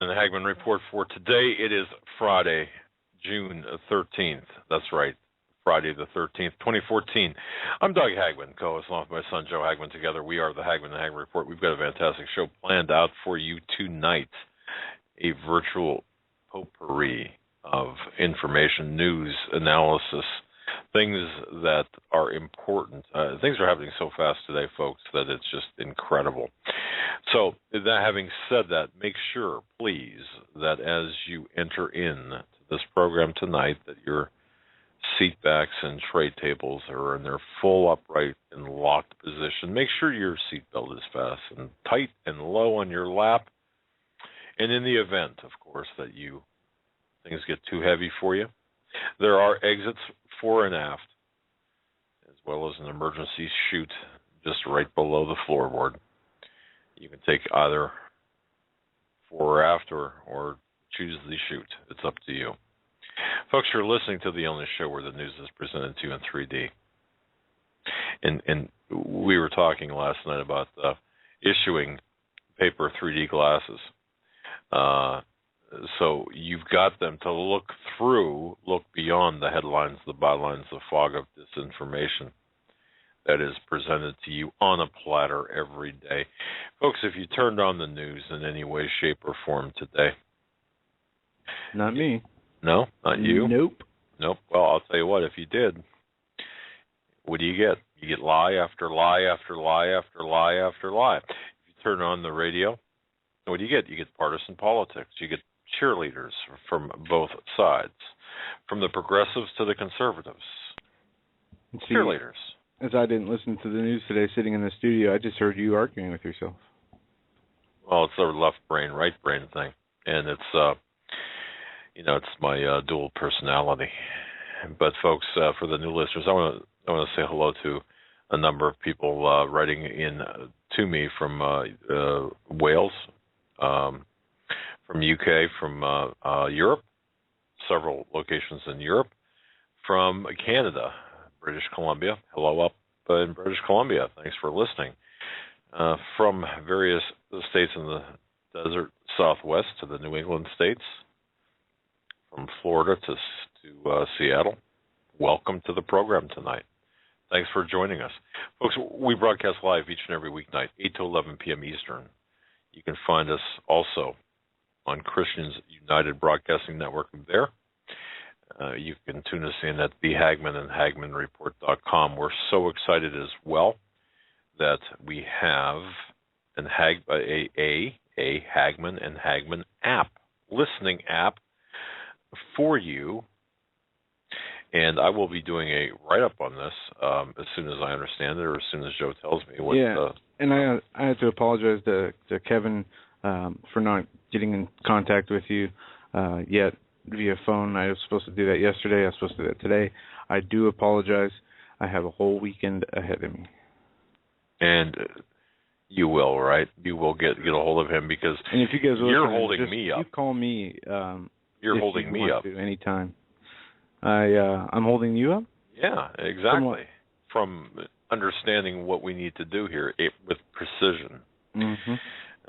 And the Hagmann Report for today, it is Friday, June 13th. That's right, Friday the 13th, 2014. I'm Doug Hagmann, co-host along with my son Joe Hagmann. Together we are the Hagmann and Hagmann Report. We've got a fantastic show planned out for you tonight, a virtual potpourri of information, news, analysis, things that are important. Things are happening so fast today, folks, that it's just incredible. So, that having said that, make sure, please, that as you enter in to this program tonight, that your seat backs and tray tables are in their full upright and locked position. Make sure your seatbelt is fastened tight and low on your lap. And in the event, of course, that things get too heavy for you, there are exits fore and aft, as well as an emergency chute just right below the floorboard. You can take either fore or aft or choose the chute. It's up to you. Folks, you're listening to the only show where the news is presented to you in 3D. And we were talking last night about issuing paper 3D glasses. So you've got them to look beyond the headlines, the bylines, the fog of disinformation that is presented to you on a platter every day. Folks, if you turned on the news in any way, shape, or form today. Not me. No? Not you? Nope. Nope. Well, I'll tell you what, if you did, what do you get? You get lie after lie after lie after lie after lie. If you turn on the radio, what do you get? You get partisan politics. You get cheerleaders from both sides, from the progressives to the conservatives. Cheerleaders. As I didn't listen to the news today sitting in the studio, I just heard you arguing with yourself. Well, it's a left brain, right brain thing. And it's, it's my dual personality. But folks, for the new listeners, I want to say hello to a number of people writing in to me from Wales, from UK, from Europe, several locations in Europe, from Canada, British Columbia. Hello up in British Columbia. Thanks for listening. From various states in the desert Southwest to the New England states, from Florida to Seattle. Welcome to the program tonight. Thanks for joining us. Folks, we broadcast live each and every weeknight, 8 to 11 p.m. Eastern. You can find us also on Christians United Broadcasting Network there. You can tune us in at the Hagmann and HagmannReport.com. We're so excited as well that we have a Hagmann and Hagmann app, listening app for you. And I will be doing a write-up on this as soon as I understand it, or as soon as Joe tells me what. And I have to apologize to Kevin for not getting in contact with you yet via phone. I was supposed to do that yesterday. I was supposed to do that today. I do apologize. I have a whole weekend ahead of me. And you will, right? You will get a hold of him because and if you guys you're holding me up. You call me. You're holding me up anytime. I'm holding you up? Yeah, exactly. From understanding what we need to do here with precision. Mm-hmm.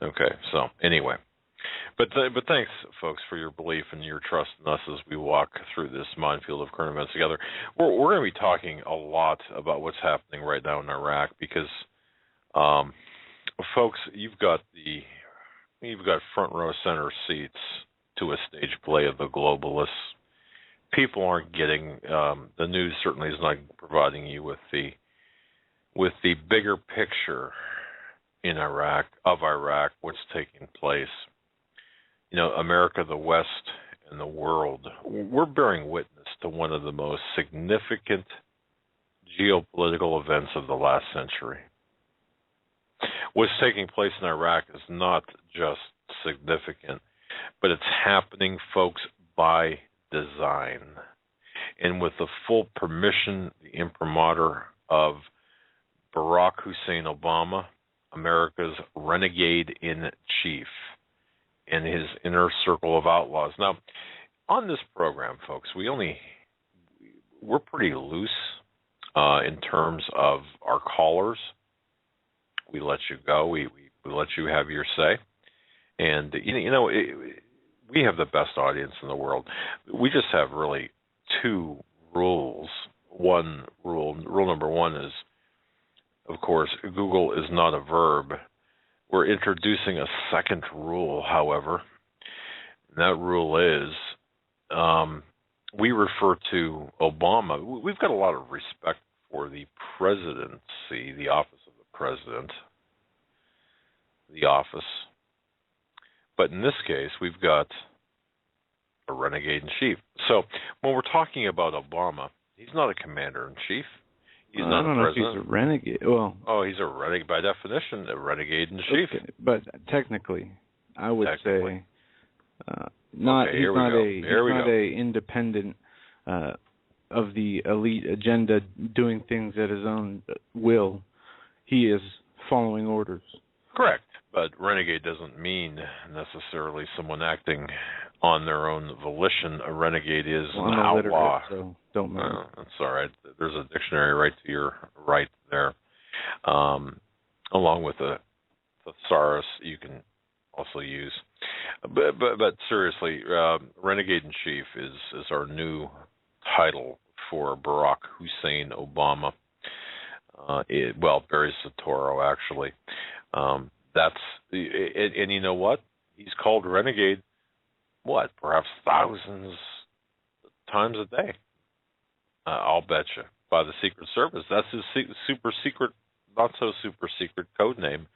Okay, so anyway. But thanks, folks, for your belief and your trust in us as we walk through this minefield of current events together. We're going to be talking a lot about what's happening right now in Iraq because, folks, you've got front row center seats to a stage play of the globalists. People aren't getting the news. Certainly is not providing you with the bigger picture in Iraq, what's taking place. America, the West, and the world, we're bearing witness to one of the most significant geopolitical events of the last century. What's taking place in Iraq is not just significant, but it's happening, folks, by design. And with the full permission, the imprimatur of Barack Hussein Obama, America's renegade in chief, and his inner circle of outlaws. Now, on this program, folks, we're pretty loose in terms of our callers. We let you go. We let you have your say. And, we have the best audience in the world. We just have really two rules. Rule number one is, of course, Google is not a verb. We're introducing a second rule, however. And that rule is we refer to Obama. We've got a lot of respect for the presidency, the office of the president, the office. But in this case, we've got a renegade-in-chief. So when we're talking about Obama, he's not a commander-in-chief. He's not a president. I don't know if he's a renegade. Well, he's a renegade by definition, a renegade-in-chief. Okay, but technically, I would say he's not a independent of the elite agenda doing things at his own will. He is following orders. Correct. But renegade doesn't mean necessarily someone acting on their own volition. A renegade is an outlaw. So don't mind. That's all right. There's a dictionary right to your right there. Along with a thesaurus you can also use. But seriously, renegade-in-chief is our new title for Barack Hussein Obama. Barry Soetoro, actually. And you know what? He's called renegade, perhaps thousands times a day. I'll bet you, by the Secret Service. That's his super secret, not so super secret code name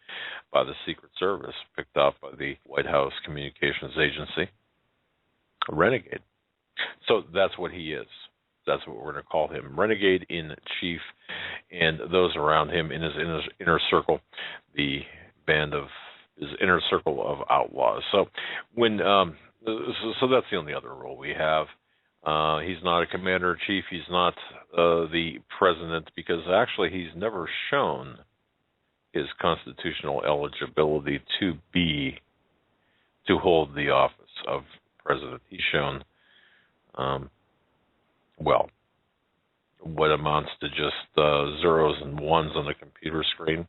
by the Secret Service, picked up by the White House Communications Agency. A renegade. So that's what he is. That's what we're going to call him, renegade-in-chief, and those around him in his inner circle, the band of his inner circle of outlaws. So so that's the only other rule we have. He's not a commander-in-chief. He's not the president, because actually he's never shown his constitutional eligibility to hold the office of president. He's shown what amounts to just zeros and ones on the computer screen.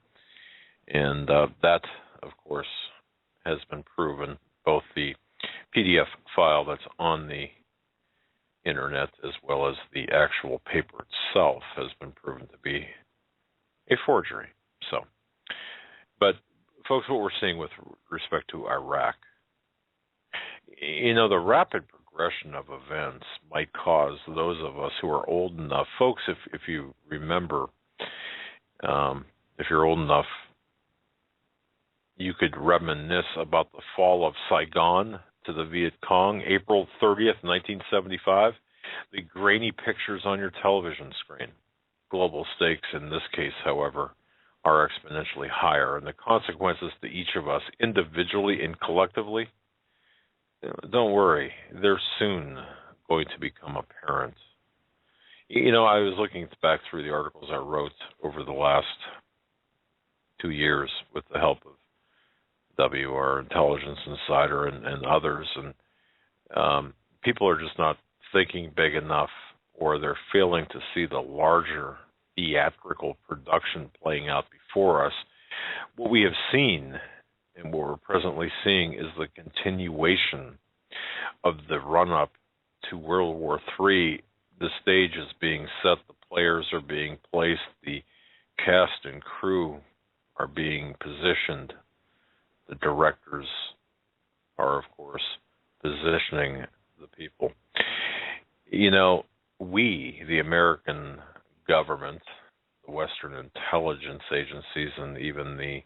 And that, of course, has been proven. Both the PDF file that's on the internet as well as the actual paper itself has been proven to be a forgery. But folks, what we're seeing with respect to Iraq, the rapid progression of events might cause those of us who are old enough, folks, if you remember, if you're old enough, you could reminisce about the fall of Saigon to the Viet Cong, April 30th, 1975. The grainy pictures on your television screen. Global stakes in this case, however, are exponentially higher, and the consequences to each of us individually and collectively, don't worry, they're soon going to become apparent. I was looking back through the articles I wrote over the last 2 years with the help of WR Intelligence Insider and others, and people are just not thinking big enough, or they're failing to see the larger theatrical production playing out before us. What we have seen and what we're presently seeing is the continuation of the run-up to World War III. The stage is being set, the players are being placed, the cast and crew are being positioned. The directors are, of course, positioning the people. We, the American government, the Western intelligence agencies, and even the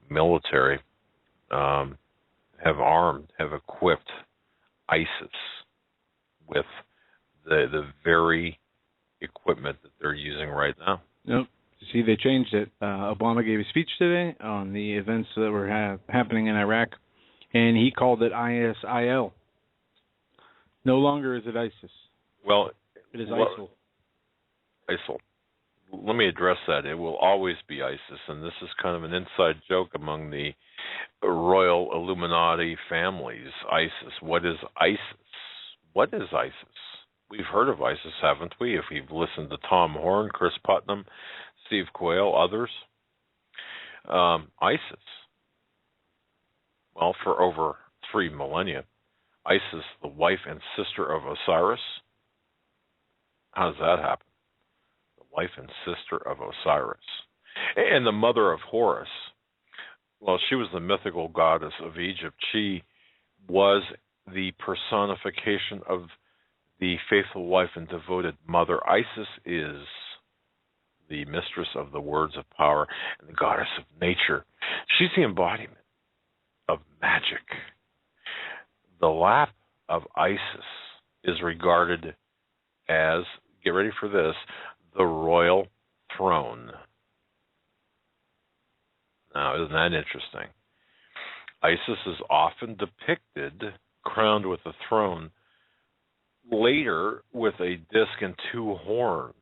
military have equipped ISIS with the very equipment that they're using right now. Nope. See, they changed it. Obama gave a speech today on the events that were happening in Iraq, and he called it ISIL. No longer is it ISIS. Well, it is ISIL. ISIL. Let me address that. It will always be ISIS, and this is kind of an inside joke among the royal Illuminati families. ISIS. What is ISIS? What is ISIS? We've heard of ISIS, haven't we? If we've listened to Tom Horn, Chris Putnam, Steve Quayle, others. ISIS. Well, for over 3 millennia, Isis, the wife and sister of Osiris. How does that happen? The wife and sister of Osiris. And the mother of Horus. Well, she was the mythical goddess of Egypt. She was the personification of the faithful wife and devoted mother. Isis is the mistress of the words of power and the goddess of nature. She's the embodiment of magic. The lap of Isis is regarded as, get ready for this, the royal throne. Now, isn't that interesting? Isis is often depicted crowned with a throne, later with a disc and 2 horns.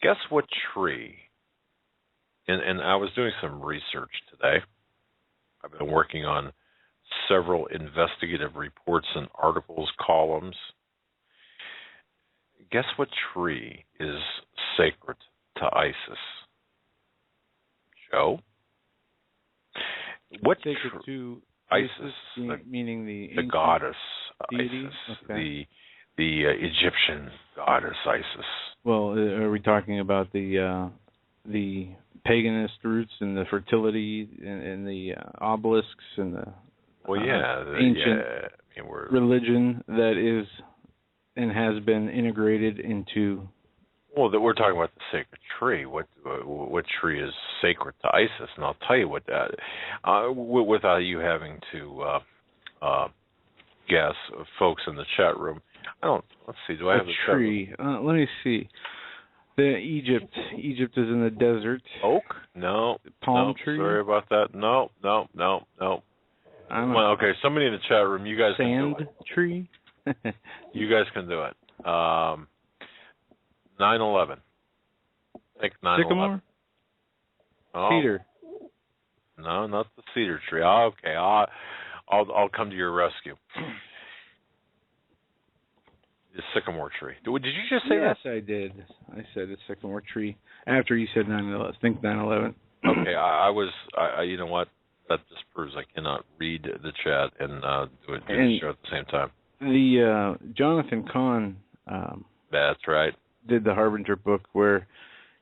Guess what tree? And I was doing some research today. I've been working on several investigative reports and articles, columns. Guess what tree is sacred to Isis? Joe? What sacred to Isis, meaning the goddess deity? Isis, Okay. the Egyptian goddess Isis. Well, are we talking about the paganist roots and the fertility and the obelisks and the ancient religion that is and has been integrated into? Well, we're talking about the sacred tree. What tree is sacred to Isis? And I'll tell you what that. Without you having to guess, folks in the chat room. I don't. Let's see. Do I have a tree? Let me see. Egypt is in the desert. Oak? No. Palm tree? Sorry about that. No. Okay, somebody in the chat room, you guys can do it. Sand tree? You guys can do it. 9/11. Think 9/11. Sycamore? Oh. Cedar? No, not the cedar tree. Okay, I'll come to your rescue. The sycamore tree. Did you just say that? Yes, I did. I said a sycamore tree after you said 9/11. Think 9/11. Okay, I you know what? That just proves I cannot read the chat and do the show at the same time. The Jonathan Cahn. That's right. Did the Harbinger book where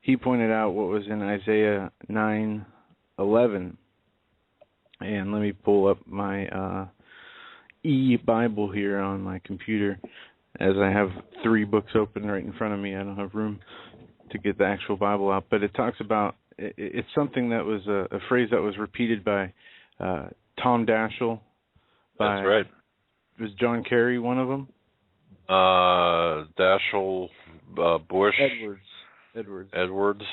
he pointed out what was in Isaiah 9:11. And let me pull up my e-Bible here on my computer, as I have 3 books open right in front of me. I don't have room to get the actual Bible out, but it talks about, it's something that was a phrase that was repeated by Tom Daschle. That's right. Was John Kerry one of them? Daschle, Bush. Edwards.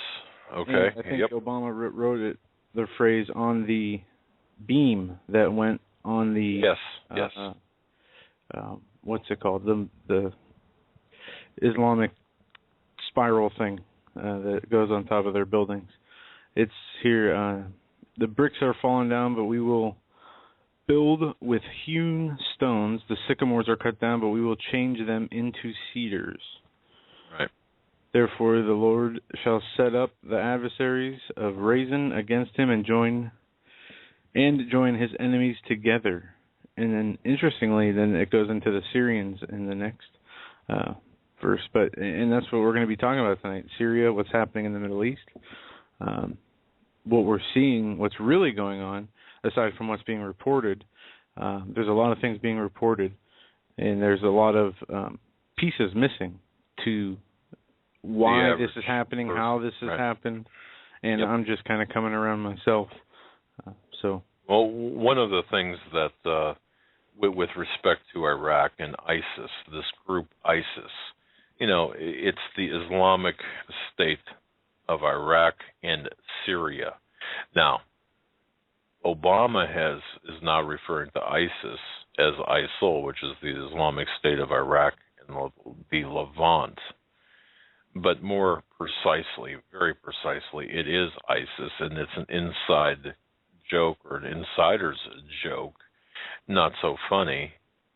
Okay. And I think Obama wrote it, the phrase, on the beam that went on the... Yes. What's it called? The Islamic spiral thing that goes on top of their buildings. It's here. The bricks are falling down, but we will build with hewn stones. The sycamores are cut down, but we will change them into cedars. Right. Therefore, the Lord shall set up the adversaries of Rezin against him and join his enemies together. And then, interestingly, then it goes into the Syrians in the next verse. And that's what we're going to be talking about tonight. Syria, what's happening in the Middle East. What we're seeing, what's really going on, aside from what's being reported, there's a lot of things being reported, and there's a lot of pieces missing to why this is happening, how this has happened, and I'm just kind of coming around myself. Well, one of the things that, with respect to Iraq and ISIS, this group ISIS, it's the Islamic State of Iraq and Syria. Now, Obama is now referring to ISIS as ISIL, which is the Islamic State of Iraq and the Levant. But more precisely, very precisely, it is ISIS, and it's an inside joke or an insider's joke, not so funny,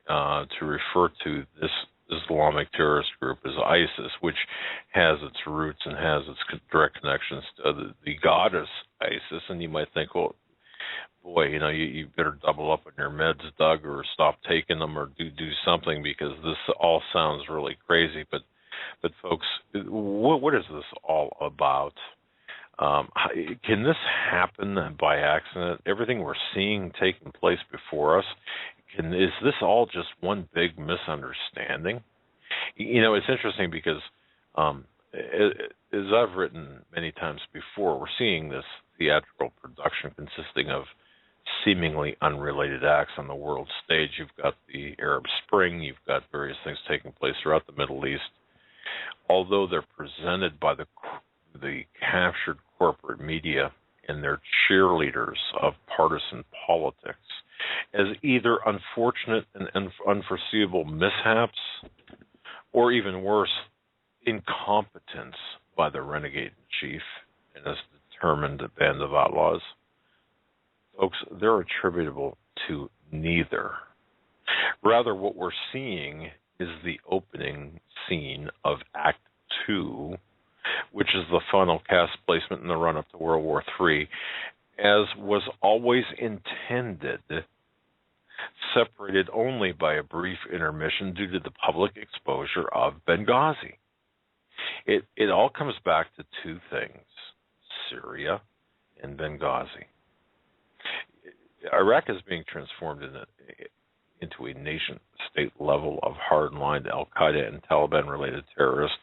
to refer to this Islamic terrorist group as ISIS, which has its roots and has its direct connections to the goddess Isis. And you might think, well, boy, you better double up on your meds, Doug, or stop taking them, or do something, because this all sounds really crazy. But folks, what is this all about? Can this happen by accident? Everything we're seeing taking place before us, is this all just one big misunderstanding? It's interesting because, as I've written many times before, we're seeing this theatrical production consisting of seemingly unrelated acts on the world stage. You've got the Arab Spring, you've got various things taking place throughout the Middle East. Although they're presented by the captured corporate media and their cheerleaders of partisan politics as either unfortunate and unforeseeable mishaps, or even worse, incompetence by the renegade in chief and his determined band of outlaws, folks, they're attributable to neither. Rather, what we're seeing is the opening scene of Act 2, which is the final cast placement in the run-up to World War III, as was always intended, separated only by a brief intermission due to the public exposure of Benghazi. It all comes back to two things: Syria and Benghazi. Iraq is being transformed into a nation-state level of hard-lined Al-Qaeda and Taliban-related terrorists,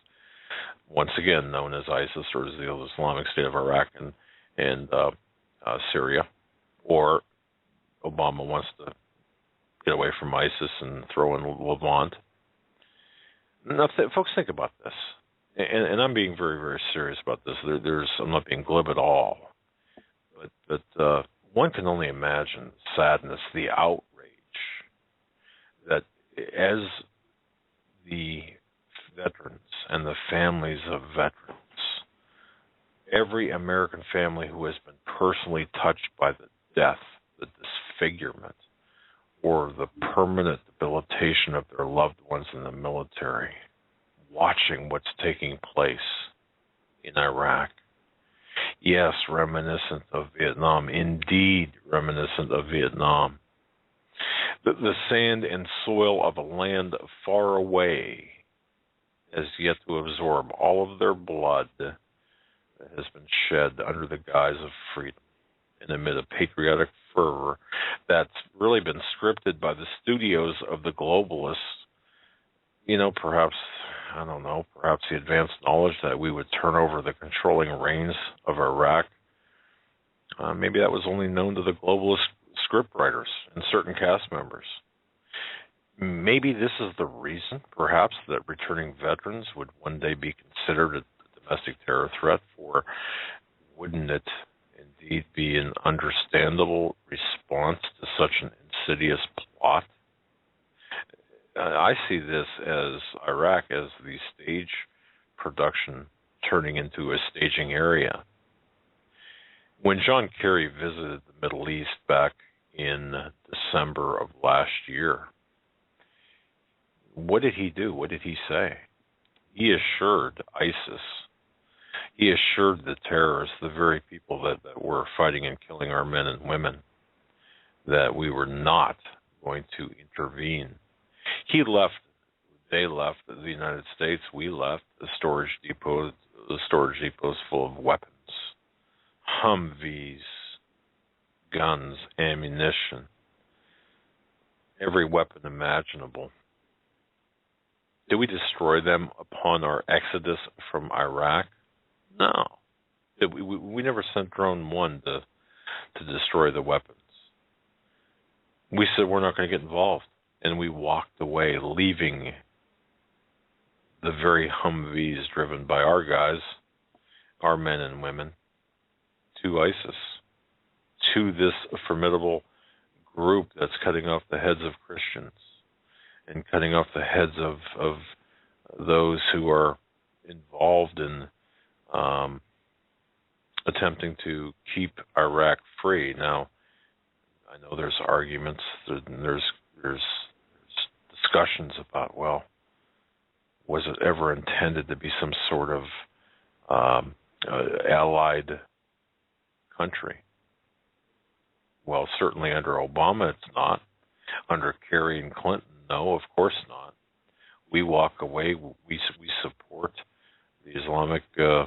once again known as ISIS, or as the Islamic State of Iraq and Syria, or Obama wants to get away from ISIS and throw in Levant. Now, folks, think about this, and I'm being very, very serious about this. I'm not being glib at all, but one can only imagine the sadness, the outrage that as the veterans and the families of veterans, every American family who has been personally touched by the death, the disfigurement, or the permanent debilitation of their loved ones in the military, watching what's taking place in Iraq. Yes, reminiscent of Vietnam, indeed reminiscent of Vietnam. The sand and soil of a land far away has yet to absorb all of their blood that has been shed under the guise of freedom, and amid a patriotic fervor that's really been scripted by the studios of the globalists. Perhaps, I don't know, perhaps the advanced knowledge that we would turn over the controlling reins of Iraq. Maybe that was only known to the globalist scriptwriters and certain cast members. Maybe this is the reason, perhaps, that returning veterans would one day be considered a domestic terror threat, for wouldn't it indeed be an understandable response to such an insidious plot? I see this as Iraq as the stage production turning into a staging area. When John Kerry visited the Middle East back in December of last year, what did he do? What did he say? He assured ISIS, he assured the terrorists, the very people that were fighting and killing our men and women, that we were not going to intervene. He left, they left, the United States, we left the storage depots full of weapons, Humvees, guns, ammunition, every weapon imaginable. Did we destroy them upon our exodus from Iraq? No. We never sent Drone 1 to destroy the weapons. We said we're not going to get involved. And we walked away, leaving the very Humvees driven by our guys, our men and women, to ISIS, to this formidable group that's cutting off the heads of Christians and cutting off the heads of those who are involved in attempting to keep Iraq free. Now, I know there's arguments, there's discussions about, well, was it ever intended to be some sort of allied country? Well, certainly under Obama, it's not. Under Kerry and Clinton, no, of course not. We walk away. We support the Islamic or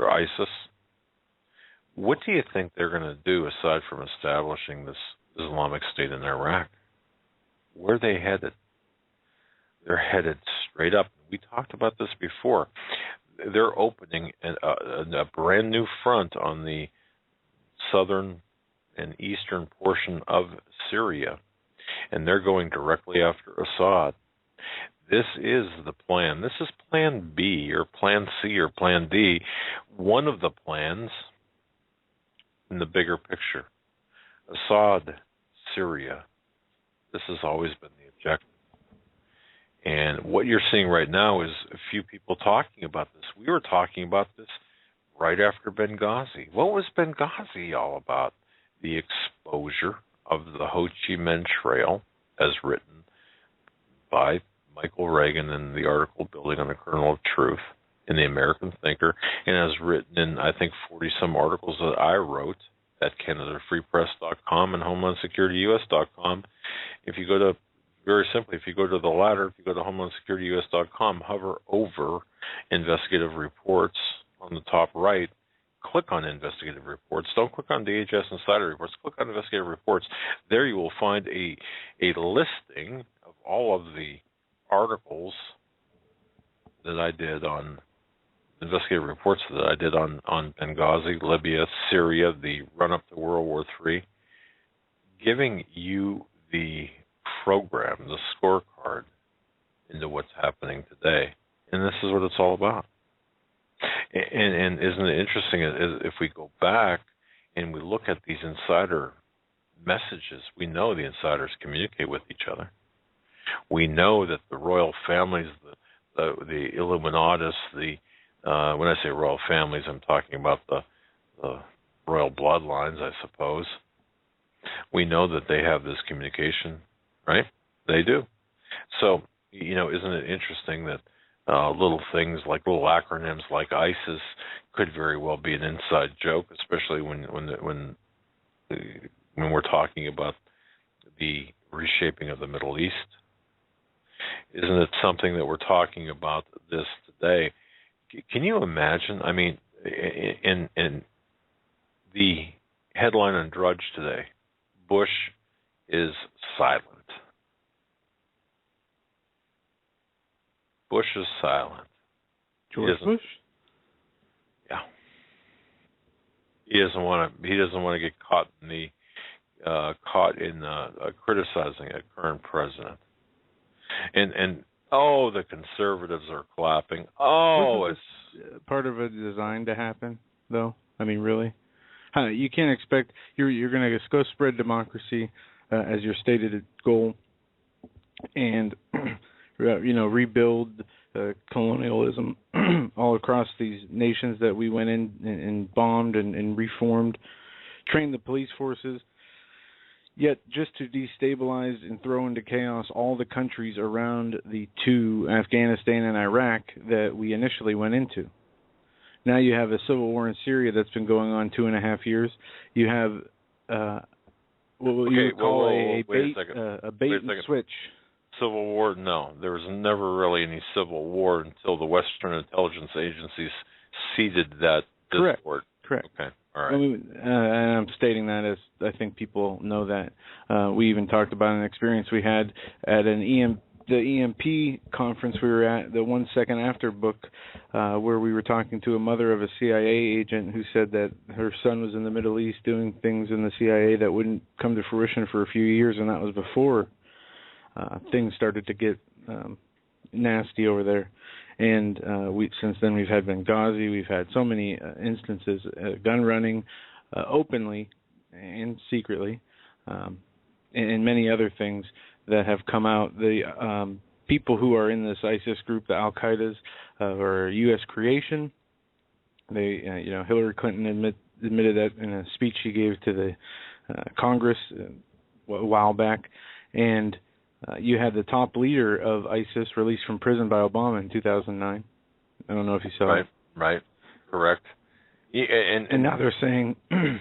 ISIS. What do you think they're going to do aside from establishing this Islamic State in Iraq? Where are they headed? They're headed straight up. We talked about this before. They're opening a brand new front on the southern and eastern portion of Syria, and they're going directly after Assad. This is the plan. This is Plan B or Plan C or Plan D, one of the plans in the bigger picture. Assad, Syria. This has always been the objective. And what you're seeing right now is a few people talking about this. We were talking about this right after Benghazi. What was Benghazi all about? The exposure of the Ho Chi Minh Trail, as written by Michael Reagan in the article Building on the Kernel of Truth in the American Thinker, and as written in, I think, 40-some articles that I wrote at CanadaFreePress.com and HomelandSecurityUS.com. If you go to, very simply, if you go to the latter, if you go to HomelandSecurityUS.com, hover over investigative reports on the top right, click on investigative reports. Don't click on DHS Insider reports. Click on investigative reports. There you will find a listing of all of the articles that I did on investigative reports that I did on Benghazi, Libya, Syria, the run-up to World War III, giving you the program, the scorecard into what's happening today. And this is what it's all about. And isn't it interesting, if we go back and we look at these insider messages, we know the insiders communicate with each other. We know that the royal families, the Illuminatus, when I say royal families, I'm talking about the royal bloodlines, I suppose. We know that they have this communication, right? They do. So, isn't it interesting that little things like little acronyms like ISIS could very well be an inside joke, especially when we're talking about the reshaping of the Middle East? Isn't it something that we're talking about this today? Can you imagine? I mean, in the headline on Drudge today, Bush is silent. Bush is silent. George Bush? Yeah. He doesn't want to get caught in criticizing a current president. And the conservatives are clapping. It's part of a design to happen, though. I mean, really, you can't expect you're going to go spread democracy as your stated goal, and rebuild colonialism all across these nations that we went in and bombed and reformed, trained the police forces. Yet just to destabilize and throw into chaos all the countries around the two, Afghanistan and Iraq, that we initially went into. Now you have a civil war in Syria that's been going on 2.5 years. You have what you would call a bait and switch. Civil war? No. There was never really any civil war until the Western intelligence agencies ceded that discord. Correct. Okay. All right. And I'm stating that as I think people know that. We even talked about an experience we had at the EMP conference we were at, the 1 Second After book, where we were talking to a mother of a CIA agent who said that her son was in the Middle East doing things in the CIA that wouldn't come to fruition for a few years, and that was before things started to get nasty over there. And since then we've had Benghazi, we've had so many instances, gun running openly and secretly, and many other things that have come out. The people who are in this ISIS group, the Al-Qaedas, are U.S. creation. They, Hillary Clinton admitted that in a speech she gave to the Congress a while back, and you had the top leader of ISIS released from prison by Obama in 2009. I don't know if you saw it. Right, correct. Yeah, and now they're saying to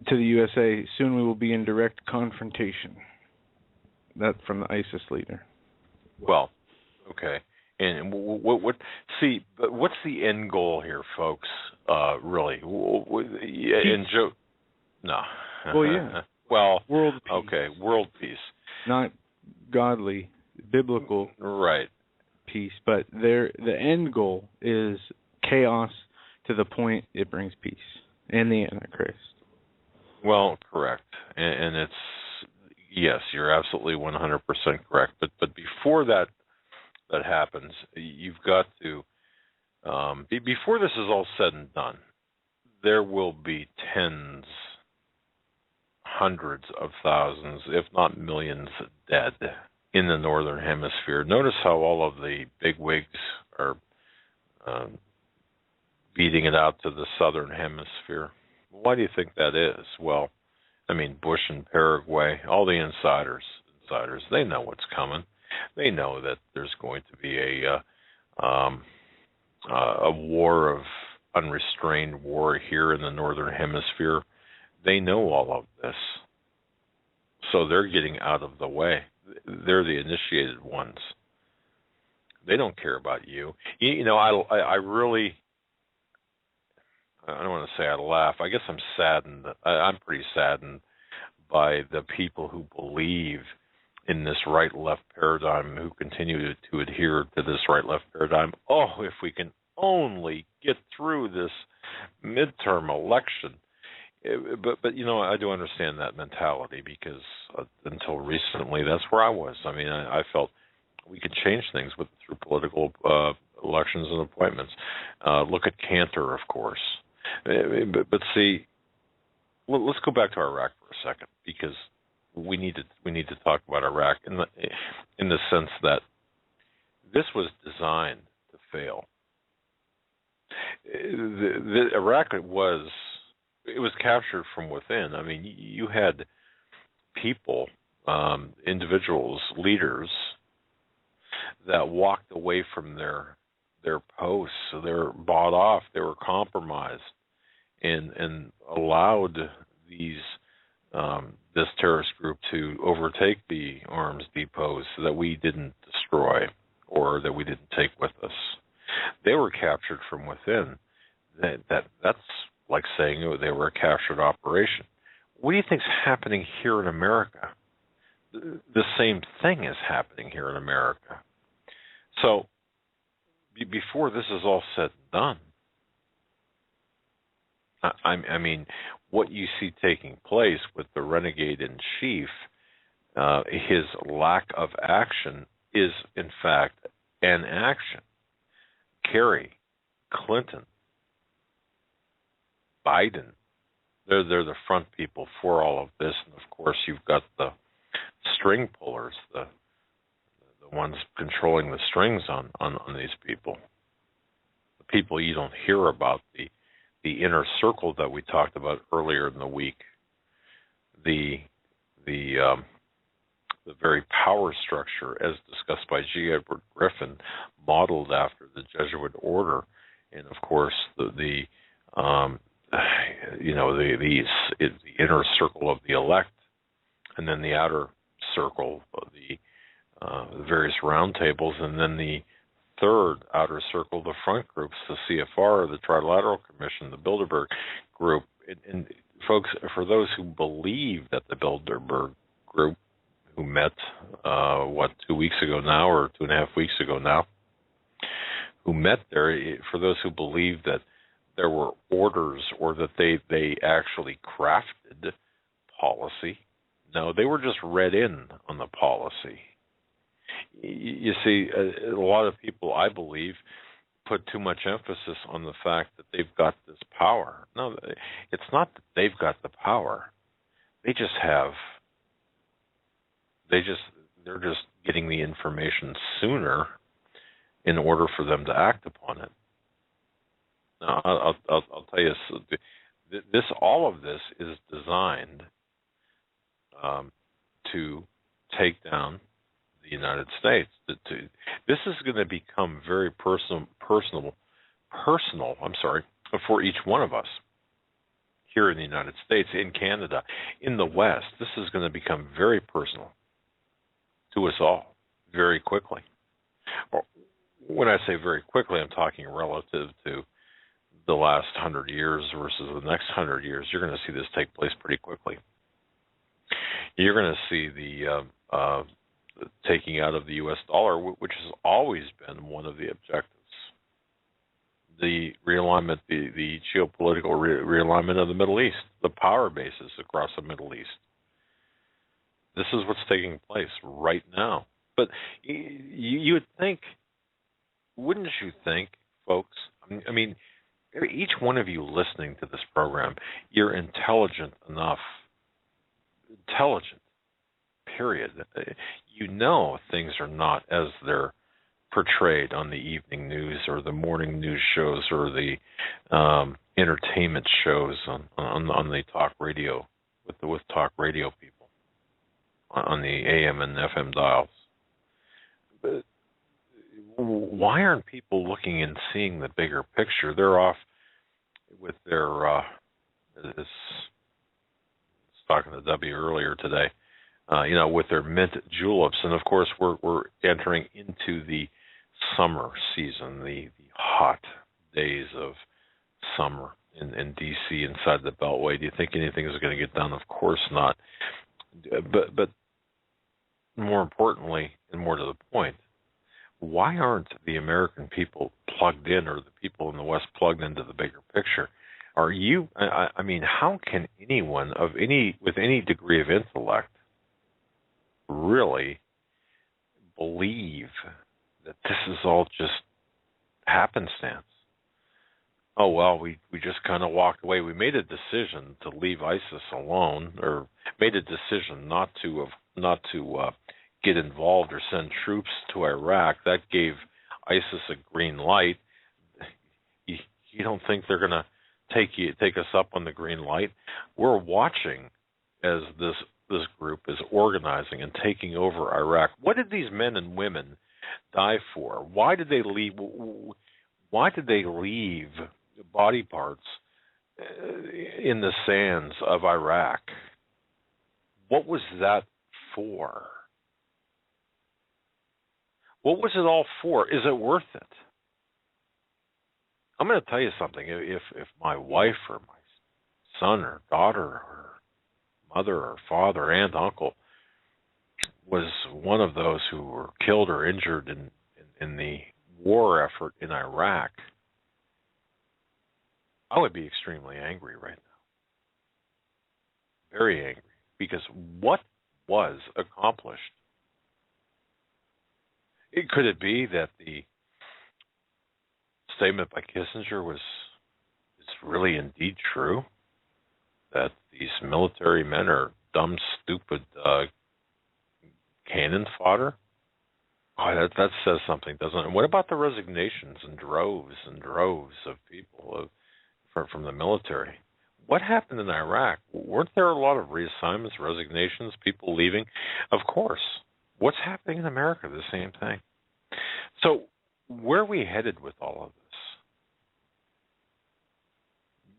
the USA, soon we will be in direct confrontation. That from the ISIS leader. Well, okay. And what? See, but what's the end goal here, folks? Really? And Joe? No. Well, yeah. Well, world peace. Okay, world peace. Not godly, biblical. Right. Peace, but the end goal is chaos to the point it brings peace and the Antichrist. Well, correct, and it's yes, you're absolutely 100% correct. But before that happens, you've got to before this is all said and done, there will be tens, hundreds of thousands, if not millions, dead in the Northern Hemisphere. Notice how all of the big wigs are beating it out to the Southern Hemisphere. Why do you think that is? Well, I mean, Bush and Paraguay, all the insiders, they know what's coming. They know that there's going to be a war of unrestrained war here in the Northern Hemisphere. They know all of this. So they're getting out of the way. They're the initiated ones. They don't care about you. You know, I really, I don't want to say I laugh. I guess I'm saddened. I'm pretty saddened by the people who believe in this right-left paradigm, who continue to adhere to this right-left paradigm. Oh, if we can only get through this midterm election. But you know, I do understand that mentality, because until recently, that's where I was. I mean, I felt we could change things through political elections and appointments. Look at Cantor, of course. But see, let's go back to Iraq for a second, because we need to talk about Iraq in the sense that this was designed to fail. Iraq was captured from within. I mean, you had people, individuals, leaders that walked away from their posts. So they were bought off. They were compromised, and allowed this terrorist group to overtake the arms depots that we didn't destroy or that we didn't take with us. They were captured from within. That's like saying they were a captured operation. What do you think's happening here in America? The same thing is happening here in America. So before this is all said and done, I mean, what you see taking place with the renegade in chief, his lack of action is, in fact, an action. Kerry, Clinton, Biden, they're the front people for all of this. And, of course, you've got the string pullers, the ones controlling the strings on these people. The people you don't hear about, the inner circle that we talked about earlier in the week, the very power structure as discussed by G. Edward Griffin, modeled after the Jesuit order, and of course the inner circle of the elect, and then the outer circle of the various round tables, and then the third outer circle, the front groups, the CFR, the Trilateral Commission, the Bilderberg Group. And folks, for those who believe that the Bilderberg Group, who met, 2 weeks ago now, or 2.5 weeks ago now, who met there, for those who believe that there were orders or that they actually crafted policy, no, they were just read in on the policy. You see, a lot of people, I believe, put too much emphasis on the fact that they've got this power. No, it's not that they've got the power. They're just getting the information sooner in order for them to act upon it. Now, I'll tell you, all of this is designed to take down the United States. This is going to become very personal for each one of us. here in the United States, in Canada, in the West. This is going to become very personal to us all very quickly. When I say very quickly, I'm talking relative to the last 100 years versus the next 100 years. You're going to see this take place pretty quickly. You're going to see the taking out of the U.S. dollar, which has always been one of the objectives. The realignment, the geopolitical realignment of the Middle East, the power bases across the Middle East. This is what's taking place right now. But you would think, wouldn't you think, folks? I mean, each one of you listening to this program, you're intelligent enough. Intelligent, period. You know things are not as they're portrayed on the evening news or the morning news shows or the entertainment shows on the talk radio with talk radio people on the AM and FM dials. But why aren't people looking and seeing the bigger picture? They're off with their talking to W earlier today, with their mint juleps, and of course we're entering into the summer season, the hot days of summer in D.C. inside the Beltway. Do you think anything is going to get done? Of course not. But more importantly, and more to the point, why aren't the American people plugged in, or the people in the West plugged into the bigger picture? Are you? I mean, how can anyone with any degree of intellect really believe that this is all just happenstance? Oh well, we just kind of walked away. We made a decision to leave ISIS alone, or made a decision not to get involved or send troops to Iraq. That gave ISIS a green light. You don't think they're going to take us up on the green light? We're watching as this group is organizing and taking over Iraq. What did these men and women die for? Why did they leave? Why did they leave body parts in the sands of Iraq? What was that for? What was it all for? Is it worth it? I'm going to tell you something. If my wife or my son or daughter or mother or father, aunt, uncle was one of those who were killed or injured in the war effort in Iraq, I would be extremely angry right now. Very angry. Because what was accomplished? Could it be that the statement by Kissinger is really indeed true? That these military men are dumb, stupid cannon fodder? Oh, that says something, doesn't it? And what about the resignations and droves of people from the military? What happened in Iraq? Weren't there a lot of reassignments, resignations, people leaving? Of course. What's happening in America? The same thing. So where are we headed with all of this?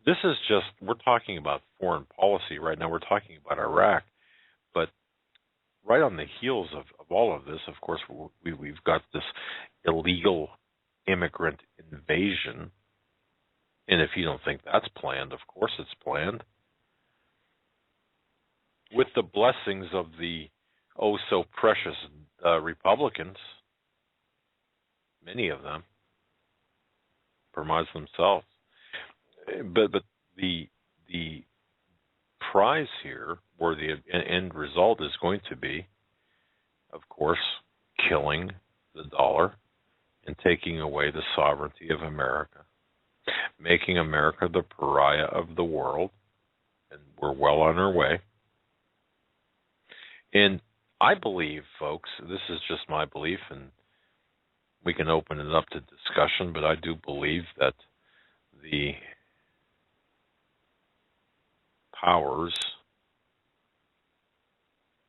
This is just, we're talking about foreign policy right now. We're talking about Iraq. But right on the heels of all of this, of course, we've got this illegal immigrant invasion. And if you don't think that's planned, of course it's planned. With the blessings of the oh-so-precious Republicans, many of them, promise themselves. But the prize here, or the end result, is going to be, of course, killing the dollar and taking away the sovereignty of America, making America the pariah of the world, and we're well on our way. And I believe, folks, this is just my belief, and we can open it up to discussion, but I do believe that the powers,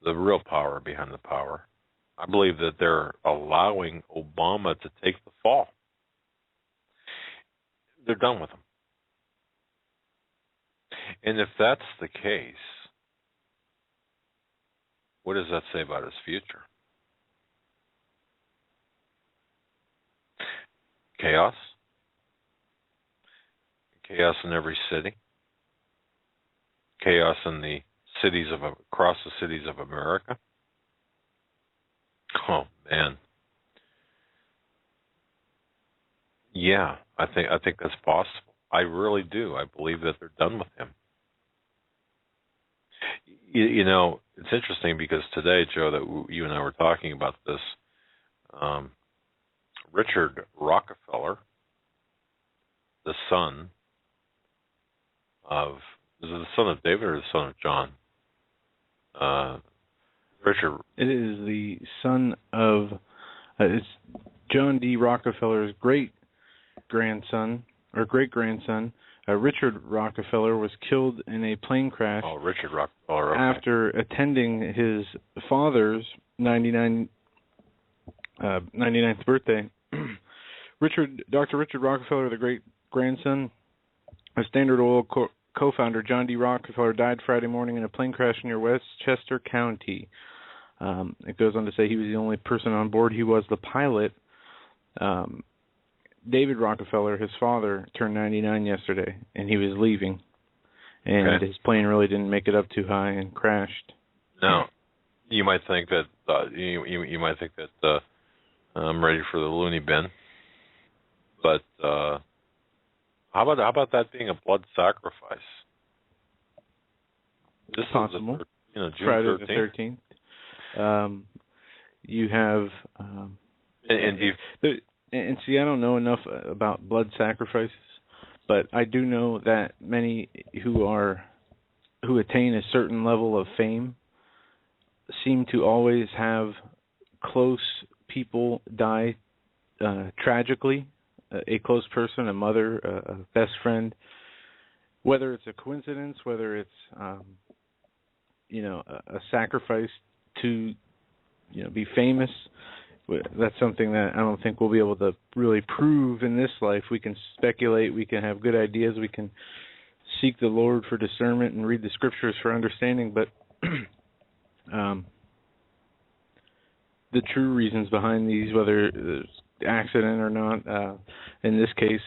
the real power behind the power, I believe that they're allowing Obama to take the fall. They're done with him. And if that's the case, what does that say about his future? Chaos? Chaos in every city? Chaos in the cities across the cities of America? Oh man. Yeah, I think that's possible. I really do. I believe that they're done with him. You know, it's interesting because today, Joe, that you and I were talking about this, Richard Rockefeller, the son of, is it the son of David or the son of John? Richard. It is the son of, it's John D. Rockefeller's great-grandson, or great-grandson. Richard Rockefeller was killed in a plane crash. Oh, Richard Rockefeller. Okay. After attending his father's 99th birthday. Dr. Richard Rockefeller, the great-grandson of Standard Oil co-founder John D. Rockefeller, died Friday morning in a plane crash near Westchester County. It goes on to say he was the only person on board. He was the pilot. David Rockefeller, his father, turned 99 yesterday, and he was leaving. And his plane really didn't make it up too high and crashed. Now, you might think that I'm ready for the loony bin, but how about that being a blood sacrifice? This possible. June Friday 13th. the 13th. You have and see, I don't know enough about blood sacrifices, but I do know that many who attain a certain level of fame seem to always have close people die tragically. A close person, a mother, a best friend. Whether it's a coincidence, whether it's a sacrifice to be famous. That's something that I don't think we'll be able to really prove in this life. We can speculate, we can have good ideas, we can seek the Lord for discernment and read the scriptures for understanding, but the true reasons behind these, whether it's accident or not, in this case,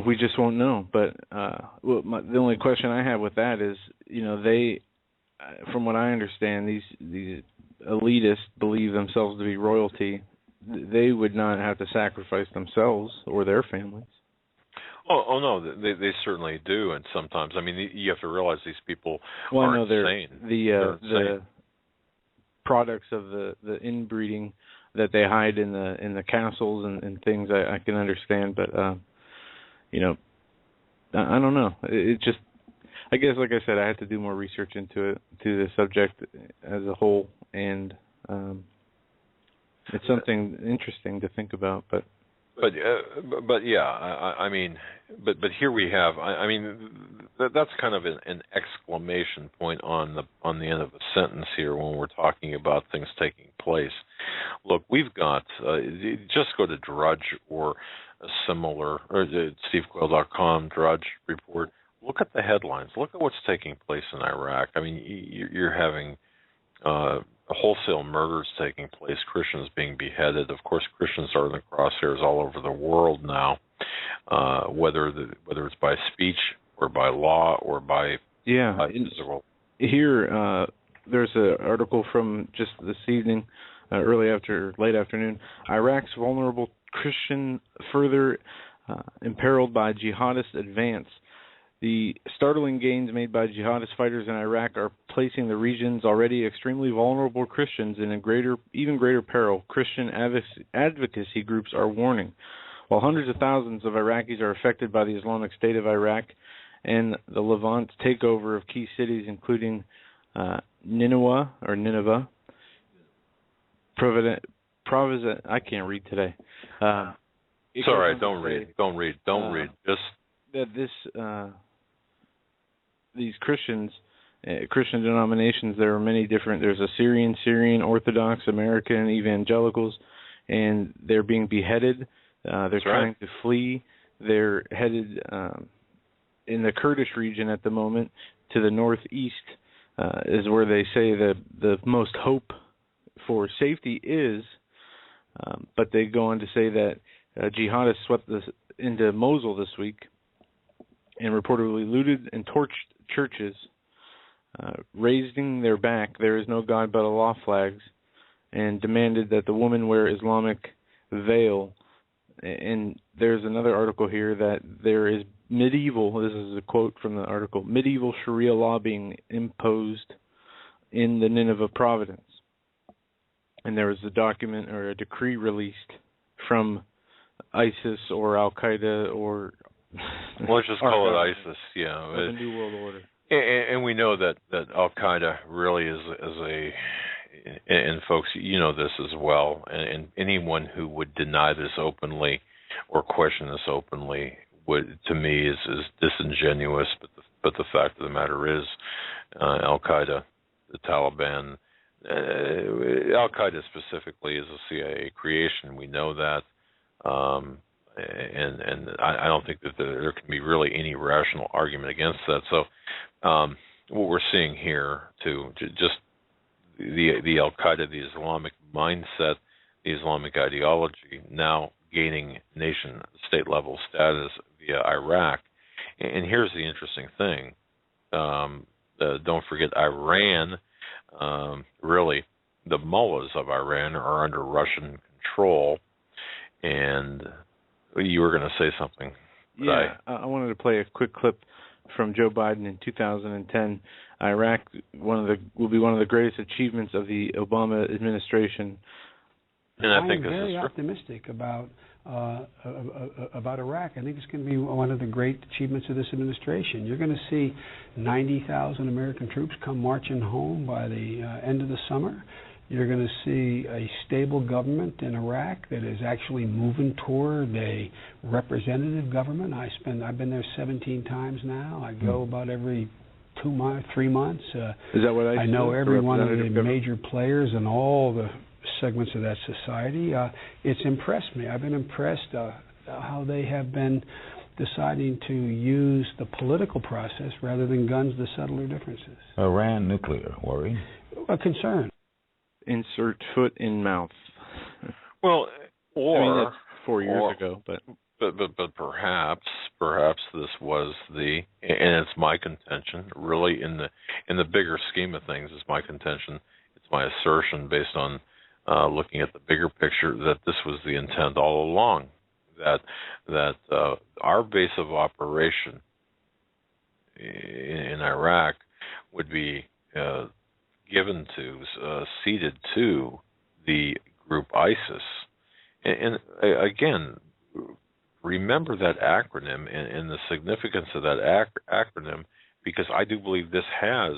we just won't know. But the only question I have with that is, they, from what I understand, these elitists believe themselves to be royalty. They would not have to sacrifice themselves or their families. Oh no, they certainly do, and sometimes, I mean, you have to realize these people are insane. They're the products of the inbreeding that they hide in the castles and things. I can understand, but I don't know. It just, I guess, like I said, I had to do more research to the subject as a whole, and it's something interesting to think about. But yeah, I mean, but here we have. I mean, that's kind of an exclamation point on the end of a sentence here when we're talking about things taking place. Look, we've got just go to Drudge or a similar, or SteveQuayle.com Drudge report. Look at the headlines. Look at what's taking place in Iraq. I mean, you're having wholesale murders taking place, Christians being beheaded. Of course, Christians are in the crosshairs all over the world now, whether it's by speech or by law or by physical. Here, there's an article from just this evening, late afternoon. Iraq's vulnerable Christian further imperiled by jihadist advance. The startling gains made by jihadist fighters in Iraq are placing the region's already extremely vulnerable Christians in even greater peril. Christian advocacy groups are warning. While hundreds of thousands of Iraqis are affected by the Islamic State of Iraq and the Levant's takeover of key cities, including Nineveh, I can't read today. It's all right. Don't read. Just that these Christians, Christian denominations, there are many different. There's Assyrian, Syrian, Orthodox, American, evangelicals, and they're being beheaded. They're trying to flee. They're headed in the Kurdish region at the moment, to the northeast, is where they say that the most hope for safety is. But they go on to say that jihadists swept into Mosul this week and reportedly looted and torched churches, raising their back "There is no God but Allah" flags, and demanded that the woman wear Islamic veil. And there's another article here that there is medieval, this is a quote from the article, medieval Sharia law being imposed in the Nineveh province. And there was a document or a decree released from ISIS or Al-Qaeda or... Let's just call it ISIS, yeah. The New World Order. And we know that Al-Qaeda really is a... And folks, you know this as well, and anyone who would deny this openly or question this openly would, to me, is disingenuous. But the fact of the matter is, Al-Qaeda, the Taliban, Al-Qaeda specifically is a CIA creation. We know that, and I don't think that there can be really any rational argument against that. So, what we're seeing here, too, just the Al-Qaeda, the Islamic mindset, the Islamic ideology, now gaining nation-state level status via Iraq. And here's the interesting thing. Don't forget Iran, really, the mullahs of Iran are under Russian control. And you were going to say something. Yeah, I wanted to play a quick clip from Joe Biden in 2010. Iraq will be one of the greatest achievements of the Obama administration. And I think I'm very optimistic about Iraq. I think it's going to be one of the great achievements of this administration. You're going to see 90,000 American troops come marching home by the end of the summer. You're going to see a stable government in Iraq that is actually moving toward a representative government. I've been there 17 times now. I go about every 2 months, 3 months. Is that what I know every one of the major players in all the segments of that society. It's impressed me. I've been impressed how they have been deciding to use the political process rather than guns to settle their differences. Iran nuclear worry? A concern. Insert foot in mouth. Well, or that's 4 years ago, but perhaps this was and it's my contention, really in the bigger scheme of things, it's my contention, it's my assertion based on looking at the bigger picture, that this was the intent all along, that our base of operation in Iraq would be ceded to the group ISIS. And again, remember that acronym and the significance of that acronym, because I do believe this has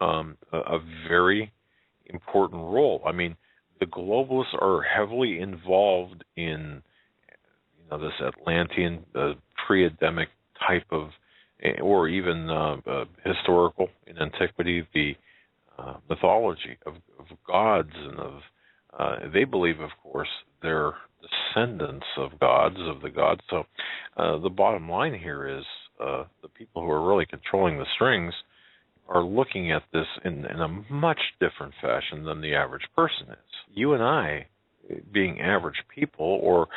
a very important role. I mean, the globalists are heavily involved in this Atlantean, pre-Adamic type of, or even historical in antiquity, the mythology of gods and of they believe, of course, they're descendants of gods, of the gods. So the bottom line here is the people who are really controlling the strings are looking at this in a much different fashion than the average person is. You and I, being average people, or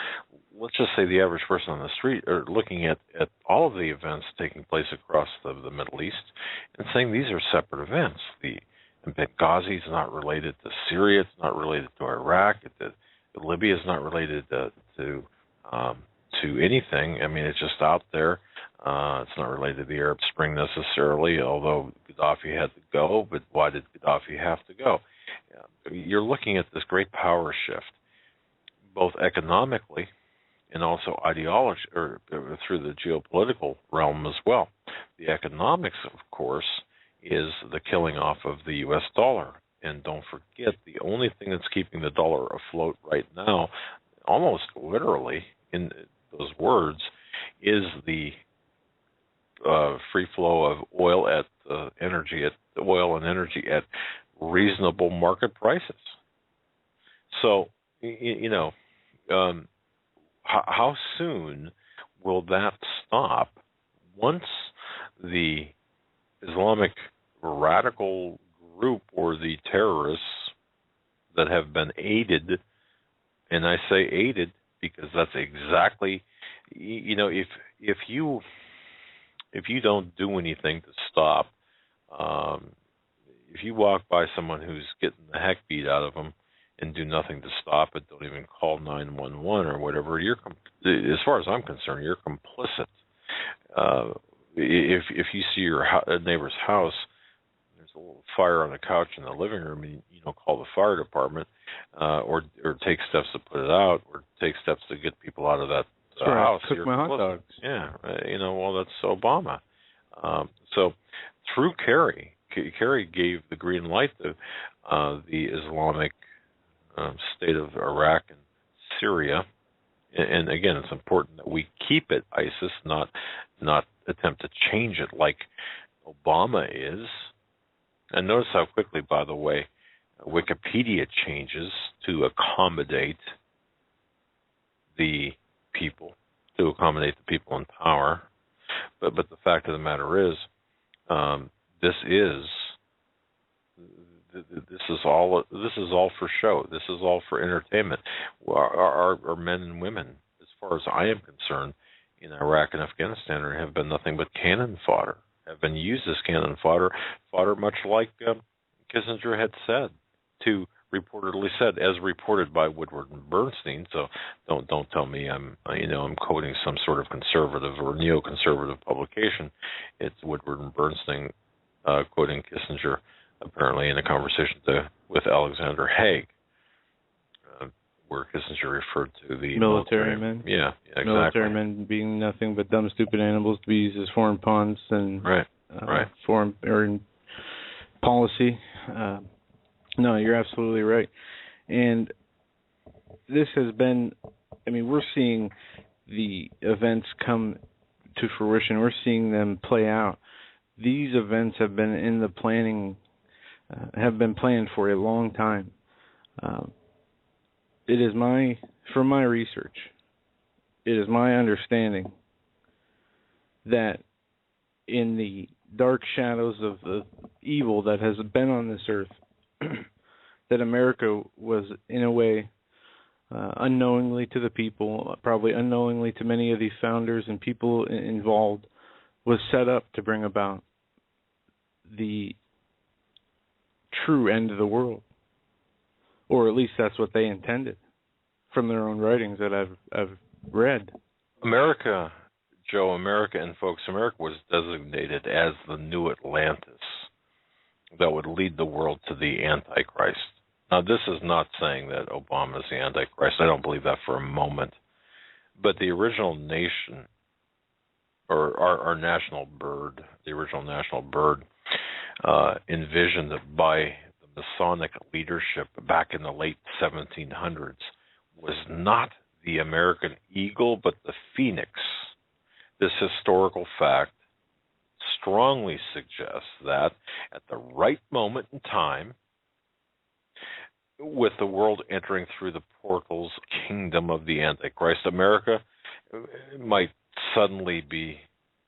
let's just say the average person on the street, are looking at all of the events taking place across the Middle East and saying these are separate events. The Benghazi is not related to Syria. It's not related to Iraq. Libya is not related to anything. I mean, it's just out there. It's not related to the Arab Spring necessarily, although Gaddafi had to go. But why did Gaddafi have to go? You're looking at this great power shift, both economically and also ideology, or through the geopolitical realm as well. The economics, of course, is the killing off of the U.S. dollar. And don't forget, the only thing that's keeping the dollar afloat right now, almost literally in those words, is the free flow of oil and energy at reasonable market prices. So, how soon will that stop? Once the Islamic radical group or the terrorists that have been aided, and I say aided because that's exactly, if you don't do anything to stop, if you walk by someone who's getting the heck beat out of them and do nothing to stop it, don't even call 911 or whatever, as far as I'm concerned, you're complicit. If you see your neighbor's house, there's a little fire on the couch in the living room, and you don't call the fire department, or take steps to put it out, or take steps to get people out of that house. Cook my hot dogs. Yeah, well, that's Obama. So through Kerry gave the green light to the Islamic state of Iraq and Syria. And again, it's important that we keep it ISIS, not attempt to change it like Obama is. And notice how quickly, by the way, Wikipedia changes to accommodate the people, in power. But the fact of the matter is, this is all for show. This is all for entertainment. Our men and women, as far as I am concerned, in Iraq and Afghanistan have been nothing but cannon fodder. Have been used as cannon fodder, much like Kissinger had reportedly said, as reported by Woodward and Bernstein. So don't tell me I'm quoting some sort of conservative or neoconservative publication. It's Woodward and Bernstein quoting Kissinger, apparently in a conversation with Alexander Haig, where Kissinger referred to the military men. Yeah, exactly. Military men being nothing but dumb, stupid animals to be used as foreign pawns and foreign or policy. No, you're absolutely right. And this has been, we're seeing the events come to fruition. We're seeing them play out. These events have been in the planning, have been planned for a long time. It is from my research, it is my understanding that in the dark shadows of the evil that has been on this earth, that America was, in a way, unknowingly to the people, probably unknowingly to many of these founders and people involved, was set up to bring about the true end of the world. Or at least that's what they intended from their own writings that I've read. America and folks, America was designated as the new Atlantis that would lead the world to the Antichrist. Now, this is not saying that Obama is the Antichrist. I don't believe that for a moment. But the original nation, or our national bird, envisioned by the Masonic leadership back in the late 1700s, was not the American eagle, but the phoenix. This historical fact strongly suggests that at the right moment in time, with the world entering through the portals kingdom of the Antichrist, America might suddenly be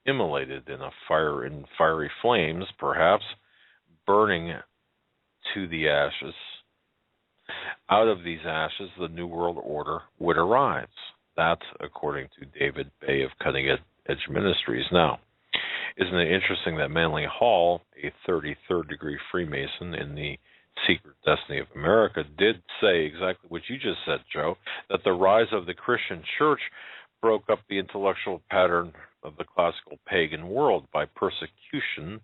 immolated in fiery flames, perhaps burning to the ashes. Out of these ashes, the New World Order would arise. That's according to David Bay of Cutting Edge Ministries. Now, isn't it interesting that Manly Hall, a 33rd degree Freemason in the Secret Destiny of America, did say exactly what you just said, Joe, that the rise of the Christian church broke up the intellectual pattern of the classical pagan world by persecution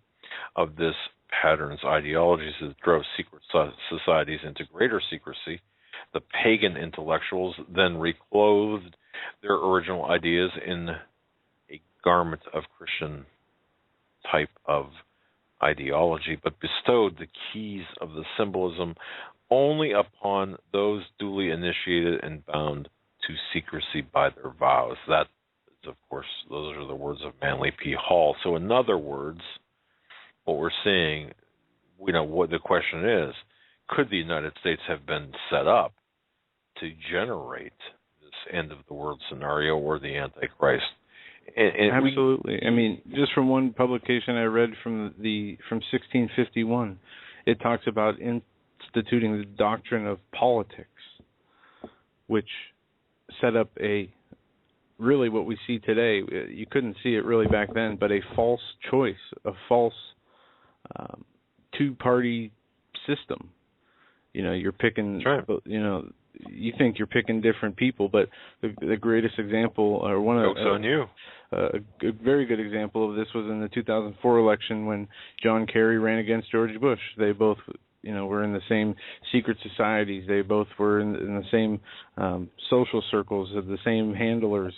of this pattern's ideologies that drove secret societies into greater secrecy. The pagan intellectuals then reclothed their original ideas in a garment of Christian type of ideology, but bestowed the keys of the symbolism only upon those duly initiated and bound to secrecy by their vows. That is, of course, those are the words of Manly P. Hall. So in other words, what we're seeing, what the question is, could the United States have been set up to generate this end of the world scenario or the Antichrist? Absolutely. I mean, just from one publication I read from 1651, it talks about instituting the doctrine of politics, which set up really what we see today. You couldn't see it really back then, but a false choice, a false two-party system. You're picking. That's right. You think you're picking different people, but the greatest example, or one of a very good example of this was in the 2004 election when John Kerry ran against George Bush. They both, were in the same secret societies. They both were in the same social circles of the same handlers.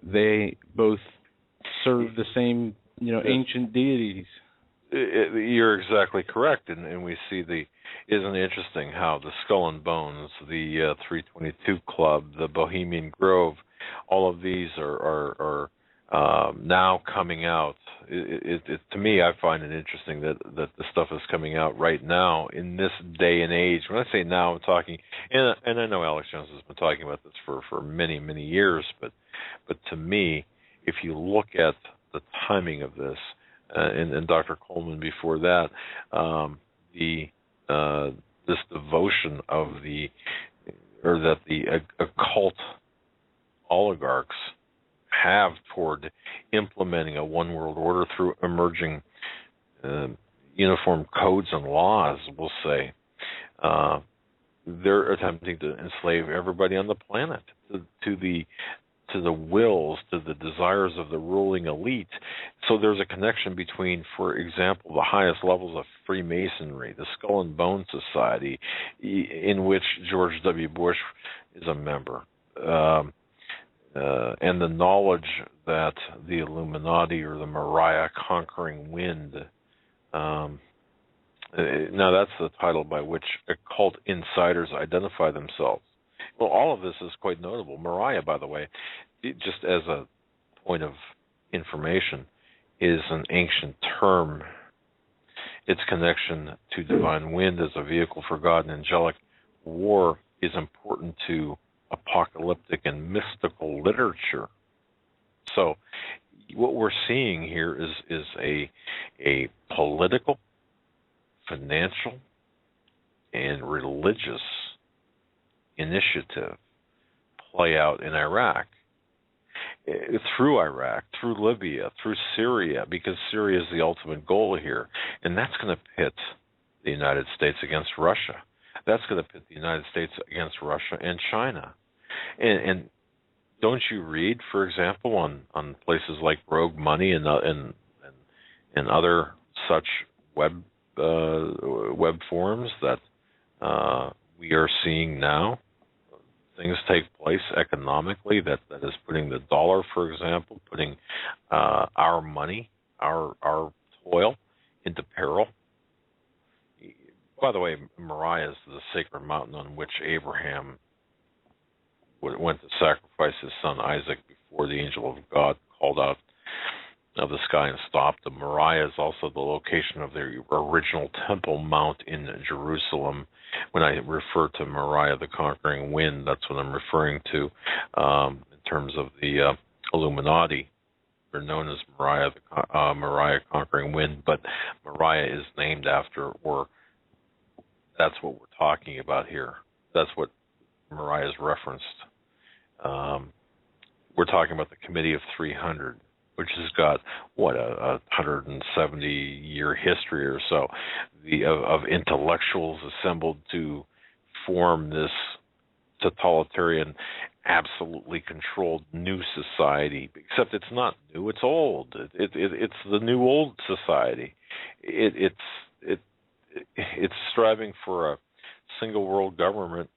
They both served the same, ancient deities. You're exactly correct, and we see isn't it interesting how the Skull and Bones, the 322 Club, the Bohemian Grove, all of these are now coming out. To me, I find it interesting that the stuff is coming out right now in this day and age. When I say now, I'm talking, and I know Alex Jones has been talking about this for many, many years, but to me, if you look at the timing of this, and Dr. Coleman before that, this devotion of the occult oligarchs have toward implementing a one world order through emerging uniform codes and laws, we'll say. They're attempting to enslave everybody on the planet to the wills, to the desires of the ruling elite. So there's a connection between, for example, the highest levels of Freemasonry, the Skull and Bone Society, in which George W. Bush is a member, and the knowledge that the Illuminati or the Mariah conquering wind, now that's the title by which occult insiders identify themselves. Well, all of this is quite notable. Mariah, by the way, just as a point of information, is an ancient term. Its connection to divine wind as a vehicle for God and angelic war is important to apocalyptic and mystical literature. So what we're seeing here is a political, financial, and religious initiative play out in Iraq, through Iraq, through Libya, through Syria, because Syria is the ultimate goal here. And that's going to pit the United States against Russia. That's going to pit the United States against Russia and China. And don't you read, for example, on places like Rogue Money and other such web forums that we are seeing now things take place economically that is putting the dollar, for example, putting our money, our toil into peril. By the way, Moriah is the sacred mountain on which Abraham went to sacrifice his son Isaac before the angel of God called out of the sky and stopped him. Moriah is also the location of the original Temple Mount in Jerusalem. When I refer to Moriah, the conquering wind, that's what I'm referring to in terms of the Illuminati. They're known as Moriah, Moriah conquering wind, but Moriah is named after, or that's what we're talking about here. That's what Moriah is referenced. We're talking about the Committee of 300, which has got, a 170-year history or so of intellectuals assembled to form this totalitarian, absolutely controlled new society. Except it's not new; it's old. It's the new old society. It's striving for a single world government,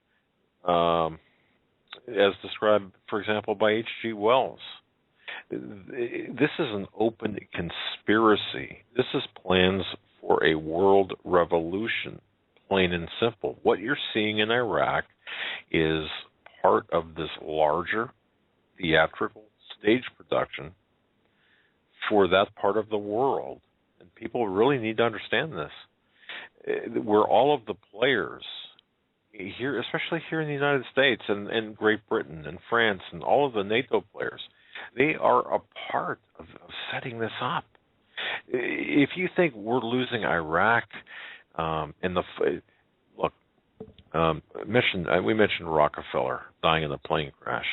as described, for example, by H.G. Wells. This is an open conspiracy. This is plans for a world revolution, plain and simple. What you're seeing in Iraq is part of this larger theatrical stage production for that part of the world. And people really need to understand this. We're all of the players here, especially here in the United States and Great Britain and France and all of the NATO players. They are a part of setting this up. If you think we're losing Iraq, we mentioned Rockefeller dying in a plane crash.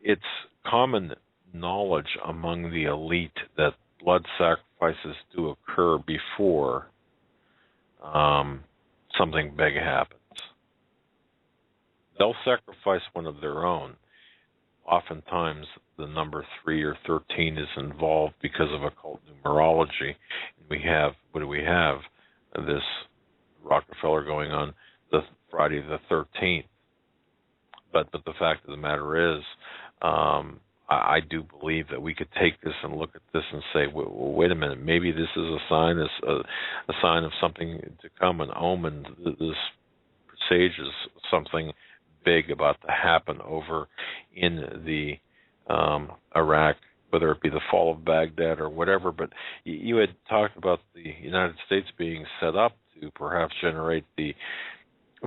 It's common knowledge among the elite that blood sacrifices do occur before something big happens. They'll sacrifice one of their own. Oftentimes, the number 3 or 13 is involved because of occult numerology. What do we have? This Rockefeller going on the Friday the 13th. But the fact of the matter is, I do believe that we could take this and look at this and say, well, wait a minute, maybe this is a sign of something to come, an omen. This presages something big about to happen over in the Iraq, whether it be the fall of Baghdad or whatever. But you had talked about the United States being set up to perhaps generate the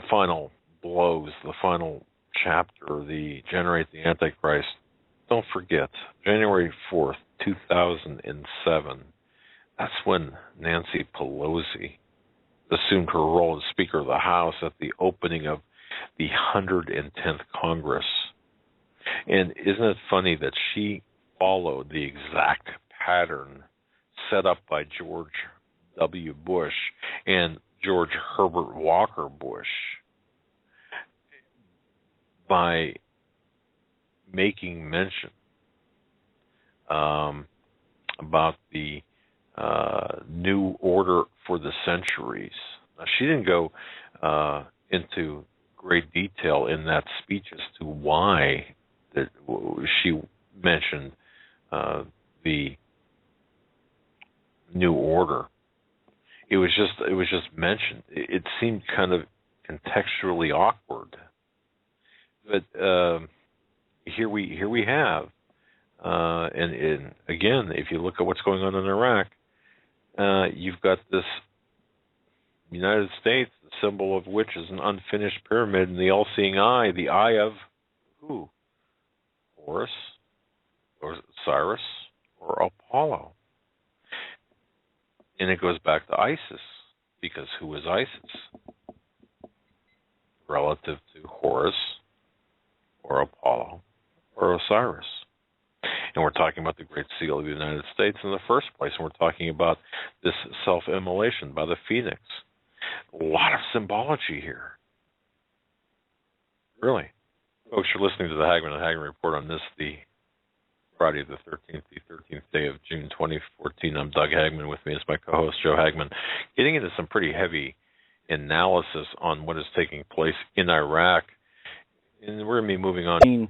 final blows, the final chapter, generate the Antichrist. Don't forget, January 4th, 2007, that's when Nancy Pelosi assumed her role as Speaker of the House at the opening of the 110th Congress. And isn't it funny that she followed the exact pattern set up by George W. Bush and George Herbert Walker Bush by making mention about the New Order for the Centuries. Now, she didn't go into great detail in that speech as to why that she mentioned the New Order. It was just mentioned. It seemed kind of contextually awkward, but here we have, and again, if you look at what's going on in Iraq, you've got this United States, the symbol of which is an unfinished pyramid, and the all-seeing eye, the eye of who? Horus, or Cyrus, or Apollo. And it goes back to ISIS, because who is ISIS? Relative to Horus, or Apollo, or Osiris. And we're talking about the Great Seal of the United States in the first place, and we're talking about this self-immolation by the Phoenix. A lot of symbology here. Really. Folks, you're listening to the Hagmann and Hagmann Report on this, the Friday the 13th day of June 2014. I'm Doug Hagmann. With me is my co-host, Joe Hagmann, getting into some pretty heavy analysis on what is taking place in Iraq. And we're going to be moving on.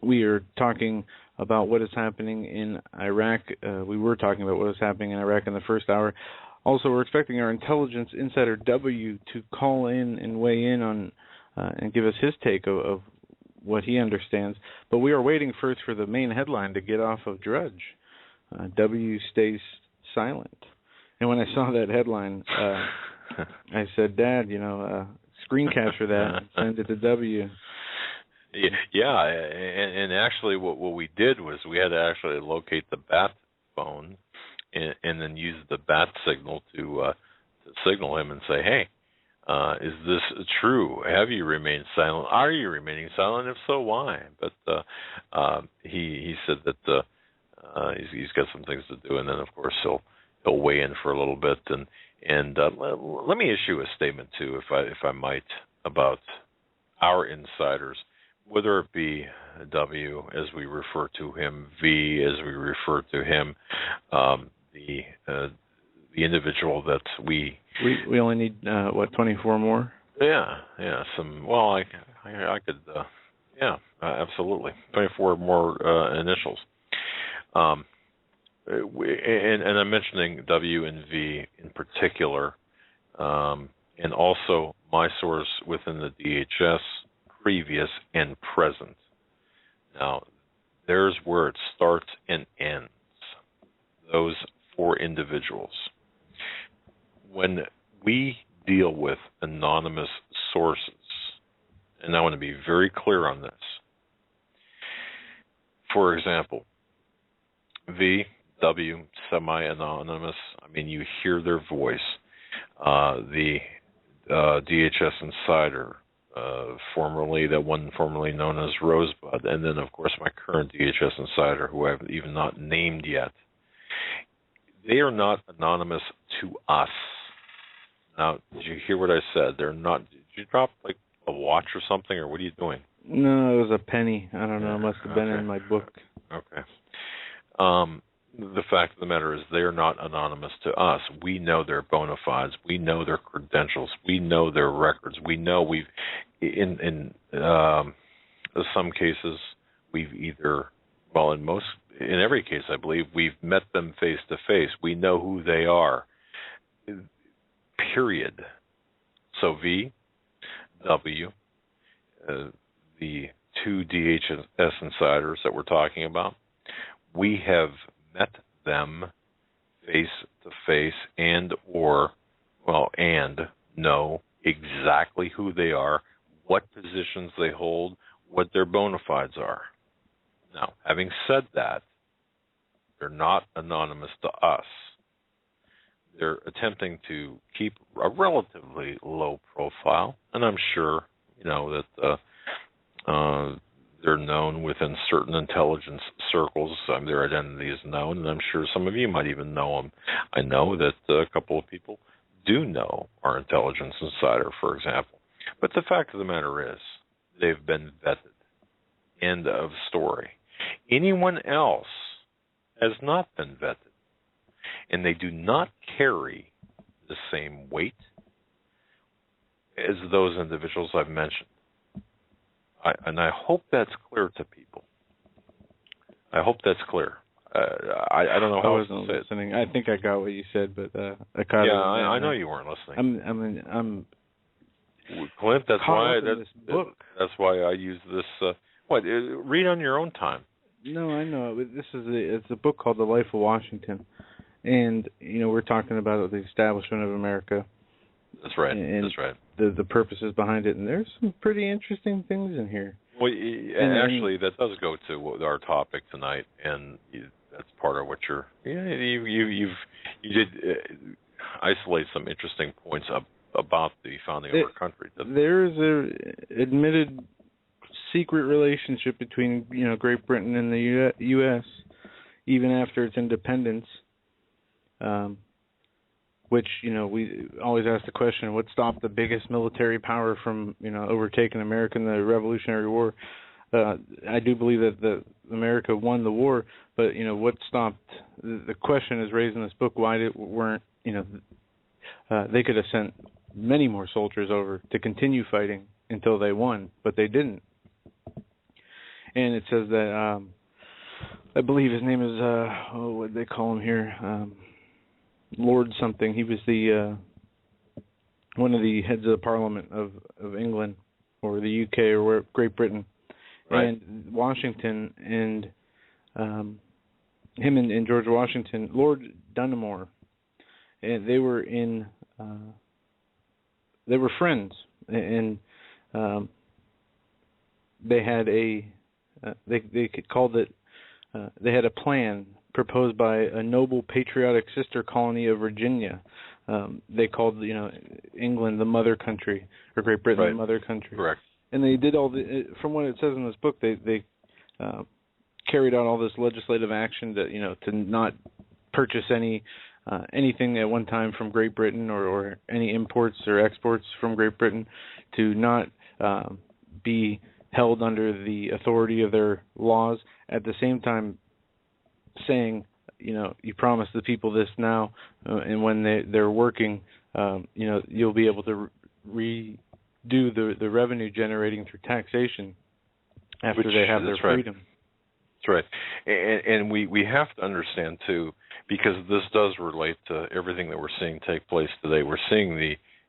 We are talking about what is happening in Iraq. We were talking about what is happening in Iraq in the first hour. Also, we're expecting our intelligence insider W to call in and weigh in on and give us his take of what he understands. But we are waiting first for the main headline to get off of Drudge. W stays silent. And when I saw that headline, I said, Dad, screen capture that and send it to W. Yeah, and actually what we did was we had to actually locate the bat phone and then use the bat signal to signal him and say, hey, is this true? Have you remained silent? Are you remaining silent? If so, why? But he said that he's got some things to do, and then of course he'll weigh in for a little bit. And let me issue a statement too, if I might, about our insiders, whether it be W as we refer to him, V as we refer to him, the individual that we only need 24 more. Yeah. Some. Well, I could. Absolutely. 24 more initials. And I'm mentioning W and V in particular, and also my source within the DHS, previous and present. Now, there's where it starts and ends. Those 4 individuals. When we deal with anonymous sources, and I want to be very clear on this, For example, V, W, semi-anonymous. I mean, you hear their voice. The DHS Insider, formerly known as Rosebud, and then, of course, my current DHS Insider, who I've even not named yet. They are not anonymous to us. Now, did you hear what I said? They're not. Did you drop like a watch or something, or what are you doing? No, it was a penny. I don't know. It must have been in my book. Okay. The fact of the matter is they're not anonymous to us. We know their bona fides. We know their credentials. We know their records. We know in some cases, we've either, well, in every case, I believe, we've met them face to face. We know who they are. Period. So V, W, the two DHS insiders that we're talking about, we have met them face to face and know exactly who they are, what positions they hold, what their bona fides are. Now, having said that, they're not anonymous to us. They're attempting to keep a relatively low profile, and I'm sure, that they're known within certain intelligence circles. Their identity is known, and I'm sure some of you might even know them. I know that a couple of people do know our intelligence insider, for example. But the fact of the matter is, they've been vetted. End of story. Anyone else has not been vetted, and they do not carry the same weight as those individuals I've mentioned. And I hope that's clear to people. I hope that's clear. I don't know how else to say listening. I think I got what you said, but I caught it. I know you weren't listening. I'm Clint, that's why this book. That's why I use this. Read on your own time. No, I know. It's a book called The Life of Washington, and we're talking about the establishment of America. That's right. And that's right. The purposes behind it, and there's some pretty interesting things in here. Well, actually, that does go to our topic tonight, and that's part of what you did isolate some interesting points about the founding of our country. There is a admitted secret relationship between Great Britain and the U.S. even after its independence. Which, we always ask the question, what stopped the biggest military power from, overtaking America in the Revolutionary War? I do believe that America won the war, but, what stopped, the question is raised in this book, why weren't, they could have sent many more soldiers over to continue fighting until they won, but they didn't. And it says that, I believe his name is, what do they call him here? Lord something. He was the one of the heads of the Parliament of England or the UK or Great Britain, right. And Washington and him and George Washington, Lord Dunmore, and they were friends, and they had they called it they had a plan proposed by a noble patriotic sister colony of Virginia. They called England the mother country, or Great Britain the mother country. Correct. And they did from what it says in this book, they carried out all this legislative action to not purchase anything at one time from Great Britain or any imports or exports from Great Britain, to not be held under the authority of their laws. At the same time, saying, you promise the people this now, and when they're working, you'll be able to redo the revenue generating through taxation after they have their freedom. That's right. And we have to understand, too, because this does relate to everything that we're seeing take place today. We're seeing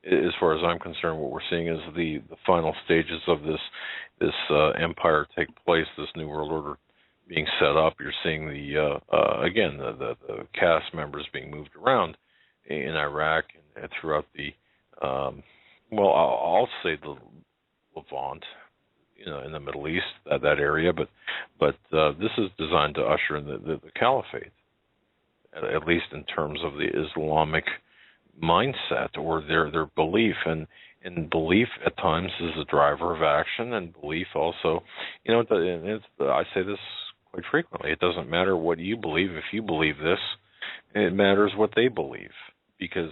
as far as I'm concerned, what we're seeing is the final stages of this empire take place, this New World Order being set up. You're seeing the cast members being moved around in Iraq and throughout the I'll say the Levant, in the Middle East, that area, but this is designed to usher in the caliphate, at least in terms of the Islamic mindset or their belief, and belief at times is a driver of action, and belief also, I say this quite frequently. It doesn't matter what you believe. If you believe this, it matters what they believe, because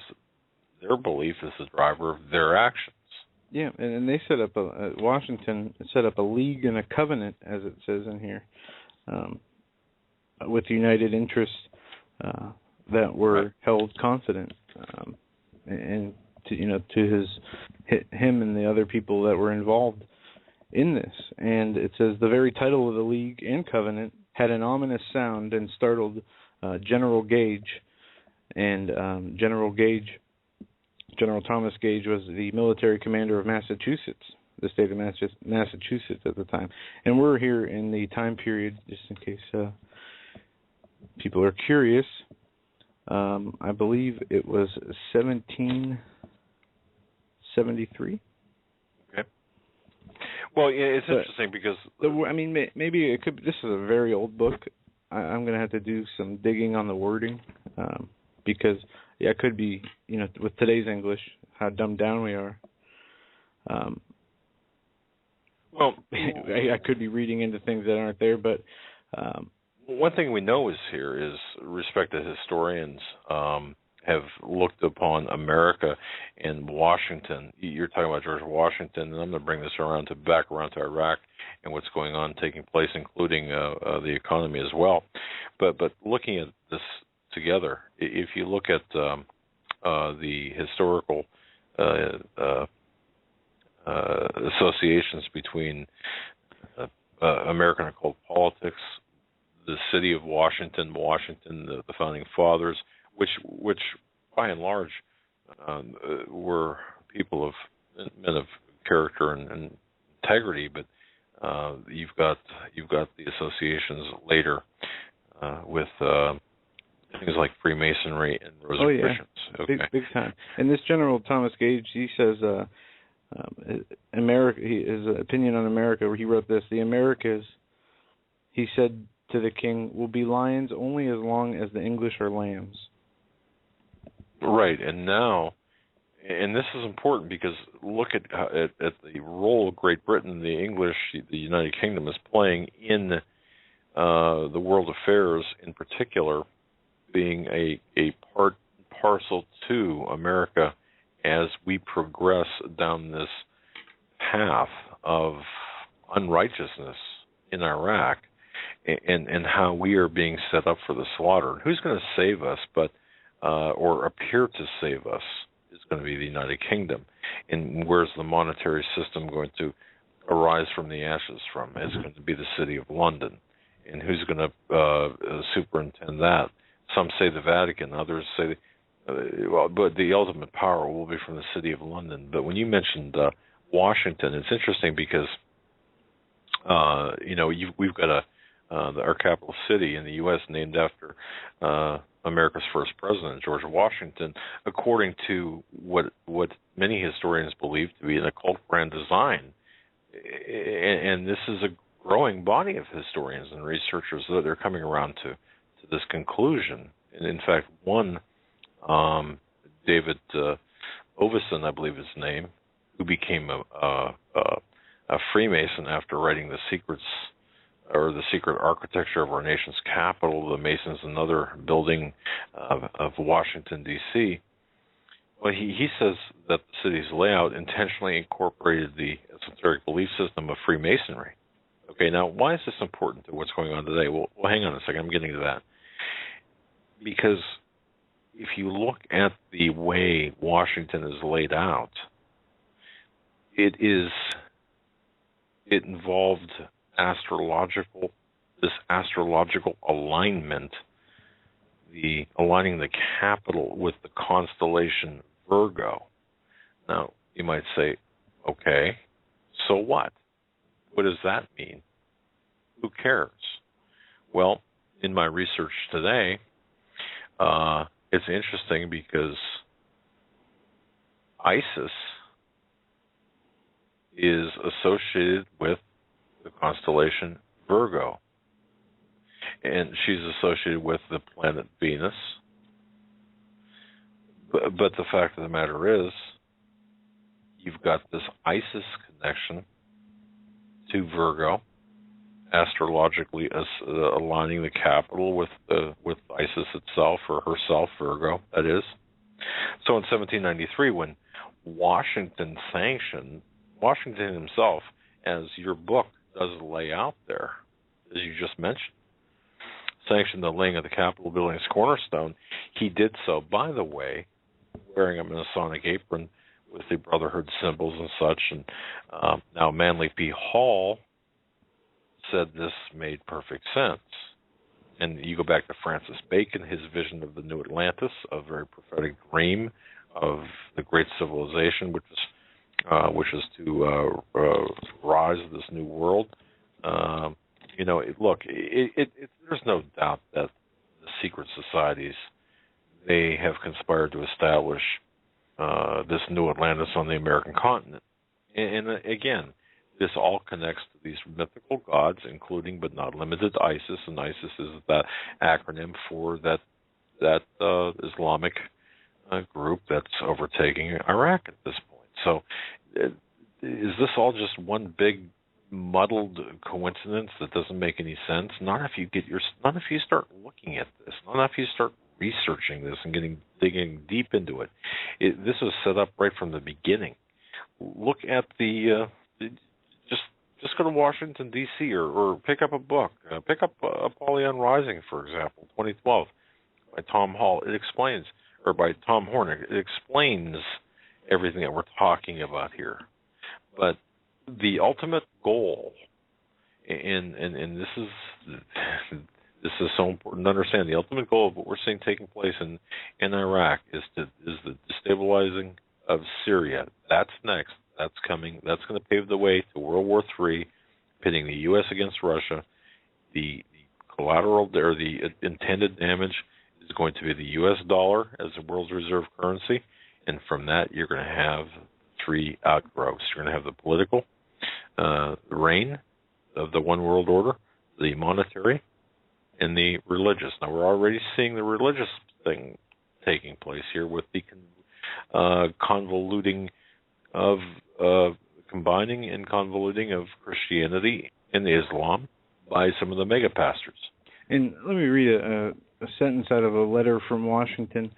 their belief is the driver of their actions. Yeah, and they set up Washington set up a league and a covenant, as it says in here, with united interests that were held confident, and to him and the other people that were involved in this. And it says the very title of the league and covenant had an ominous sound and startled General Gage. And General Thomas Gage was the military commander of Massachusetts, the state of Massachusetts at the time. And we're here in the time period, just in case people are curious. I believe it was 1773. Okay. Well, it's interesting because maybe it could. This is a very old book. I'm going to have to do some digging on the wording, because it could be, with today's English, how dumbed down we are. Well, I could be reading into things that aren't there, but one thing we know is respected historians have looked upon America and Washington. You're talking about George Washington, and I'm going to bring this back around to Iraq and what's going on, taking place, including the economy as well. But looking at this together, if you look at the historical associations between American occult politics, the city of Washington, the founding fathers, which by and large were men of character and integrity, but you've got the associations later with things like Freemasonry and Rosicrucians. Okay. Big time. And this General Thomas Gage, he says, America. His opinion on America, where he wrote this: the Americas, he said to the king, will be lions only as long as the English are lambs. Right, and now, and this is important because look at the role Great Britain, the English, the United Kingdom is playing in the world affairs, in particular, being a part and parcel to America as we progress down this path of unrighteousness in Iraq, and how we are being set up for the slaughter. Who's going to save us, or appear to save us, is going to be the United Kingdom. And where's the monetary system going to arise from the ashes from? It's going to be the City of London. And who's going to superintend that? Some say the Vatican, others say, but the ultimate power will be from the City of London. But when you mentioned Washington, it's interesting because, we've got our capital city in the U.S. named after America's first president, George Washington, according to what many historians believe to be an occult grand design. And this is a growing body of historians and researchers that are coming around to this conclusion. And in fact, one, David Ovison, I believe his name, who became a Freemason after writing the secret architecture of our nation's capital, the Masons, another building of Washington, D.C. Well, he says that the city's layout intentionally incorporated the esoteric belief system of Freemasonry. Okay, now why is this important to what's going on today? Well, hang on a second. I'm getting to that. Because if you look at the way Washington is laid out, it involved astrological alignment, aligning the capital with the constellation Virgo. Now, you might say, okay, so what? What does that mean? Who cares? Well, in my research today, it's interesting because ISIS is associated with the constellation Virgo. And she's associated with the planet Venus. But the fact of the matter is, you've got this Isis connection to Virgo, astrologically aligning the capital with Isis itself, or herself, Virgo, that is. So in 1793, when Washington himself, as your book does lay out there, as you just mentioned, sanctioned the laying of the Capitol building's cornerstone, he did so, by the way, wearing a Masonic apron with the Brotherhood symbols and such. And now Manly P. Hall said this made perfect sense. And you go back to Francis Bacon, his vision of the New Atlantis, a very prophetic dream of the great civilization, which is to rise this new world. There's no doubt that the secret societies, they have conspired to establish this new Atlantis on the American continent. And again, this all connects to these mythical gods, including but not limited to ISIS, and ISIS is that acronym for that Islamic group that's overtaking Iraq at this point. So is this all just one big muddled coincidence that doesn't make any sense? Not if you start looking at this, not if you start researching this and digging deep into it. This was set up right from the beginning. Look at just go to Washington D.C. or pick up a book. Pick up Apollyon Rising, for example, 2012 by Tom Hall. It explains, or by Tom Horner. It explains everything that we're talking about here. But the ultimate goal, and this is so important to understand, the ultimate goal of what we're seeing taking place in Iraq is the destabilizing of Syria. That's next. That's coming. That's going to pave the way to World War III, pitting the U.S. against Russia. The collateral, or the intended damage, is going to be the U.S. dollar as the world's reserve currency, and from that you're going to have three outgrowths. You're going to have the political reign of the one world order, the monetary, and the religious. Now, we're already seeing the religious thing taking place here with the combining and convoluting of Christianity and Islam by some of the mega pastors. And let me read a sentence out of a letter from Washington.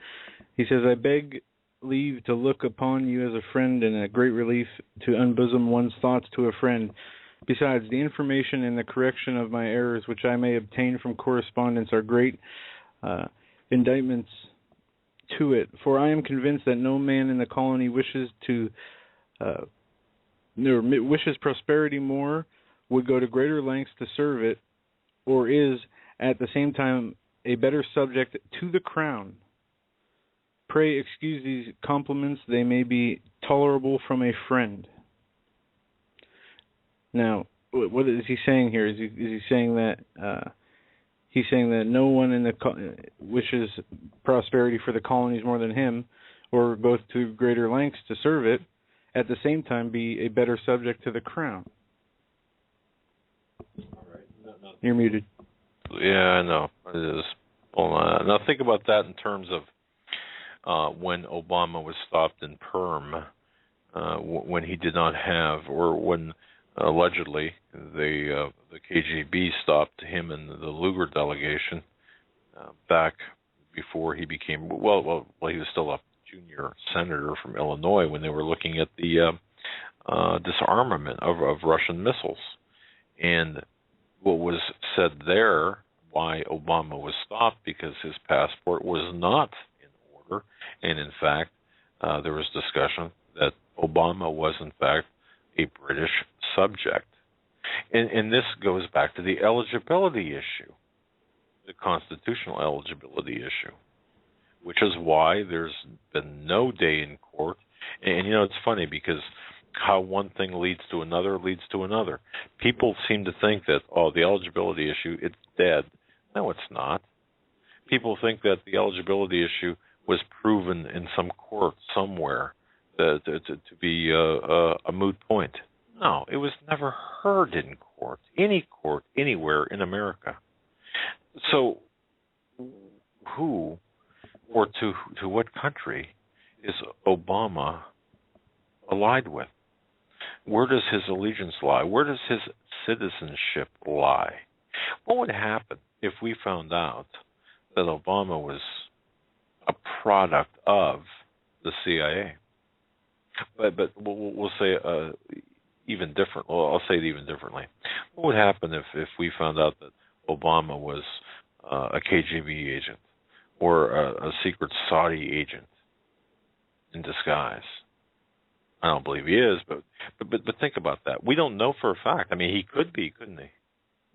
He says, "I beg leave to look upon you as a friend, and a great relief to unbosom one's thoughts to a friend. Besides, the information and the correction of my errors which I may obtain from correspondence are great indictments to it. For I am convinced that no man in the colony wishes prosperity more, would go to greater lengths to serve it, or is at the same time a better subject to the crown. Pray excuse these compliments; they may be tolerable from a friend." Now, what is he saying here? Is he saying that no one in wishes prosperity for the colonies more than him, or goes to greater lengths to serve it, at the same time be a better subject to the crown? All right. No. You're muted. Yeah, I know. It is. Hold on. Now think about that in terms of when Obama was stopped in Perm, when he did not have, or when allegedly the KGB stopped him and the Lugar delegation back before he became, well, he was still a junior senator from Illinois, when they were looking at the disarmament of Russian missiles. And what was said there, why Obama was stopped, because his passport was not in order. And in fact, there was discussion that Obama was in fact a British subject. And this goes back to the eligibility issue, the constitutional eligibility issue, which is why there's been no day in court. And, it's funny because how one thing leads to another. People seem to think that, the eligibility issue, it's dead. No, it's not. People think that the eligibility issue was proven in some court somewhere to be a moot point. No, it was never heard in court, any court, anywhere in America. So who or to what country is Obama allied with? Where does his allegiance lie? Where does his citizenship lie? What would happen if we found out that Obama was a product of the CIA? But we'll say even different. Well, I'll say it even differently. What would happen if we found out that Obama was a KGB agent or a secret Saudi agent in disguise? I don't believe he is, but think about that. We don't know for a fact. I mean, he could be, couldn't he?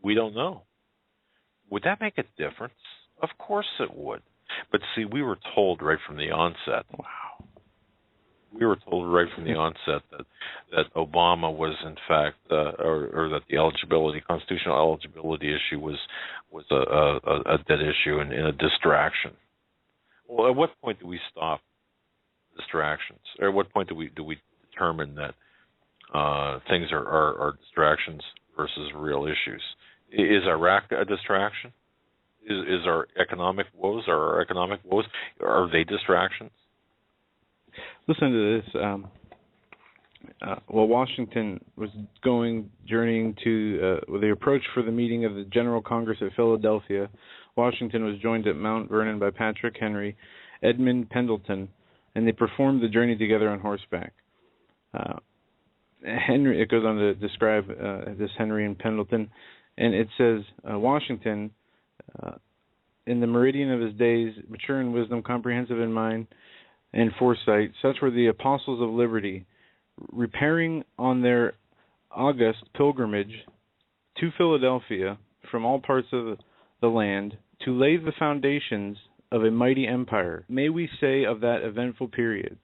We don't know. Would that make a difference? Of course it would. But see, we were told right from the onset. Wow. We were told right from the onset that Obama was in fact, or that the constitutional eligibility issue was a dead issue and a distraction. Well, at what point do we stop distractions? Or at what point do we determine that things are distractions versus real issues? Is Iraq a distraction? Is our economic woes, are they distractions? Listen to this. While Washington was journeying to the approach for the meeting of the General Congress at Philadelphia, Washington was joined at Mount Vernon by Patrick Henry, Edmund Pendleton, and they performed the journey together on horseback. Henry, it goes on to describe this Henry and Pendleton, and it says, Washington, in the meridian of his days, mature in wisdom, comprehensive in mind and foresight, such were the apostles of liberty, repairing on their august pilgrimage to Philadelphia from all parts of the land to lay the foundations of a mighty empire. May we say of that eventful period,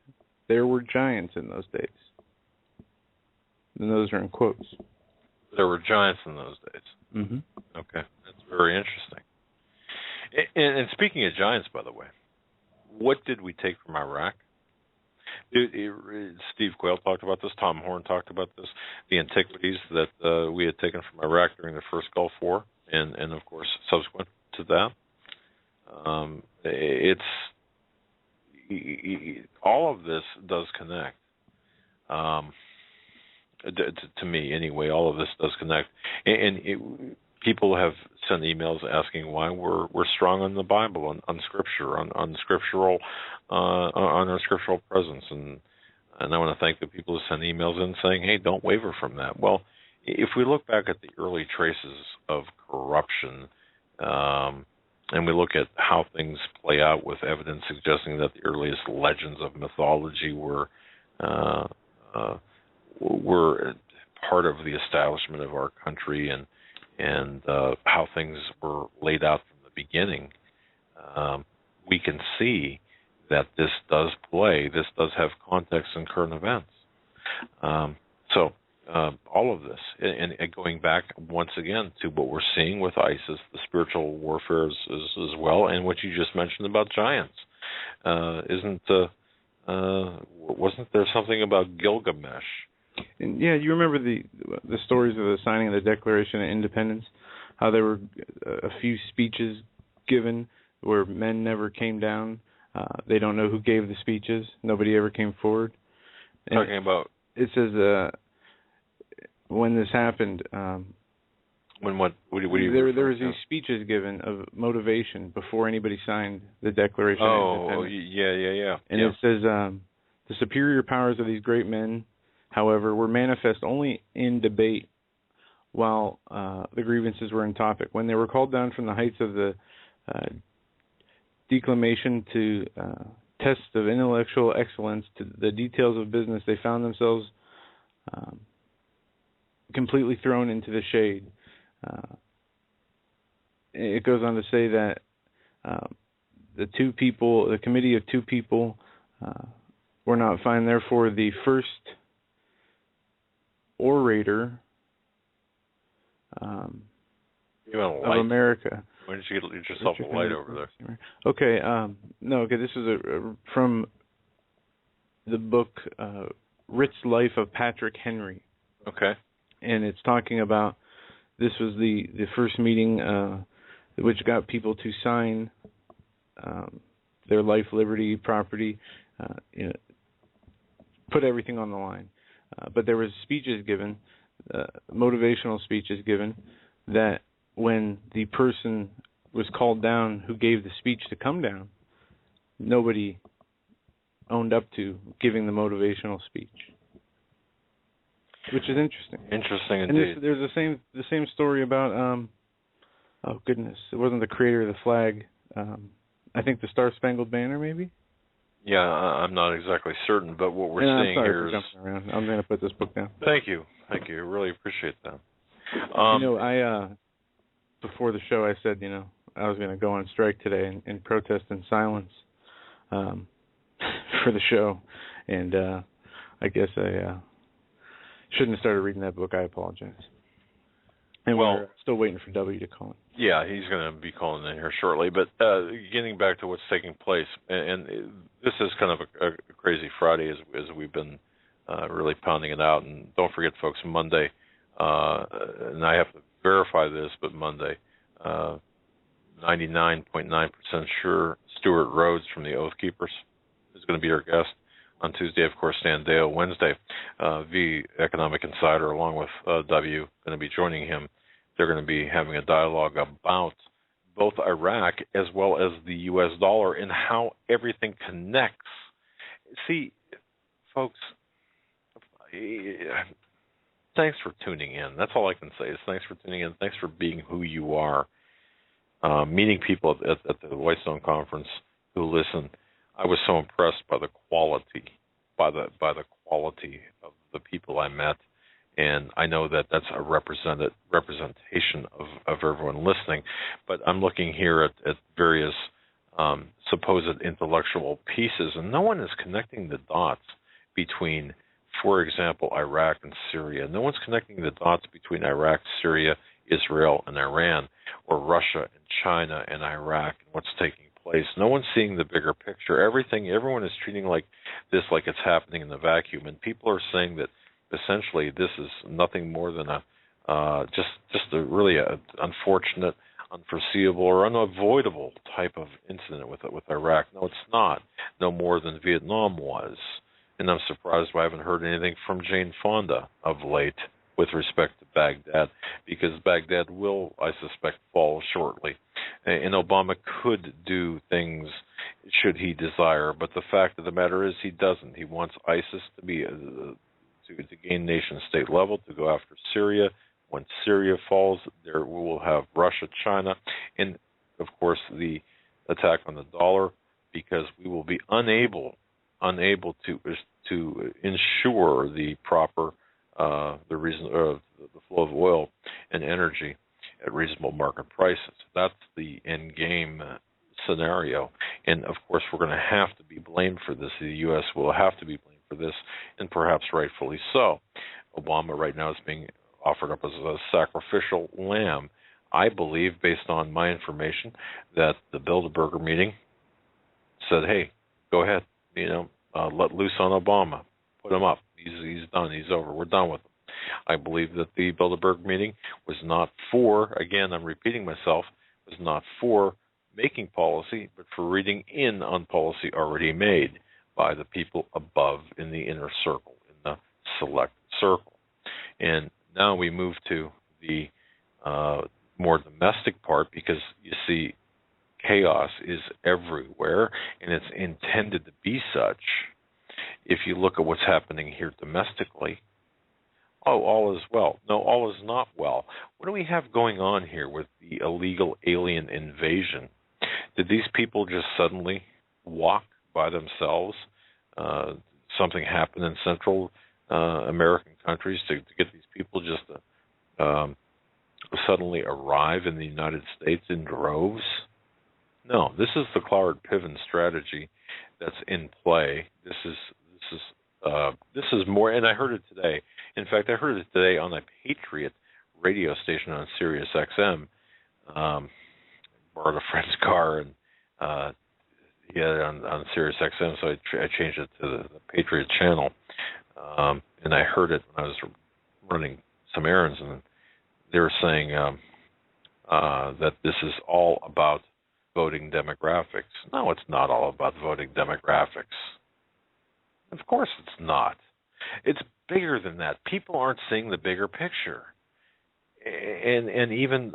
there were giants in those days. And those are in quotes. There were giants in those days. Mm-hmm. Okay, that's very interesting. And speaking of giants, by the way, what did we take from Iraq? Steve Quayle talked about this. Tom Horn talked about this. The antiquities that we had taken from Iraq during the first Gulf War, and of course subsequent to that. It's all of this does connect. To me, anyway, all of this does connect, and people have sent emails asking why we're strong on the Bible, on Scripture, on scriptural, on our scriptural presence, and I want to thank the people who sent emails in saying, "Hey, don't waver from that." Well, if we look back at the early traces of corruption, and we look at how things play out with evidence suggesting that the earliest legends of mythology were part of the establishment of our country, and how things were laid out from the beginning, we can see that this does have context in current events. So all of this, and going back once again to what we're seeing with ISIS, the spiritual warfare as well, and what you just mentioned about giants. Wasn't there something about Gilgamesh? And yeah, you remember the stories of the signing of the Declaration of Independence, how there were a few speeches given where men never came down. They don't know who gave the speeches. Nobody ever came forward. And talking about? It says when this happened. When what? What do you? There was these speeches given of motivation before anybody signed the Declaration of Independence. Yeah. And it says the superior powers of these great men, however, were manifest only in debate while the grievances were in topic. When they were called down from the heights of the declamation to tests of intellectual excellence to the details of business, they found themselves completely thrown into the shade. It goes on to say that the committee of two people were not fine. Therefore, the first orator of America. Why don't you get yourself a light over there? Okay. This is from the book Writ's Life of Patrick Henry. Okay. And it's talking about, this was the first meeting which got people to sign their life, liberty, property, put everything on the line. But there was speeches given, motivational speeches given, that when the person was called down who gave the speech to come down, nobody owned up to giving the motivational speech, which is interesting. Interesting And indeed. there's the same story about oh goodness, it wasn't the creator of the flag. I think the Star Spangled Banner, maybe. Yeah, I'm not exactly certain, but what we're seeing here is. I'm sorry for jumping around. I'm going to put this book down. Thank you. I really appreciate that. I before the show I said I was going to go on strike today and protest in silence for the show, and I guess I shouldn't have started reading that book. I apologize. And we're still waiting for W to call in. Yeah, he's going to be calling in here shortly. But getting back to what's taking place, and this is kind of a crazy Friday as we've been really pounding it out. And don't forget, folks, Monday, and I have to verify this, but Monday, 99.9% sure Stuart Rhodes from the Oath Keepers is going to be our guest. On Tuesday, of course, Stan Dale. Wednesday, the Economic Insider, along with W, going to be joining him. They're going to be having a dialogue about both Iraq as well as the U.S. dollar and how everything connects. See, folks, thanks for tuning in. That's all I can say is thanks for tuning in. Thanks for being who you are. Meeting people at the Whitestone Conference who listen. I was so impressed by the quality, by the quality of the people I met, and I know that that's a representation of everyone listening. But I'm looking here at various supposed intellectual pieces, and no one is connecting the dots between, for example, Iraq and Syria. No one's connecting the dots between Iraq, Syria, Israel, and Iran, or Russia and China and Iraq and what's taking place. No one's seeing the bigger picture. Everyone is treating like it's happening in the vacuum, and people are saying that essentially this is nothing more than just a really unfortunate, unforeseeable, or unavoidable type of incident with Iraq. No, it's not. No more than Vietnam was, and I'm surprised I haven't heard anything from Jane Fonda of late with respect to Baghdad, because Baghdad will, I suspect, fall shortly. And Obama could do things should he desire, but the fact of the matter is he doesn't. He wants ISIS to be to gain nation-state level, to go after Syria. When Syria falls, there we will have Russia, China, and, of course, the attack on the dollar, because we will be unable to ensure the proper the flow of oil and energy at reasonable market prices. That's the end game scenario. And, of course, we're going to have to be blamed for this. The U.S. will have to be blamed for this, and perhaps rightfully so. Obama right now is being offered up as a sacrificial lamb. I believe, based on my information, that the Bilderberger meeting said, hey, go ahead, let loose on Obama. Put him up. He's done. He's over. We're done with him. I believe that the Bilderberg meeting was not for, again, I'm repeating myself, was not for making policy, but for reading in on policy already made by the people above in the inner circle, in the select circle. And now we move to the more domestic part, because you see chaos is everywhere, and it's intended to be such. If you look at what's happening here domestically, all is well. No, all is not well. What do we have going on here with the illegal alien invasion? Did these people just suddenly walk by themselves? Something happened in Central American countries to get these people just to suddenly arrive in the United States in droves? No, this is the Cloward Piven strategy that's in play. This is more, and I heard it today. In fact, I heard it today on a Patriot radio station on Sirius XM. Borrowed a friend's car, and he had it on Sirius XM, so I changed it to the Patriot channel. And I heard it when I was running some errands, and they were saying that this is all about voting demographics. No, it's not all about voting demographics. Of course it's not. It's bigger than that. People aren't seeing the bigger picture. And even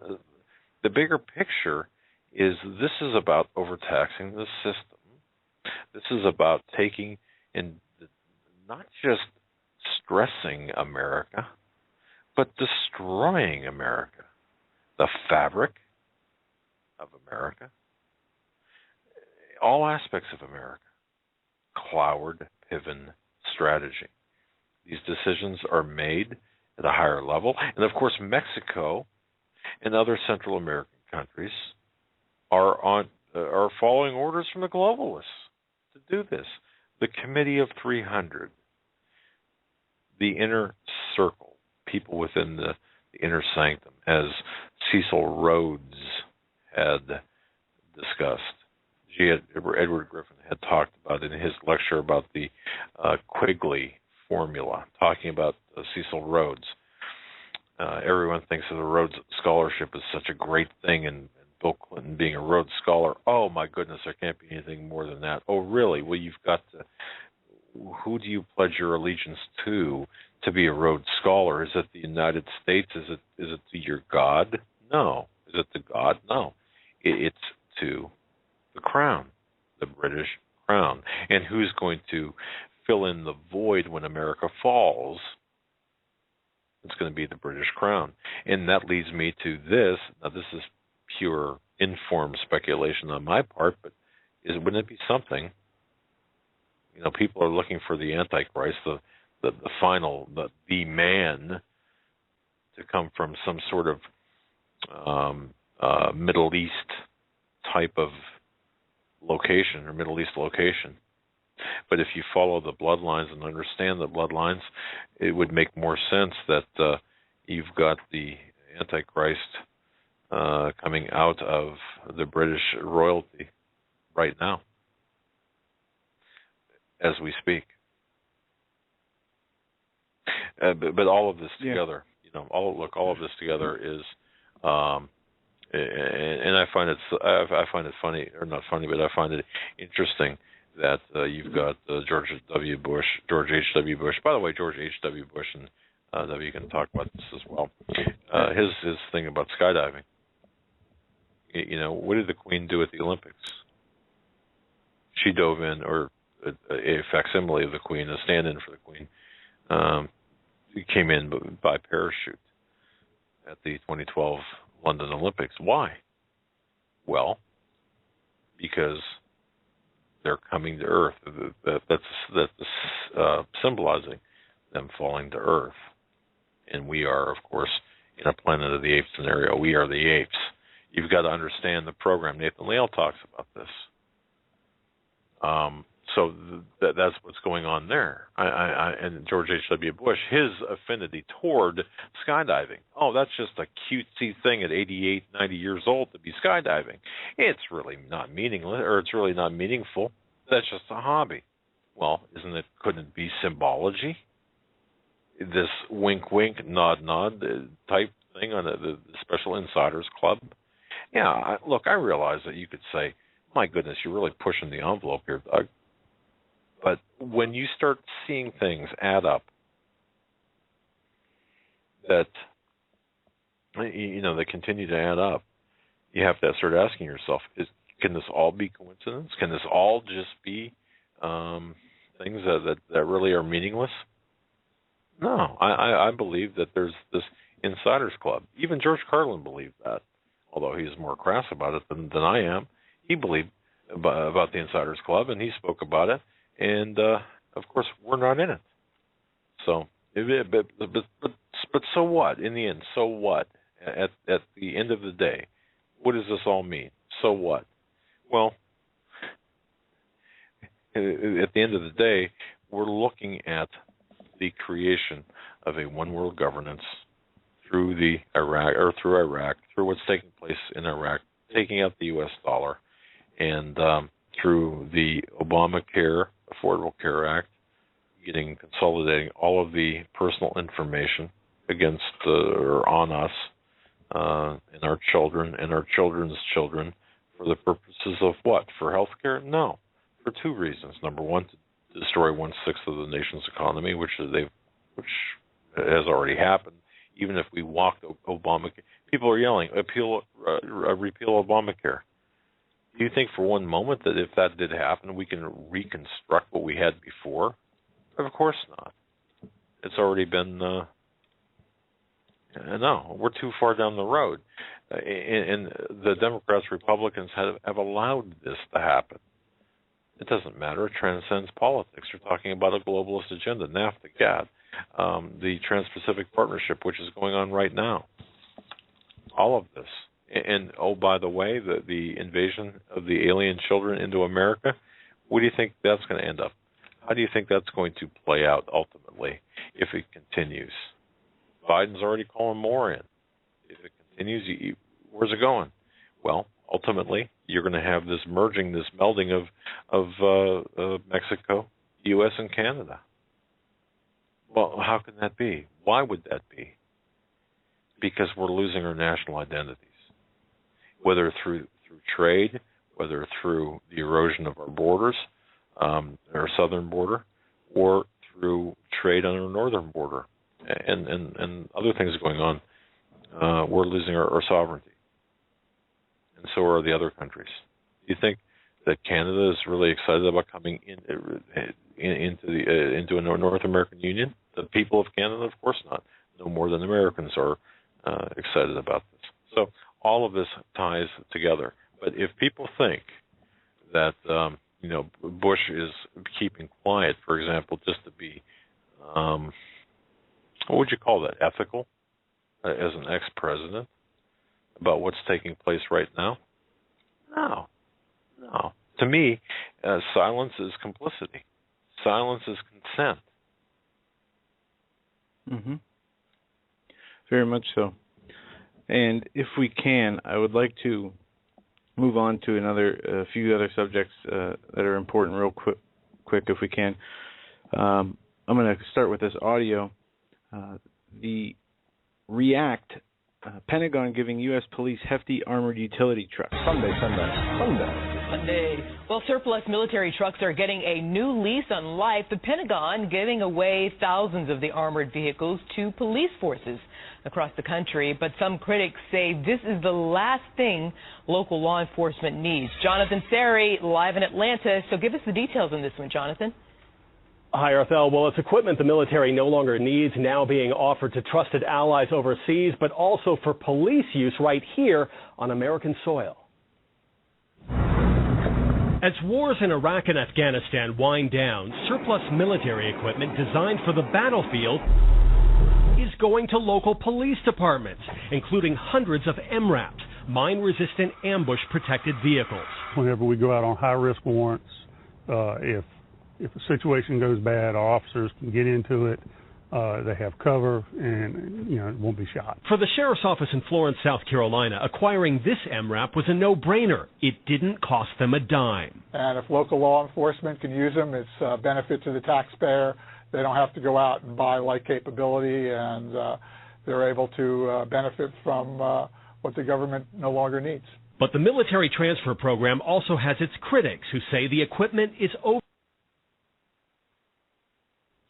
the bigger picture is this is about overtaxing the system. This is about taking and not just stressing America, but destroying America, the fabric of America, all aspects of America. Cloward Piven strategy. These decisions are made at a higher level, and of course Mexico and other Central American countries are following orders from the globalists to do this. The Committee of 300, the inner circle, people within the inner sanctum, as Cecil Rhodes had discussed. Edward Griffin had talked about in his lecture about the Quigley formula, talking about Cecil Rhodes. Everyone thinks of the Rhodes Scholarship as such a great thing, and Bill Clinton being a Rhodes Scholar. Oh, my goodness, there can't be anything more than that. Oh, really? Well, you've got to... Who do you pledge your allegiance to be a Rhodes Scholar? Is it the United States? Is it to your God? No. Is it to God? No. It's to the crown, the British crown. And who's going to fill in the void when America falls? It's going to be the British crown. And that leads me to this. Now, this is pure informed speculation on my part, but wouldn't it be something? You know, people are looking for the Antichrist, the final, the man, to come from some sort of Middle East type of location or Middle East location. But if you follow the bloodlines and understand the bloodlines, it would make more sense that you've got the Antichrist coming out of the British royalty right now, as we speak. But all of this together, you know, all of this together is, and I find it funny, or not funny, but I find it interesting that you've got George H.W. Bush. By the way, George H.W. Bush, and W can talk about this as well. His thing about skydiving. You know, what did the Queen do at the Olympics? She dove in, or a facsimile of the Queen, a stand-in for the Queen, came in by parachute at the 2012 London Olympics. Why? Well, because they're coming to Earth. That's symbolizing them falling to Earth. And we are, of course, in a Planet of the Apes scenario. We are the apes. You've got to understand the program. Nathan Leal talks about this. So that's what's going on there. And George H.W. Bush, his affinity toward skydiving. Oh, that's just a cutesy thing at 88, 90 years old to be skydiving. It's really not meaningless, or it's really not meaningful. That's just a hobby. Well, couldn't it be symbology? This wink, wink, nod, nod type thing on the Special Insiders Club? Yeah, look, I realize that you could say, my goodness, you're really pushing the envelope here, Doug. But when you start seeing things add up that, you know, they continue to add up, you have to start asking yourself, can this all be coincidence? Can this all just be things that really are meaningless? No, I believe that there's this Insiders Club. Even George Carlin believed that, although he's more crass about it than I am. He believed about the Insiders Club, and he spoke about it. And, of course, we're not in it. So, but so what? In the end, so what? At the end of the day, what does this all mean? So what? Well, at the end of the day, we're looking at the creation of a one-world governance through Iraq, through what's taking place in Iraq, taking out the U.S. dollar, and through the Obamacare, Affordable Care Act, consolidating all of the personal information, against or on us and our children and our children's children for the purposes of what? For health care? No, for two reasons. Number one, to destroy 1/6 of the nation's economy, which has already happened. Even if we walked Obamacare, people are yelling, repeal Obamacare. Do you think for one moment that if that did happen, we can reconstruct what we had before? Of course not. It's already been, no, we're too far down the road. And the Democrats, Republicans have allowed this to happen. It doesn't matter. It transcends politics. You're talking about a globalist agenda, NAFTA, GATT, the Trans-Pacific Partnership, which is going on right now. All of this. And, oh, by the way, the invasion of the alien children into America, what do you think that's going to end up? How do you think that's going to play out ultimately if it continues? Biden's already calling more in. If it continues, where's it going? Well, ultimately, you're going to have this merging, this melding of Mexico, U.S., and Canada. Well, how can that be? Why would that be? Because we're losing our national identities, whether through trade, whether through the erosion of our borders, our southern border, or through trade on our northern border, and other things going on. We're losing our sovereignty, and so are the other countries. Do you think that Canada is really excited about coming into a North American Union? The people of Canada, of course not. No more than Americans are excited about this. So all of this ties together. But if people think that Bush is keeping quiet, for example, just to be what would you call that? Ethical, as an ex-president, about what's taking place right now? No. To me, silence is complicity. Silence is consent. Mm-hmm. Very much so. And if we can, I would like to move on to a few other subjects that are important real quick if we can. I'm going to start with this audio. The React, Pentagon giving U.S. police hefty armored utility trucks. Sunday. Well, surplus military trucks are getting a new lease on life. The Pentagon giving away thousands of the armored vehicles to police forces across the country. But some critics say this is the last thing local law enforcement needs. Jonathan Sari, live in Atlanta. So give us the details on this one, Jonathan. Hi, Arthel. Well, it's equipment the military no longer needs, now being offered to trusted allies overseas, but also for police use right here on American soil. As wars in Iraq and Afghanistan wind down, surplus military equipment designed for the battlefield is going to local police departments, including hundreds of MRAPs, mine-resistant ambush-protected vehicles. Whenever we go out on high-risk warrants, if a situation goes bad, our officers can get into it. They have cover, and it won't be shot. For the sheriff's office in Florence, South Carolina, acquiring this MRAP was a no-brainer. It didn't cost them a dime. And if local law enforcement can use them, it's a benefit to the taxpayer. They don't have to go out and buy like capability, and they're able to benefit from what the government no longer needs. But the military transfer program also has its critics who say the equipment is over.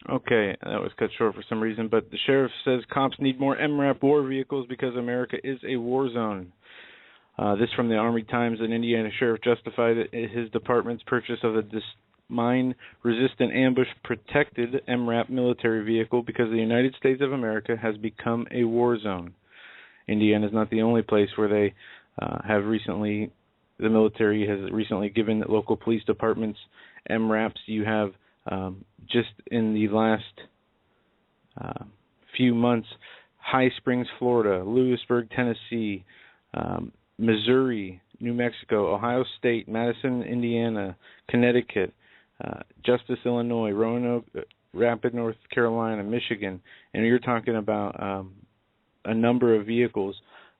Okay, that was cut short for some reason, but the sheriff says cops need more MRAP war vehicles because America is a war zone. This from the Mind+Times. An Indiana sheriff justified his department's purchase of a mine-resistant ambush-protected MRAP military vehicle because the United States of America has become a war zone. Indiana is not the only place where they the military has recently given local police departments MRAPs. You have just in the last few months, High Springs, Florida, Lewisburg, Tennessee, Missouri, New Mexico, Ohio State, Madison, Indiana, Connecticut, Justice, Illinois, Roanoke, Rapid, North Carolina, Michigan, and you're talking about a number of vehicles.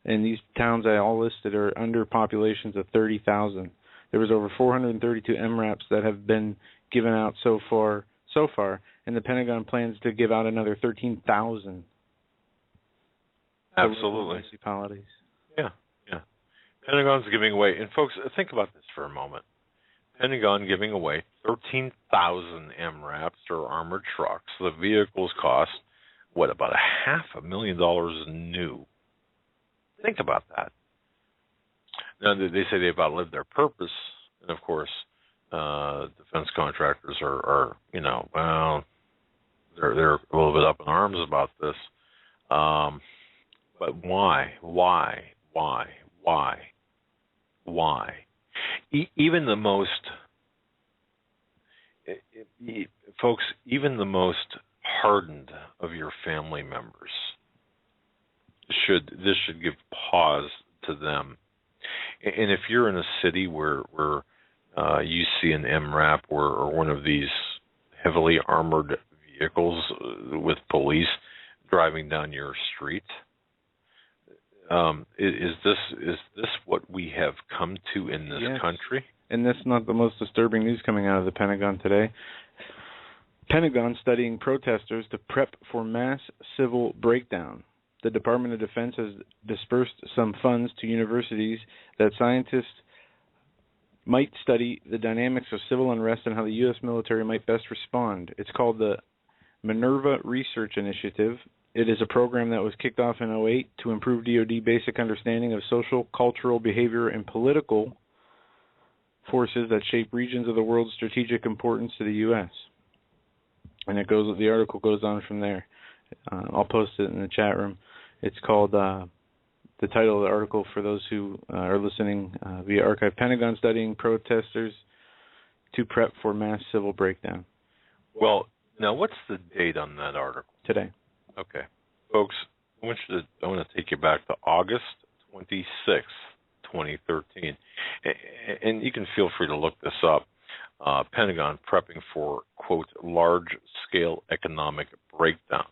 And these towns I all listed are under populations of 30,000. There was over 432 MRAPs that have been given out so far, and the Pentagon plans to give out another 13,000. Absolutely. Municipalities. Yeah. Pentagon's giving away, and folks, think about this for a moment. Pentagon giving away 13,000 MRAPs or armored trucks. The vehicles cost, about $500,000 new. Think about that. Now, they say they've outlived their purpose, and of course, defense contractors are they're a little bit up in arms about this. But why? Even the most, folks, even the most hardened of your family members should give pause to them. And if you're in a city where you see an MRAP or one of these heavily armored vehicles with police driving down your street, is this what we have come to in this country? And that's not the most disturbing news coming out of the Pentagon today. Pentagon studying protesters to prep for mass civil breakdown. The Department of Defense has dispersed some funds to universities that scientists might study the dynamics of civil unrest and how the U.S. military might best respond. It's called the Minerva Research Initiative. It is a program that was kicked off in 2008 to improve DoD basic understanding of social, cultural, behavior, and political forces that shape regions of the world's strategic importance to the U.S. And the article goes on from there. I'll post it in the chat room. It's called, the title of the article for those who are listening via archive, Pentagon studying protesters to prep for mass civil breakdown. Well, now what's the date on that article? Today. Okay. Folks, I want to take you back to August 26th, 2013. And you can feel free to look this up. Pentagon prepping for, quote, large-scale economic breakdown.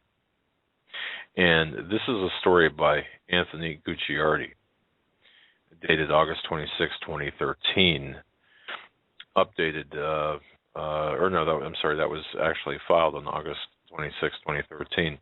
And this is a story by Anthony Gucciardi, dated August 26, 2013, updated, that was actually filed on August 26, 2013.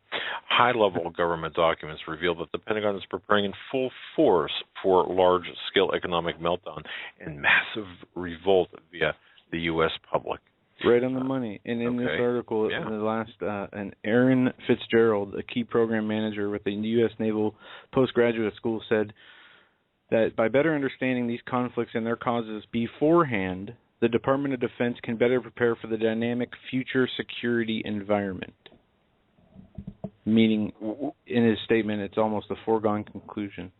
High-level government documents reveal that the Pentagon is preparing in full force for large-scale economic meltdown and massive revolt via the U.S. public. Right on the money. And in this article, in the last, and Aaron Fitzgerald, a key program manager with the U.S. Naval Postgraduate School, said that by better understanding these conflicts and their causes beforehand, the Department of Defense can better prepare for the dynamic future security environment. Meaning, in his statement, it's almost a foregone conclusion.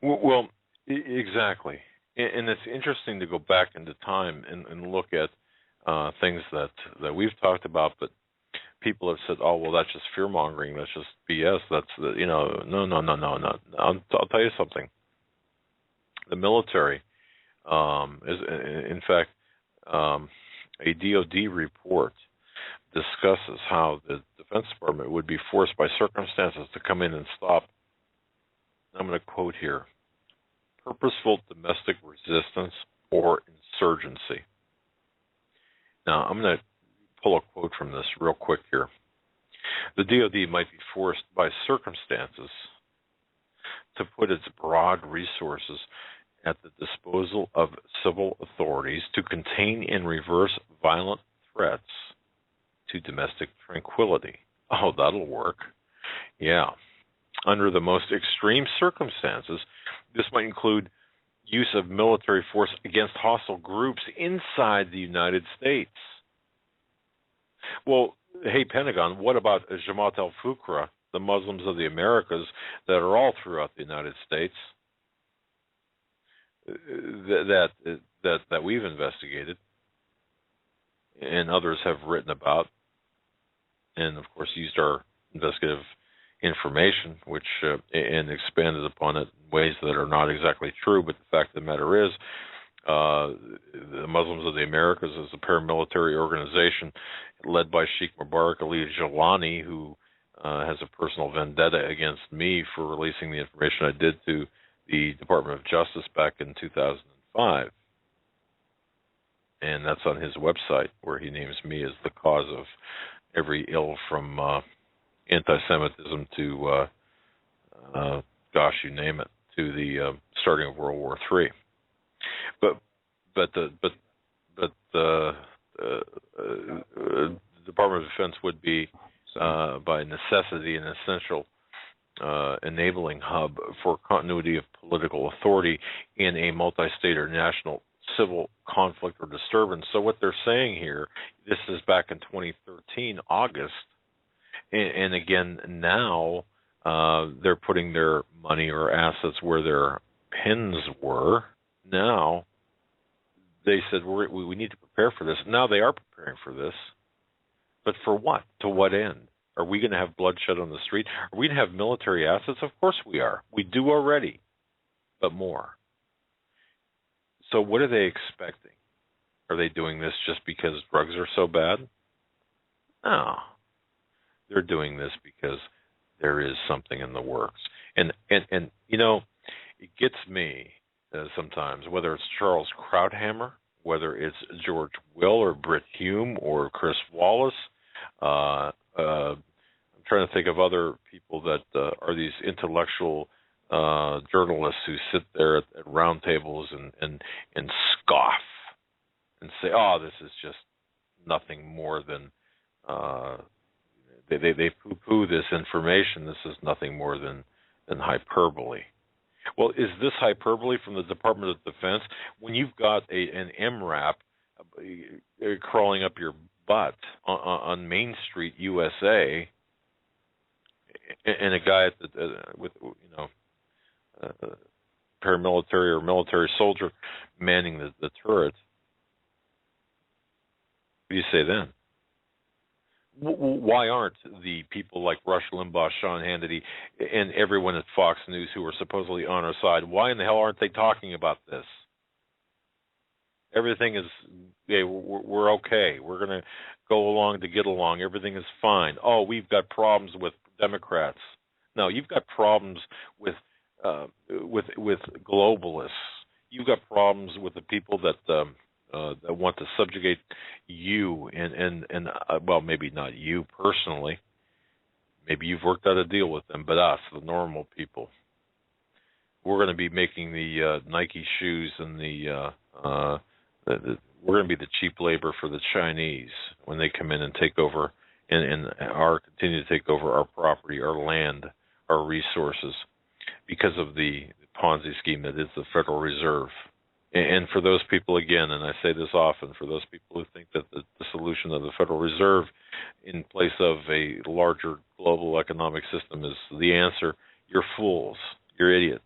Well, exactly. And it's interesting to go back into time and look at things that we've talked about, but people have said, "Oh, well, that's just fear mongering. That's just BS. That's no. I'll tell you something. The military is, in fact, a DoD report discusses how the Defense Department would be forced by circumstances to come in and stop. I'm going to quote here: purposeful domestic resistance or insurgency. Now, I'm going to pull a quote from this real quick here. The DoD might be forced by circumstances to put its broad resources at the disposal of civil authorities to contain and reverse violent threats to domestic tranquility. Oh, that'll work. Yeah. Under the most extreme circumstances, this might include use of military force against hostile groups inside the United States. Well, hey, Pentagon, what about Jamaat al-Fuqra, the Muslims of the Americas that are all throughout the United States that we've investigated and others have written about and, of course, used our investigative information, which and expanded upon it in ways that are not exactly true. But the fact of the matter is, the Muslims of the Americas is a paramilitary organization led by Sheikh Mubarak Ali Jalani, who has a personal vendetta against me for releasing the information I did to the Department of Justice back in 2005. And that's on his website, where he names me as the cause of every ill from anti-Semitism to gosh, you name it, to the starting of World War III. But the Department of Defense would be by necessity an essential enabling hub for continuity of political authority in a multi-state or national civil conflict or disturbance. So what they're saying here, this is back in 2013, August, and again now they're putting their money or assets where their pins were. Now they said we need to prepare for this. Now they are preparing for this, but for what? To what end? Are we going to have bloodshed on the street? Are we going to have military assets? Of course we are. We do already, but more. So what are they expecting? Are they doing this just because drugs are so bad? No. They're doing this because there is something in the works. And you know, it gets me sometimes, whether it's Charles Krauthammer, whether it's George Will or Britt Hume or Chris Wallace, I'm trying to think of other people that are these intellectual journalists who sit there at round tables and scoff and say, "Oh, this is just nothing more than they poo-poo this information. This is nothing more than hyperbole." Well, is this hyperbole from the Department of Defense when you've got an MRAP crawling up your butt on Main Street, USA, and a guy with paramilitary or military soldier manning the turret? What do you say then? Why aren't the people like Rush Limbaugh, Sean Hannity, and everyone at Fox News who are supposedly on our side, why in the hell aren't they talking about this? Everything is, yeah, we're okay. We're going to go along to get along. Everything is fine. Oh, we've got problems with Democrats. No, you've got problems with globalists. You've got problems with the people that want to subjugate you and well, maybe not you personally. Maybe you've worked out a deal with them, but us, the normal people, we're going to be making the Nike shoes and we're going to be the cheap labor for the Chinese when they come in and take over and continue to take over our property, our land, our resources, because of the Ponzi scheme that is the Federal Reserve. And for those people, again, and I say this often, for those people who think that the solution of the Federal Reserve in place of a larger global economic system is the answer, you're fools. You're idiots.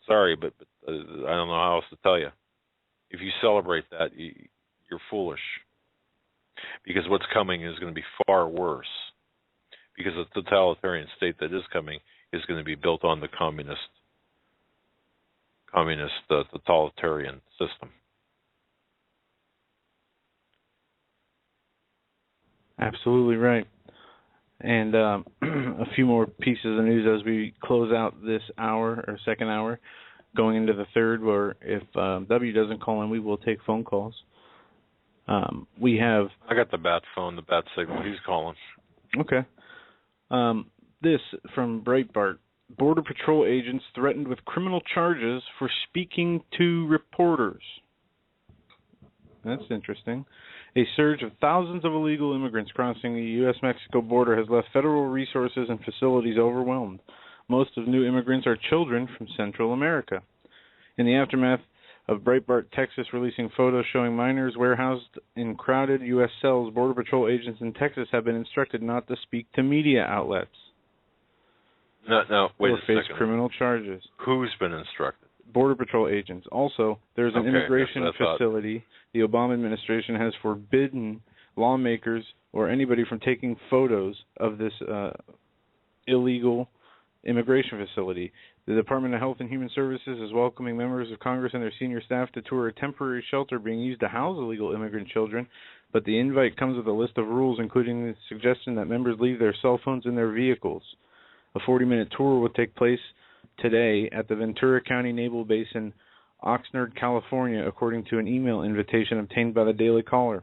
Sorry, but I don't know how else to tell you. If you celebrate that, you're foolish. Because what's coming is going to be far worse. Because the totalitarian state that is coming is going to be built on the communist totalitarian system. Absolutely right. And a few more pieces of news as we close out this hour or second hour, going into the third, where if W doesn't call in, we will take phone calls. We have... I got the bat phone, the bat signal. He's calling. Okay. This from Breitbart. Border Patrol agents threatened with criminal charges for speaking to reporters. That's interesting. A surge of thousands of illegal immigrants crossing the U.S.-Mexico border has left federal resources and facilities overwhelmed. Most of new immigrants are children from Central America. In the aftermath of Breitbart, Texas, releasing photos showing minors warehoused in crowded U.S. cells, Border Patrol agents in Texas have been instructed not to speak to media outlets. No, wait a second. Or face criminal charges. Who's been instructed? Border Patrol agents. Also, there's an immigration facility. The Obama administration has forbidden lawmakers or anybody from taking photos of this illegal immigration facility. The Department of Health and Human Services is welcoming members of Congress and their senior staff to tour a temporary shelter being used to house illegal immigrant children, but the invite comes with a list of rules, including the suggestion that members leave their cell phones in their vehicles. A 40-minute tour will take place today at the Ventura County Naval Base in Oxnard, California, according to an email invitation obtained by the Daily Caller.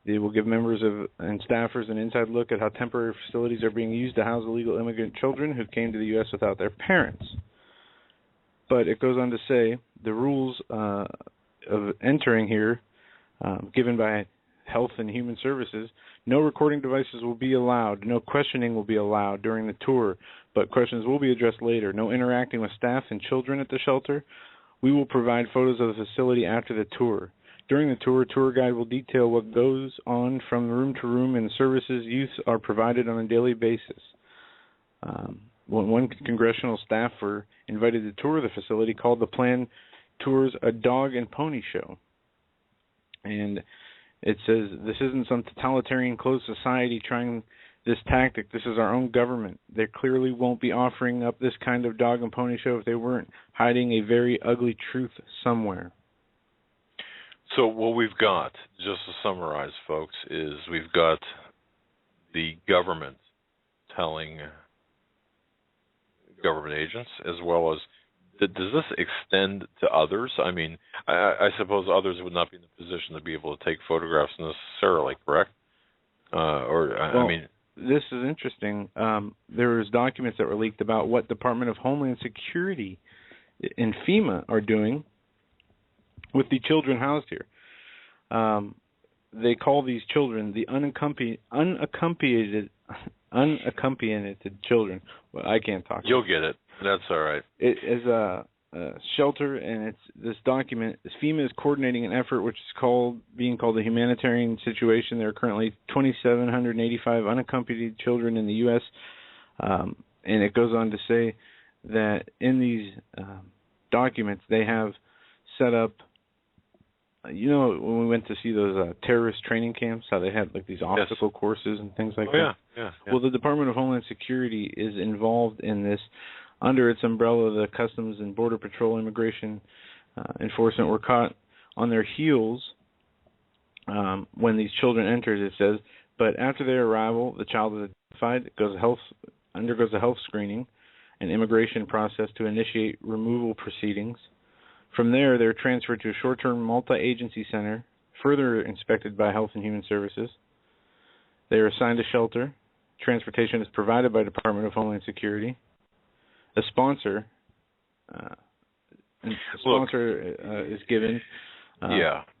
They will give members and staffers an inside look at how temporary facilities are being used to house illegal immigrant children who came to the U.S. without their parents. But it goes on to say the rules of entering here, given by Health and Human Services, no recording devices will be allowed, no questioning will be allowed during the tour, but questions will be addressed later. No interacting with staff and children at the shelter. We will provide photos of the facility after the tour. During the tour guide will detail what goes on from room to room and services youth are provided on a daily basis. One congressional staffer invited to tour the facility called the planned tours a dog and pony show. And it says, this isn't some totalitarian closed society trying this tactic. This is our own government. They clearly won't be offering up this kind of dog and pony show if they weren't hiding a very ugly truth somewhere. So what we've got, just to summarize, folks, is we've got the government telling government agents, as well as, does this extend to others? I mean, I suppose others would not be in the position to be able to take photographs necessarily, correct? I mean, this is interesting. There was documents that were leaked about what Department of Homeland Security and FEMA are doing with the children housed here. They call these children the unaccompanied children. Well, I can't talk. You'll get it. That's all right. It is a shelter, and it's this document. FEMA is coordinating an effort which is being called a humanitarian situation. There are currently 2,785 unaccompanied children in the U.S., and it goes on to say that in these documents they have set up. You know, when we went to see those terrorist training camps, how they had like these obstacle courses and things like that? Yeah. Well, the Department of Homeland Security is involved in this. Under its umbrella, the Customs and Border Patrol Immigration Enforcement were caught on their heels when these children entered, it says. But after their arrival, the child is identified, undergoes a health screening, an immigration process to initiate removal proceedings. From there, they're transferred to a short-term multi-agency center, further inspected by Health and Human Services. They are assigned a shelter. Transportation is provided by Department of Homeland Security. A sponsor is given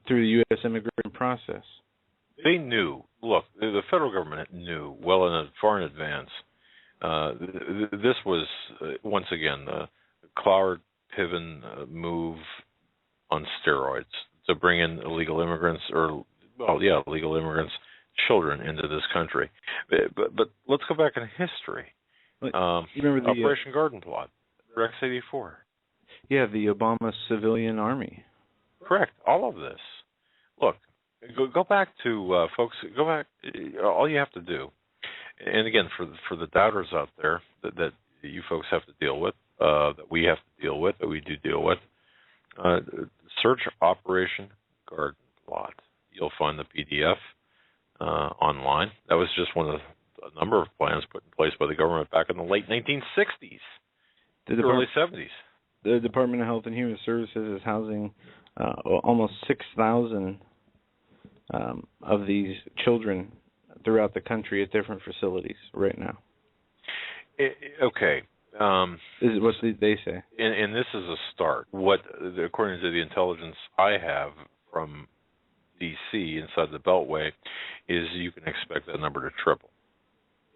through the U.S. immigration process. They knew. Look, the federal government knew far in advance. This was, once again, the Cloward Piven move on steroids to bring in illegal immigrants, children into this country. But let's go back in history. You remember the Operation Garden Plot, Rex 84. Yeah, the Obama civilian army. Correct. All of this. Look, go back to folks. Go back. All you have to do, and again, for the doubters out there that you folks have to deal with, that we have to deal with, that we do deal with, search Operation Garden Plot. You'll find the PDF online. That was just one of a number of plans put in place by the government back in the late 1960s, early 70s. The Department of Health and Human Services is housing almost 6,000 of these children throughout the country at different facilities right now. Okay. What they say? And this is a start. What, according to the intelligence I have from D.C. inside the Beltway, is you can expect that number to triple.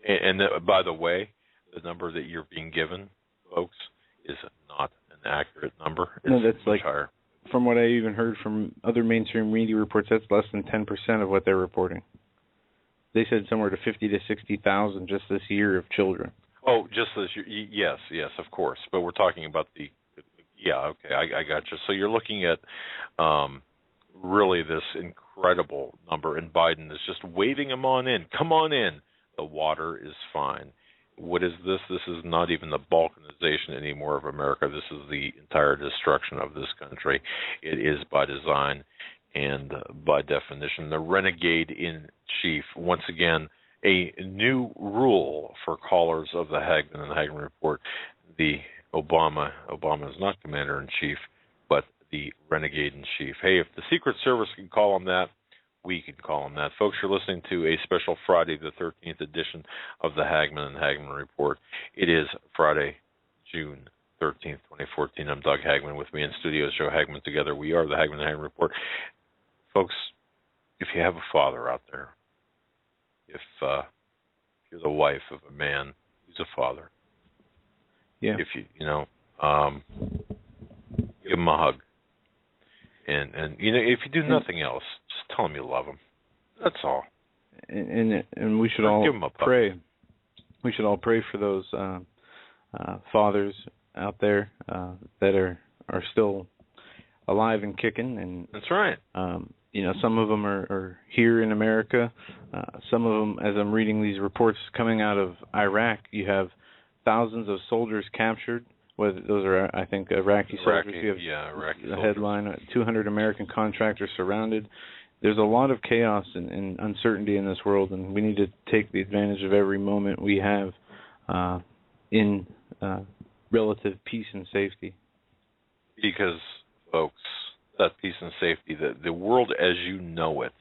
And by the way, the number that you're being given, folks, is not an accurate number. It's that's much higher. From what I even heard from other mainstream media reports, that's less than 10% of what they're reporting. They said somewhere to 50 to 60,000 just this year of children. Oh, just this year? Yes, of course. But we're talking about I got you. So you're looking at really this incredible number, and Biden is just waving them on in. Come on in. The water is fine. What is this? This is not even the balkanization anymore of America. This is the entire destruction of this country. It is by design and by definition the renegade in chief. Once again, a new rule for callers of the Hagmann and the Hagmann Report. The Obama is not commander in chief, but the renegade in chief. Hey, if the Secret Service can call him that, We can call them that. Folks, you're listening to a special Friday the 13th edition of the Hagmann and Hagmann Report. It is Friday, June 13th, 2014. I'm Doug Hagmann. With me in studio is Joe Hagmann. Together we are the Hagmann and Hagmann Report. Folks, if you have a father out there, if you're the wife of a man who's a father, if you give him a hug. And if you do nothing else, just tell him you love him. That's all. And we should all pray. We should all pray for those fathers out there that are still alive and kicking. And that's right. Some of them are here in America. Some of them, as I'm reading these reports coming out of Iraq, you have thousands of soldiers captured. Whether those are, I think, Iraqi soldiers. You have Iraqi the headline, 200 American contractors surrounded. There's a lot of chaos and uncertainty in this world, and we need to take the advantage of every moment we have in relative peace and safety. Because, folks, that peace and safety, the world as you know it,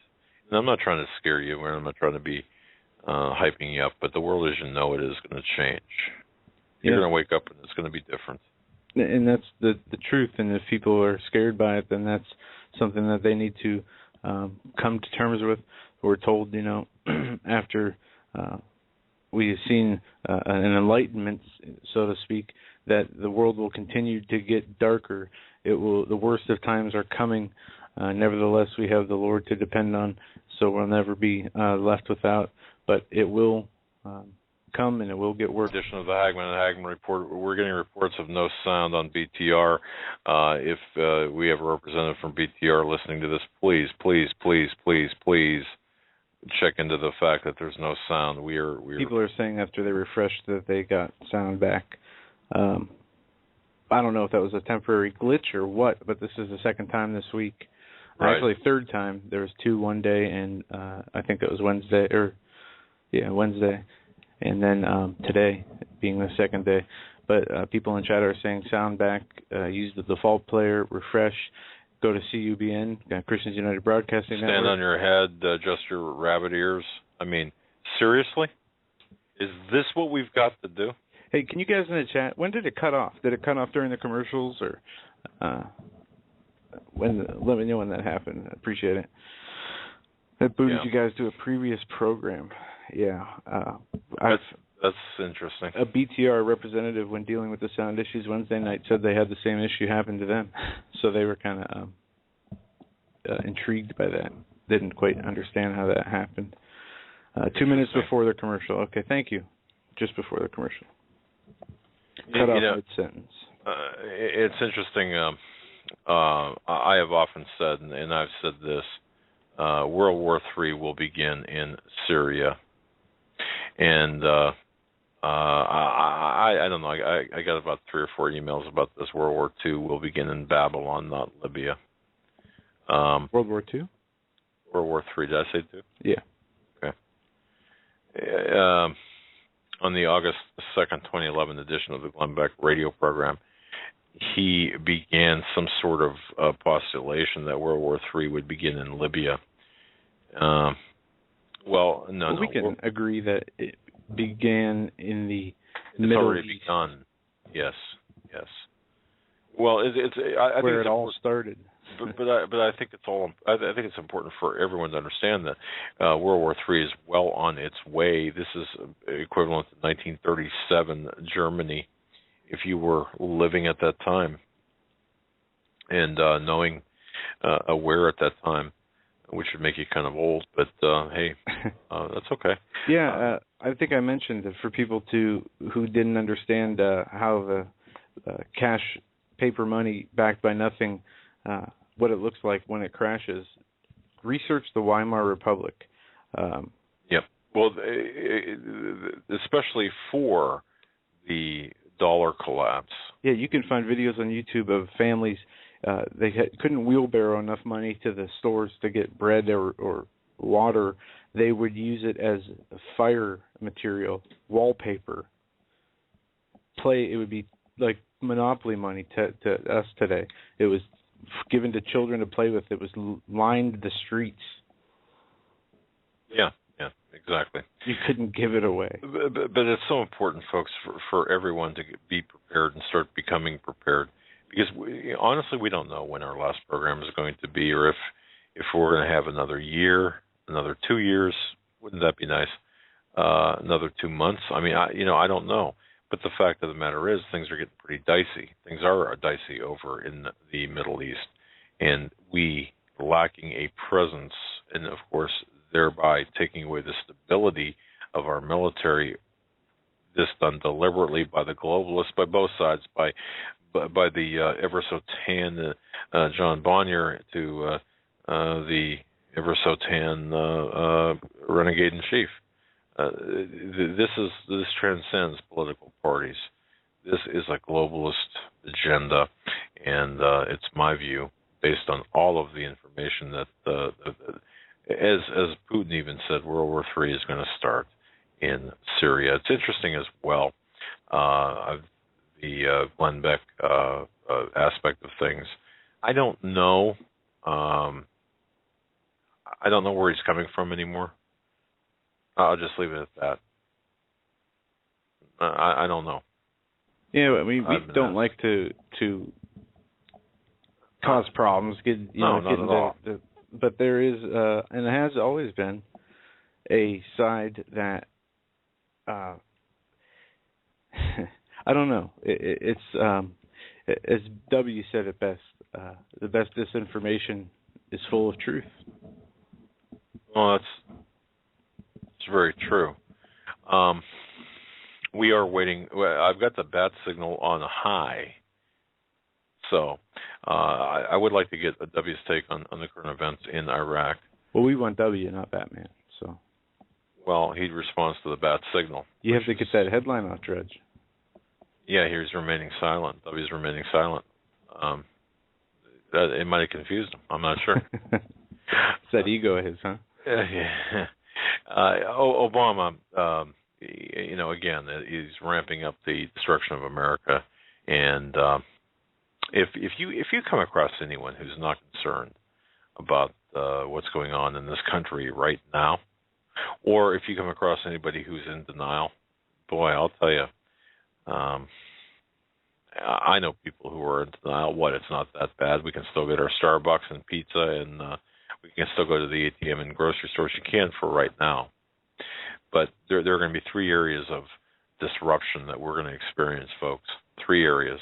and I'm not trying to scare you, and I'm not trying to be hyping you up, but the world as you know it is going to change. You're going to wake up and it's going to be different. And that's the truth. And if people are scared by it, then that's something that they need to come to terms with. We're told, after we've seen an enlightenment, so to speak, that the world will continue to get darker. The worst of times are coming. Nevertheless, we have the Lord to depend on, so we'll never be left without. But it will come and it will get worse. Edition of the Hagmann and Hagmann Report. We're getting reports of no sound on BTR. If we have a representative from BTR listening to this, please check into the fact that there's no sound. People are saying after they refreshed that they got sound back. I don't know if that was a temporary glitch or what, but this is the second time this week. Right. Actually, third time. There was two one day, and I think it was Wednesday. And then today being the second day. But people in chat are saying sound back, use the default player, refresh, go to CUBN, Christians United Broadcasting Network. Stand on your head, adjust your rabbit ears. I mean, seriously? Is this what we've got to do? Hey, can you guys in the chat, when did it cut off? Did it cut off during the commercials? Or let me know when that happened. I appreciate it. That booted you guys to a previous program. Yeah. That's interesting. A BTR representative, when dealing with the sound issues Wednesday night, said they had the same issue happen to them. So they were kind of intrigued by that. Didn't quite understand how that happened. 2 minutes before the commercial. Okay, thank you. Just before the commercial. Cut off mid-sentence. It's interesting. I have often said, and I've said this, World War III will begin in Syria. And I don't know. I got about 3 or 4 emails about this. World War II will begin in Babylon, not Libya. World War II? World War III. Did I say 2? Yeah. Okay. On the August 2nd, 2011 edition of the Glenn Beck radio program, he began some sort of postulation that World War III would begin in Libya. We can agree that it began in the Middle already East. Begun. Yes. Well, I think where it all started. But I think it's all. I think it's important for everyone to understand that World War III is well on its way. This is equivalent to 1937 Germany, if you were living at that time and aware at that time, which would make you kind of old. But hey, that's okay. Yeah, I think I mentioned that for people who didn't understand how the cash paper money backed by nothing. What it looks like when it crashes. Research the Weimar Republic. Yep. Well, especially for the dollar collapse. Yeah, you can find videos on YouTube of families. They couldn't wheelbarrow enough money to the stores to get bread or water. They would use it as fire material, wallpaper. It would be like Monopoly money to us today. It was given to children to play with. It was lined the streets. Yeah, exactly. You couldn't give it away. But it's so important, folks, for everyone to be prepared and start becoming prepared, because honestly, we don't know when our last program is going to be, or if we're going to have another year, another 2 years. Wouldn't that be nice? Another 2 months. I mean, I don't know. But the fact of the matter is, things are getting pretty dicey. Things are dicey over in the Middle East, and we lacking a presence, and of course, thereby taking away the stability of our military. This done deliberately by the globalists, by both sides, by the ever so tan John Bonnier to the ever so tan renegade in chief. This transcends political parties. This is a globalist agenda, and it's my view, based on all of the information, that as Putin even said, World War III is going to start in Syria. It's interesting as well, the Glenn Beck aspect of things. I don't know. I don't know where he's coming from anymore. I'll just leave it at that. I don't know. Yeah, I mean, we don't like to cause problems. Not at all. But there is, and it has always been, a side that I don't know. It's as W said it best. The best disinformation is full of truth. Well, it's very true. We are waiting. I've got the bat signal on high, so I would like to get a W's take on the current events in Iraq. Well, we want W, not Batman. So. Well, he responds to the bat signal. You have to get that headline off, Dredge. Yeah, he's remaining silent. W's remaining silent. It might have confused him. I'm not sure. It's that ego of his, huh? Yeah. Obama, again, he's ramping up the destruction of America, and if you come across anyone who's not concerned about what's going on in this country right now, or if you come across anybody who's in denial, boy, I'll tell you, I know people who are in denial. It's not that bad. We can still get our Starbucks and pizza, and we can still go to the ATM and grocery stores. You can for right now. But there are going to be 3 areas of disruption that we're going to experience, folks. 3 areas.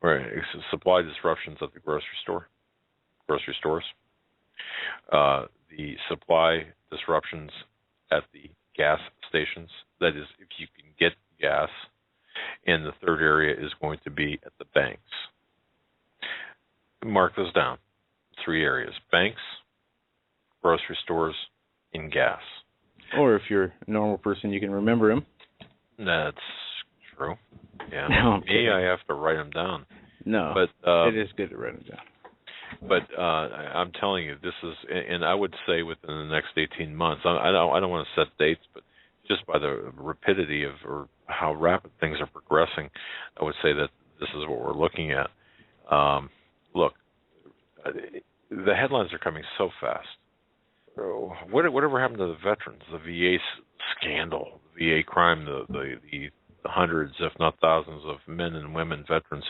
Right, supply disruptions at the grocery stores. The supply disruptions at the gas stations. That is, if you can get gas. And the 3rd area is going to be at the banks. Mark those down. 3 areas: banks, grocery stores, and gas. Or if you're a normal person, you can remember them. That's true. Yeah. No, I have to write them down. No, but it is good to write them down. But I'm telling you, this is, and I would say within the next 18 months. I don't want to set dates, but just by the rapidity of or how rapid things are progressing, I would say that this is what we're looking at. Look, the headlines are coming so fast. Whatever happened to the veterans, the VA scandal, the VA crime, the hundreds, if not thousands, of men and women veterans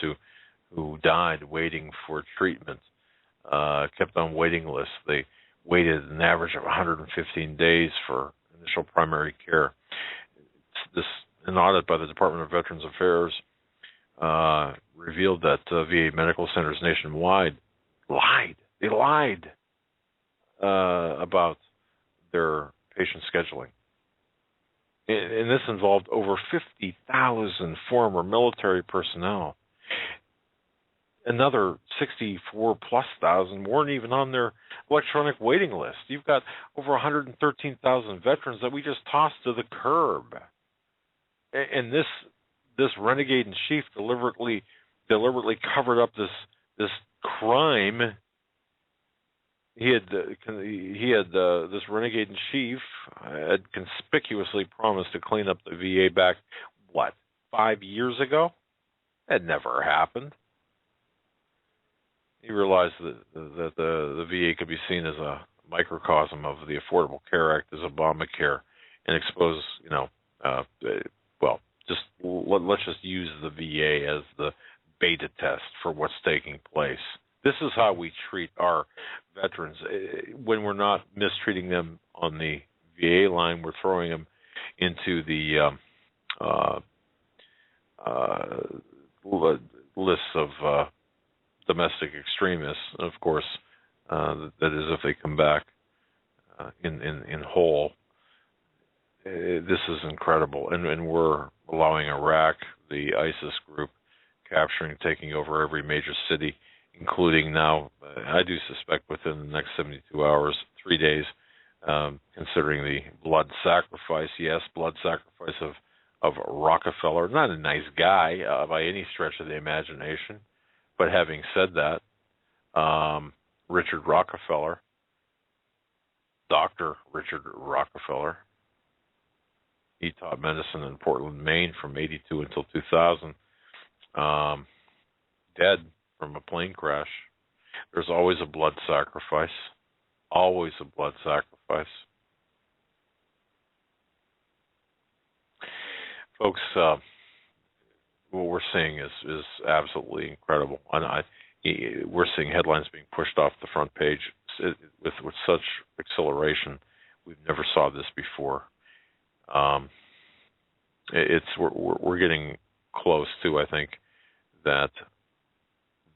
who died waiting for treatment, kept on waiting lists. They waited an average of 115 days for initial primary care. An audit by the Department of Veterans Affairs revealed that VA medical centers nationwide lied. They lied about their patient scheduling. And this involved over 50,000 former military personnel. Another 64,000+ weren't even on their electronic waiting list. You've got over 113,000 veterans that we just tossed to the curb. And this renegade in chief deliberately covered up this crime. He had this renegade in chief had conspicuously promised to clean up the VA back 5 years ago? That never happened. He realized that the VA could be seen as a microcosm of the Affordable Care Act is Obamacare, and expose, let's just use the VA as the beta test for what's taking place. This is how we treat our veterans. When we're not mistreating them on the VA line, we're throwing them into the lists of domestic extremists. Of course, that is if they come back in whole. This is incredible, and we're allowing Iraq, the ISIS group, capturing, taking over every major city, including now, I do suspect within the next 72 hours, 3 days, considering the blood sacrifice, blood sacrifice of Rockefeller. Not a nice guy by any stretch of the imagination, but having said that, Richard Rockefeller, Dr. Richard Rockefeller, he taught medicine in Portland, Maine from 82 until 2000, dead from a plane crash. There's always a blood sacrifice. Always a blood sacrifice. Folks, what we're seeing is absolutely incredible. And we're seeing headlines being pushed off the front page with such acceleration. We've never saw this before. We're getting close to, I think, that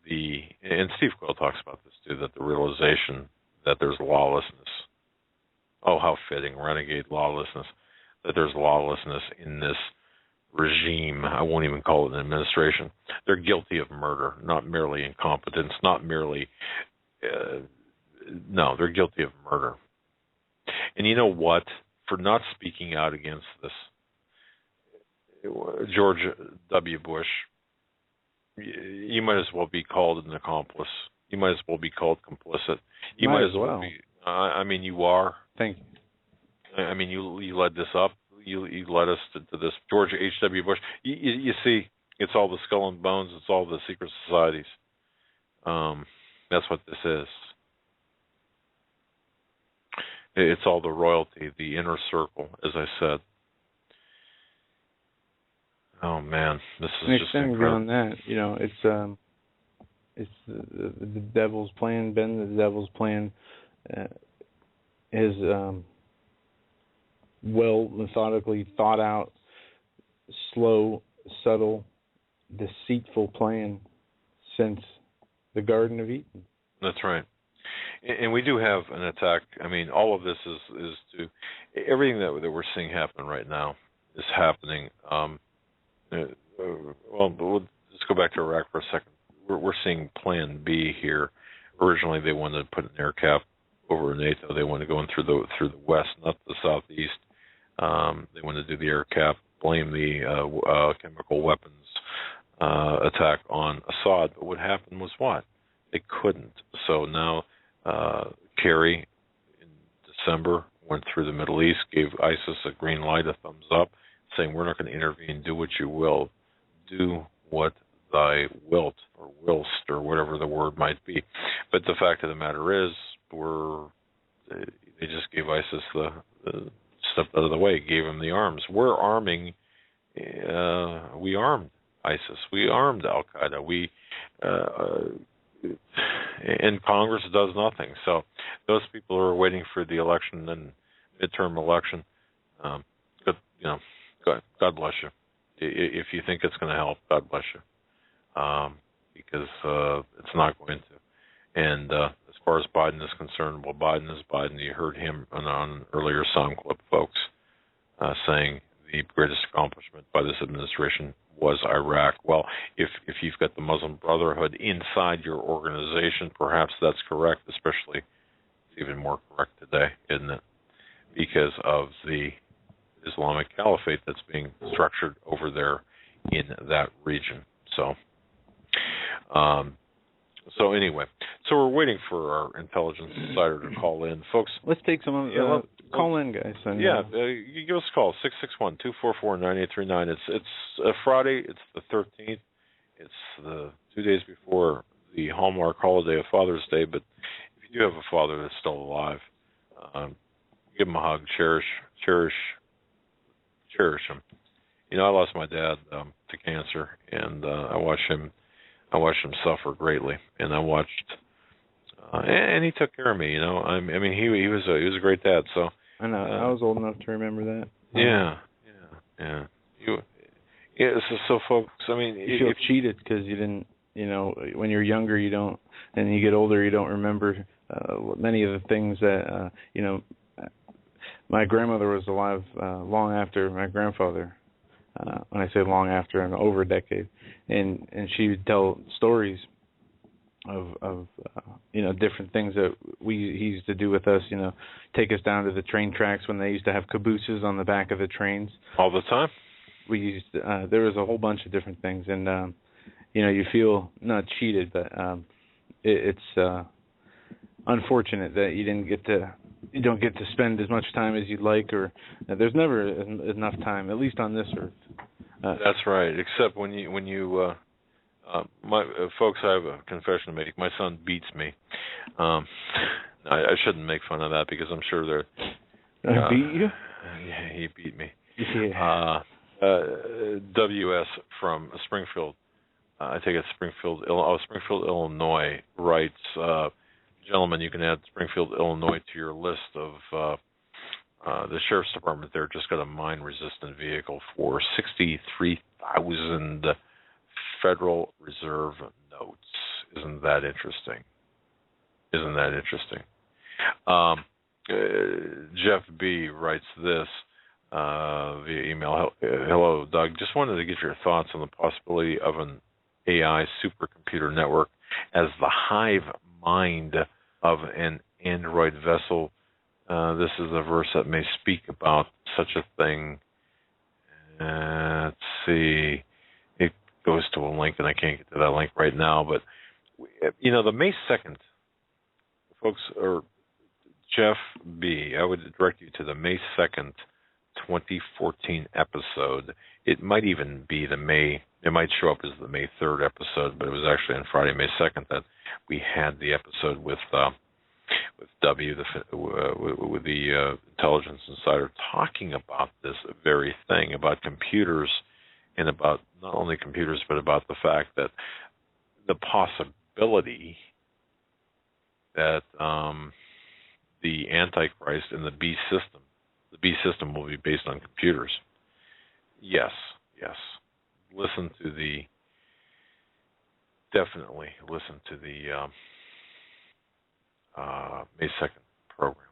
and Steve Quayle talks about this too, that the realization that there's lawlessness. Oh, how fitting, renegade lawlessness. That there's lawlessness in this regime. I won't even call it an administration. They're guilty of murder, not merely incompetence, not merely, no, they're guilty of murder. And you know what? For not speaking out against this, George W. Bush, you might as well be called an accomplice. You might as well be called complicit. You might as well be. I mean, you are. Thank you. I mean, you led this up. You led us to this. George H.W. Bush. You see, it's all the skull and bones. It's all the secret societies. That's what this is. It's all the royalty, the inner circle, as I said. Oh man, this is just incredible. Beyond that, it's the devil's plan. The devil's plan is well methodically thought out, slow, subtle, deceitful plan since the Garden of Eden. That's right. And we do have an attack. I mean, all of this is to everything that we're seeing happen right now is happening. We'll just go back to Iraq for a second. We're seeing Plan B here. Originally, they wanted to put an air cap over NATO. They wanted to go in through the west, not the southeast. They wanted to do the air cap, blame the chemical weapons attack on Assad. But what happened was what? They couldn't. So now Kerry in December went through the Middle East, gave ISIS a green light, a thumbs up, saying we're not going to intervene, do what you will, do what thy wilt, or whilst, or whatever the word might be. But the fact of the matter is, they just gave ISIS the stepped out of the way, gave them the arms. We're arming, we armed ISIS, we armed Al-Qaeda, and Congress does nothing. So those people who are waiting for the election and midterm election, God bless you. If you think it's going to help, God bless you, because it's not going to. And as far as Biden is concerned, well, Biden is Biden. You heard him on an earlier sound clip, folks, saying the greatest accomplishment by this administration was Iraq. Well, if you've got the Muslim Brotherhood inside your organization, perhaps that's correct, especially it's even more correct today, isn't it? Because of the Islamic Caliphate that's being structured over there in that region. So anyway, so we're waiting for our intelligence insider to call in, folks. Let's take some call in, guys. And, you give us a call 661-244-9839. It's a Friday. It's the 13th. It's the 2 days before the Hallmark holiday of Father's Day. But if you do have a father that's still alive, give him a hug, cherish him. You know, I lost my dad to cancer, and I watched him suffer greatly, and I watched, and he took care of me. You know, I mean, he was a great dad. So I know I was old enough to remember that. Yeah. So folks, I mean, you feel cheated because you didn't. You know, when you're younger, you don't, and you get older, you don't remember many of the things that you know. My grandmother was alive long after my grandfather. When I say long after, over a decade, and she would tell stories of you know, different things that he used to do with us. You know, take us down to the train tracks when they used to have cabooses on the back of the trains all the time. We used there was a whole bunch of different things, and you know, you feel not cheated, but it's unfortunate that you don't get to spend as much time as you'd like, or there's never enough time, at least on this earth. That's right. Except when you folks, I have a confession to make. My son beats me. I shouldn't make fun of that because I'm sure they're. Beat you? Yeah, he beat me. Yeah. WS from Springfield. I take it Springfield, Illinois writes. Gentlemen, you can add Springfield, Illinois to your list of the Sheriff's Department there just got a mine-resistant vehicle for $63,000 Federal Reserve notes. Isn't that interesting? Jeff B. writes this via email. Hello, Doug. Just wanted to get your thoughts on the possibility of an AI supercomputer network as the hive mind of an android vessel. This is a verse that may speak about such a thing. Let's see. It goes to a link, and I can't get to that link right now. But, you know, the May 2nd, folks, or Jeff B., I would direct you to the May 2nd, 2014 episode. It might even be it might show up as the May 3rd episode, but it was actually on Friday, May 2nd, that we had the episode with W, with the intelligence insider, talking about this very thing, about computers, and about not only computers, but about the fact that the possibility that the Antichrist and the beast system will be based on computers. Yes. Definitely listen to the May 2nd program.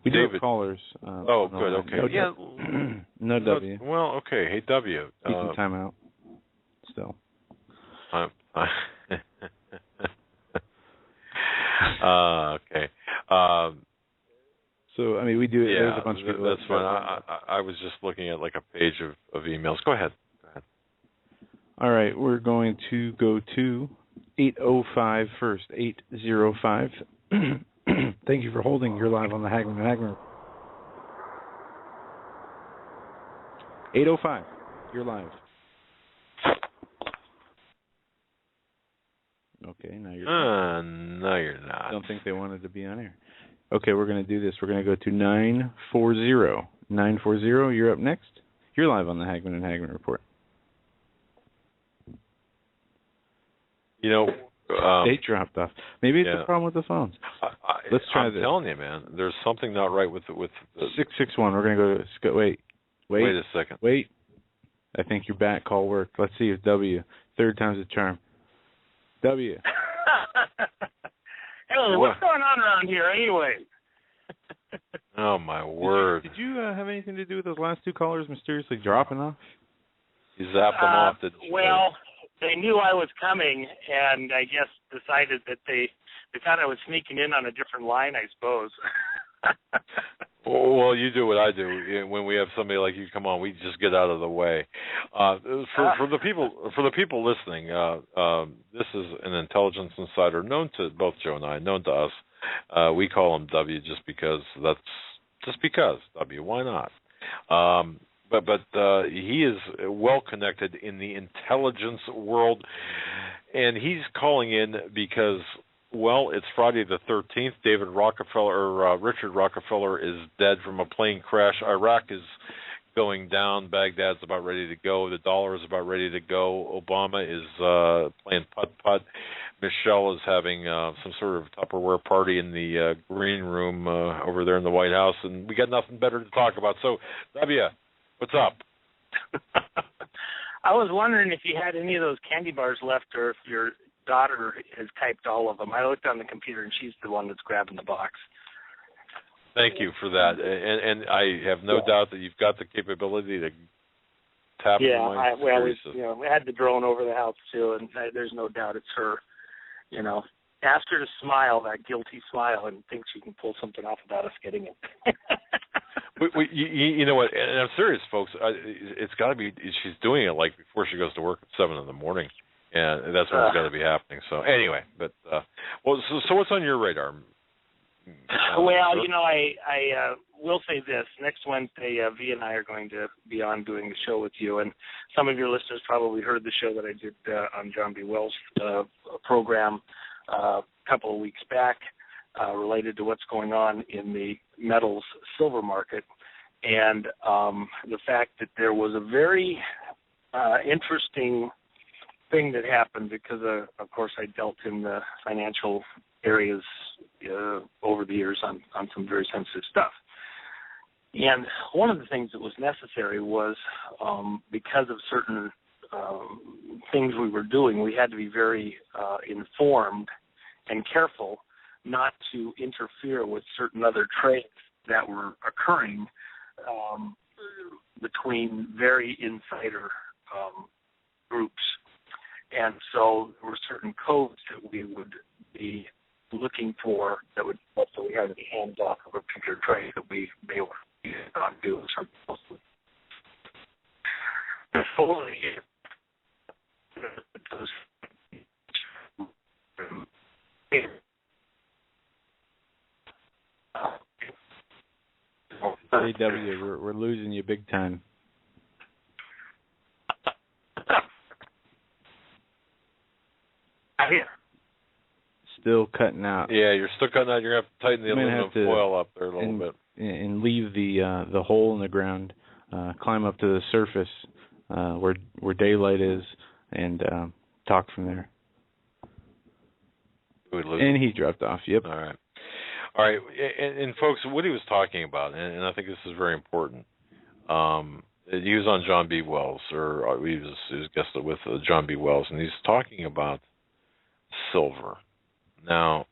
We do have callers. Oh, good. Okay. No W. Well, okay. Hey, W. You can time out. Still. Okay. So, I mean, we do. Yeah, there's a bunch of people. That's fine. I was just looking at like a page of emails. Go ahead. All right, we're going to go to 805 first. 805. Thank you for holding. You're live on the Hagmann. 805. You're live. Okay, now you're not. No, you're not. I don't think they wanted to be on air. Okay, we're going to do this. We're going to go to 940. 940, you're up next. You're live on the Hagmann and Hagmann Report. You know, they dropped off. Maybe it's a problem with the phones. Let's try this. I'm telling you, man, there's something not right with the 661. We're going to go. Wait a second. Wait. I think your back call worked. Let's see if W. Third time's a charm. W. Hello, what's going on around here anyway? Oh, my word. Did you have anything to do with those last two callers mysteriously dropping off? You zapped them off. Well, they knew I was coming, and I guess decided that they thought I was sneaking in on a different line, I suppose. Well, you do what I do. When we have somebody like you come on, we just get out of the way. For the people listening, this is an intelligence insider known to both Joe and I, known to us. We call him W just because W. Why not? But he is well connected in the intelligence world, and he's calling in because Well, it's Friday the 13th. Richard Rockefeller is dead from a plane crash. Iraq is going down. Baghdad's about ready to go. The dollar is about ready to go. Obama is playing putt-putt. Michelle is having some sort of Tupperware party in the green room over there in the White House, and we got nothing better to talk about. So, W, what's up? I was wondering if you had any of those candy bars left, or if your daughter has typed all of them. I looked on the computer, and she's the one that's grabbing the box. Thank you for that, and I have no doubt that you've got the capability to tap. Yeah, we had the drone over the house too, and there's no doubt it's her. You know, ask her to smile, that guilty smile, and think she can pull something off without us getting it. You know what? And I'm serious, folks. It's got to be. She's doing it like before she goes to work at 7 in the morning, and that's what's got to be happening. So anyway, but so what's on your radar? Well, you know, I will say this. Next Wednesday, V and I are going to be on doing the show with you, and some of your listeners probably heard the show that I did on John B. Wells' program a couple of weeks back related to what's going on in the metals silver market, and the fact that there was a very interesting thing that happened because, of course, I dealt in the financial areas over the years on some very sensitive stuff. And one of the things that was necessary was because of certain things we were doing, we had to be very informed and careful not to interfere with certain other trades that were occurring between very insider groups. And so there were certain codes that we would be looking for that would also we had to be hands off of a particular trade that they were not doing something. Hey, W, we're losing you big time. Here. Still cutting out. Yeah, you're still cutting out. You're going to have to tighten the aluminum foil up there a little bit. And leave the hole in the ground, climb up to the surface where daylight is, and talk from there. And he dropped off, yep. All right. And folks, what he was talking about, and I think this is very important, he was on John B. Wells, or he was guested with John B. Wells, and he's talking about silver. Now,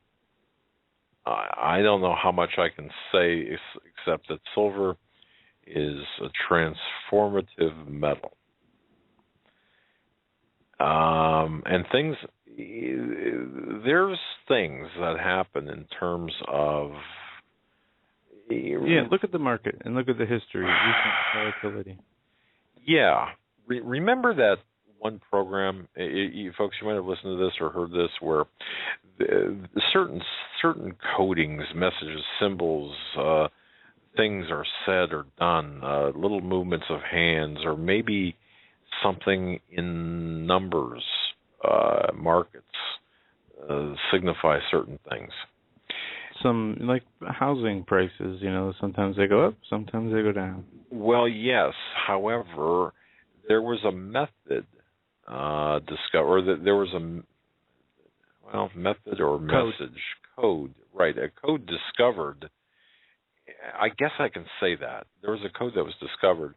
I don't know how much I can say except that silver is a transformative metal. And there's things that happen in terms of... Yeah, look at the market and look at the history, recent volatility. Yeah. Remember that one program, folks, you might have listened to this or heard this, where certain codings, messages, symbols, things are said or done, little movements of hands, or maybe something in numbers, markets, signify certain things. Some, like housing prices, sometimes they go up, sometimes they go down. Well, yes. However, there was a method discovered, there was method or message, code, right, a code discovered. I guess I can say that. There was a code that was discovered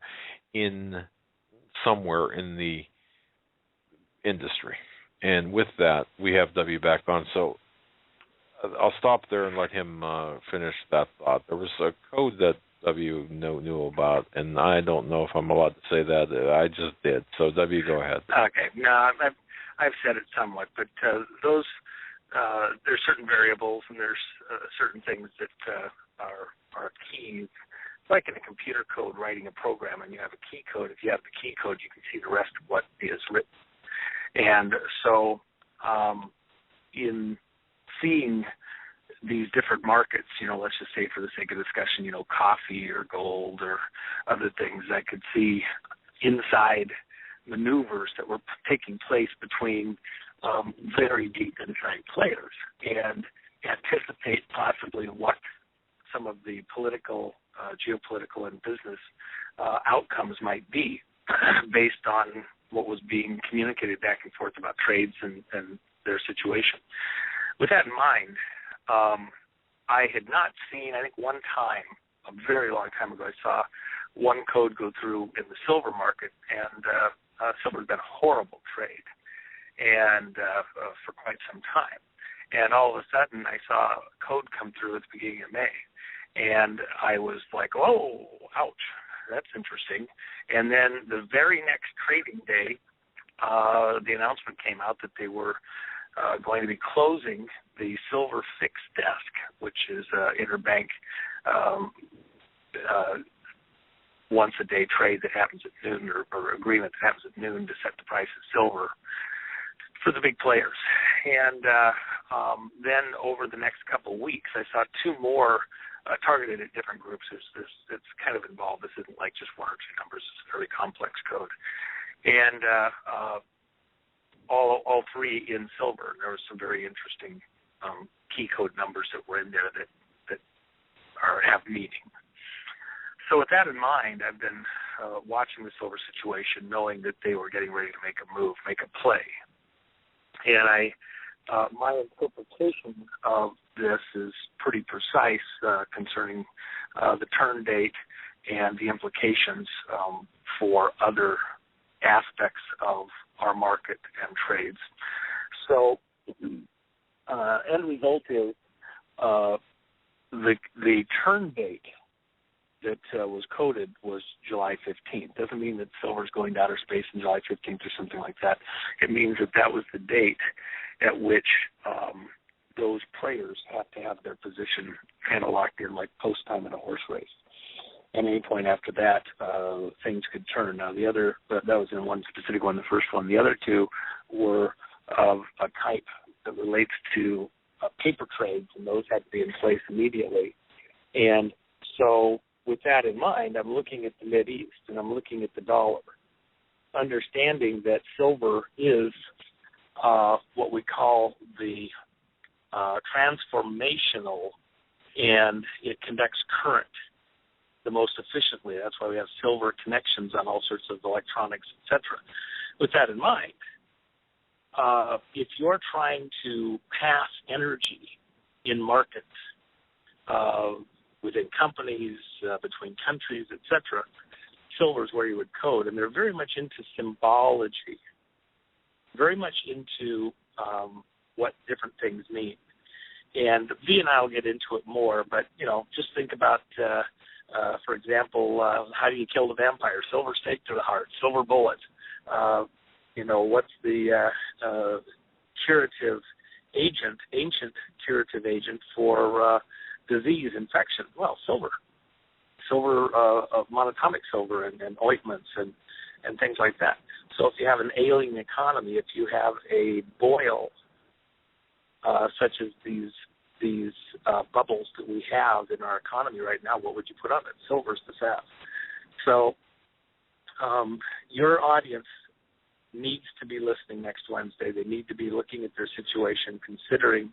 somewhere in the industry. And with that, we have W back on. So I'll stop there and let him finish that thought. There was a code that W knew about, and I don't know if I'm allowed to say that. I just did. So W, go ahead. Okay. No, I've said it somewhat, but those there's certain variables and there's certain things that are keys. It's like in a computer code writing a program, and you have a key code. If you have the key code, you can see the rest of what is written. And so in seeing these different markets, let's just say for the sake of discussion, coffee or gold or other things, I could see inside maneuvers that were taking place between very deep insight players and anticipate possibly what some of the political, geopolitical, and business outcomes might be based on what was being communicated back and forth about trades and their situation. With that in mind, I had not seen, I think one time, a very long time ago, I saw one code go through in the silver market, and silver had been a horrible trade and for quite some time. And all of a sudden, I saw a code come through at the beginning of May, and I was like, oh, ouch, that's interesting. And then the very next trading day, the announcement came out that they were going to be closing the silver fixed desk, which is interbank once-a-day trade that happens at noon, or agreement that happens at noon to set the price of silver for the big players. And then over the next couple of weeks, I saw two more targeted at different groups. It's kind of involved. This isn't like just one or two numbers. It's a very complex code. And all three in silver. There was some very interesting key code numbers that were in there that have meaning. So with that in mind, I've been watching the silver situation, knowing that they were getting ready to make a move, make a play. And my interpretation of this is pretty precise concerning the turn date and the implications for other aspects of our market and trades. So end result is the turn date that was coded was July 15th. Doesn't mean that silver is going to outer space on July 15th or something like that. It means that was the date at which those players have to have their position kind of locked in, like post time in a horse race. At any point after that, things could turn. Now, the other, that was in one specific one, the first one. The other two were of a type that relates to paper trades, and those had to be in place immediately. And so with that in mind, I'm looking at the Mideast, and I'm looking at the dollar, understanding that silver is what we call the transformational, and it conducts current the most efficiently. That's why we have silver connections on all sorts of electronics, etc. With that in mind, if you're trying to pass energy in markets within companies, between countries, etc., silver is where you would code. And they're very much into symbology, very much into what different things mean. And V and I will get into it more, but, just think about, for example, how do you kill the vampire? Silver stake to the heart, silver bullet. What's the curative agent, ancient curative agent for disease, infection? Well, silver of monatomic silver and ointments and things like that. So if you have an ailing economy, if you have a boil, such as these bubbles that we have in our economy right now, what would you put on it? Silver's the salve. So your audience needs to be listening next Wednesday. They need to be looking at their situation, considering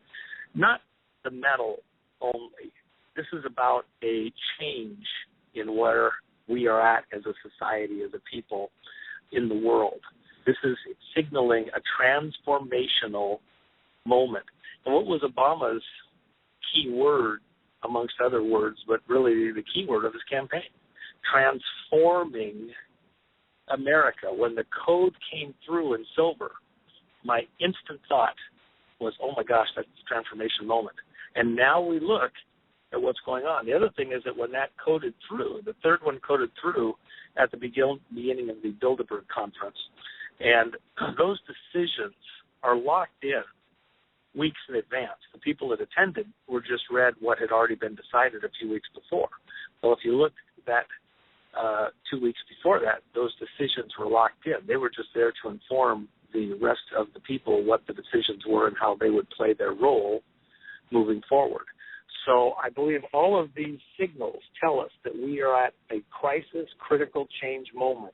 not the metal only. This is about a change in where we are at as a society, as a people in the world. This is signaling a transformational moment. And what was Obama's key word, amongst other words, but really the key word of his campaign? Transforming America. When the code came through in silver, my instant thought was, oh my gosh, that's a transformation moment. And now we look at what's going on. The other thing is that when that coded through, the third one coded through at the beginning of the Bilderberg conference, and those decisions are locked in weeks in advance. The people that attended were just read what had already been decided a few weeks before. So if you look at that 2 weeks before that, those decisions were locked in. They were just there to inform the rest of the people what the decisions were and how they would play their role moving forward. So I believe all of these signals tell us that we are at a crisis, critical change moment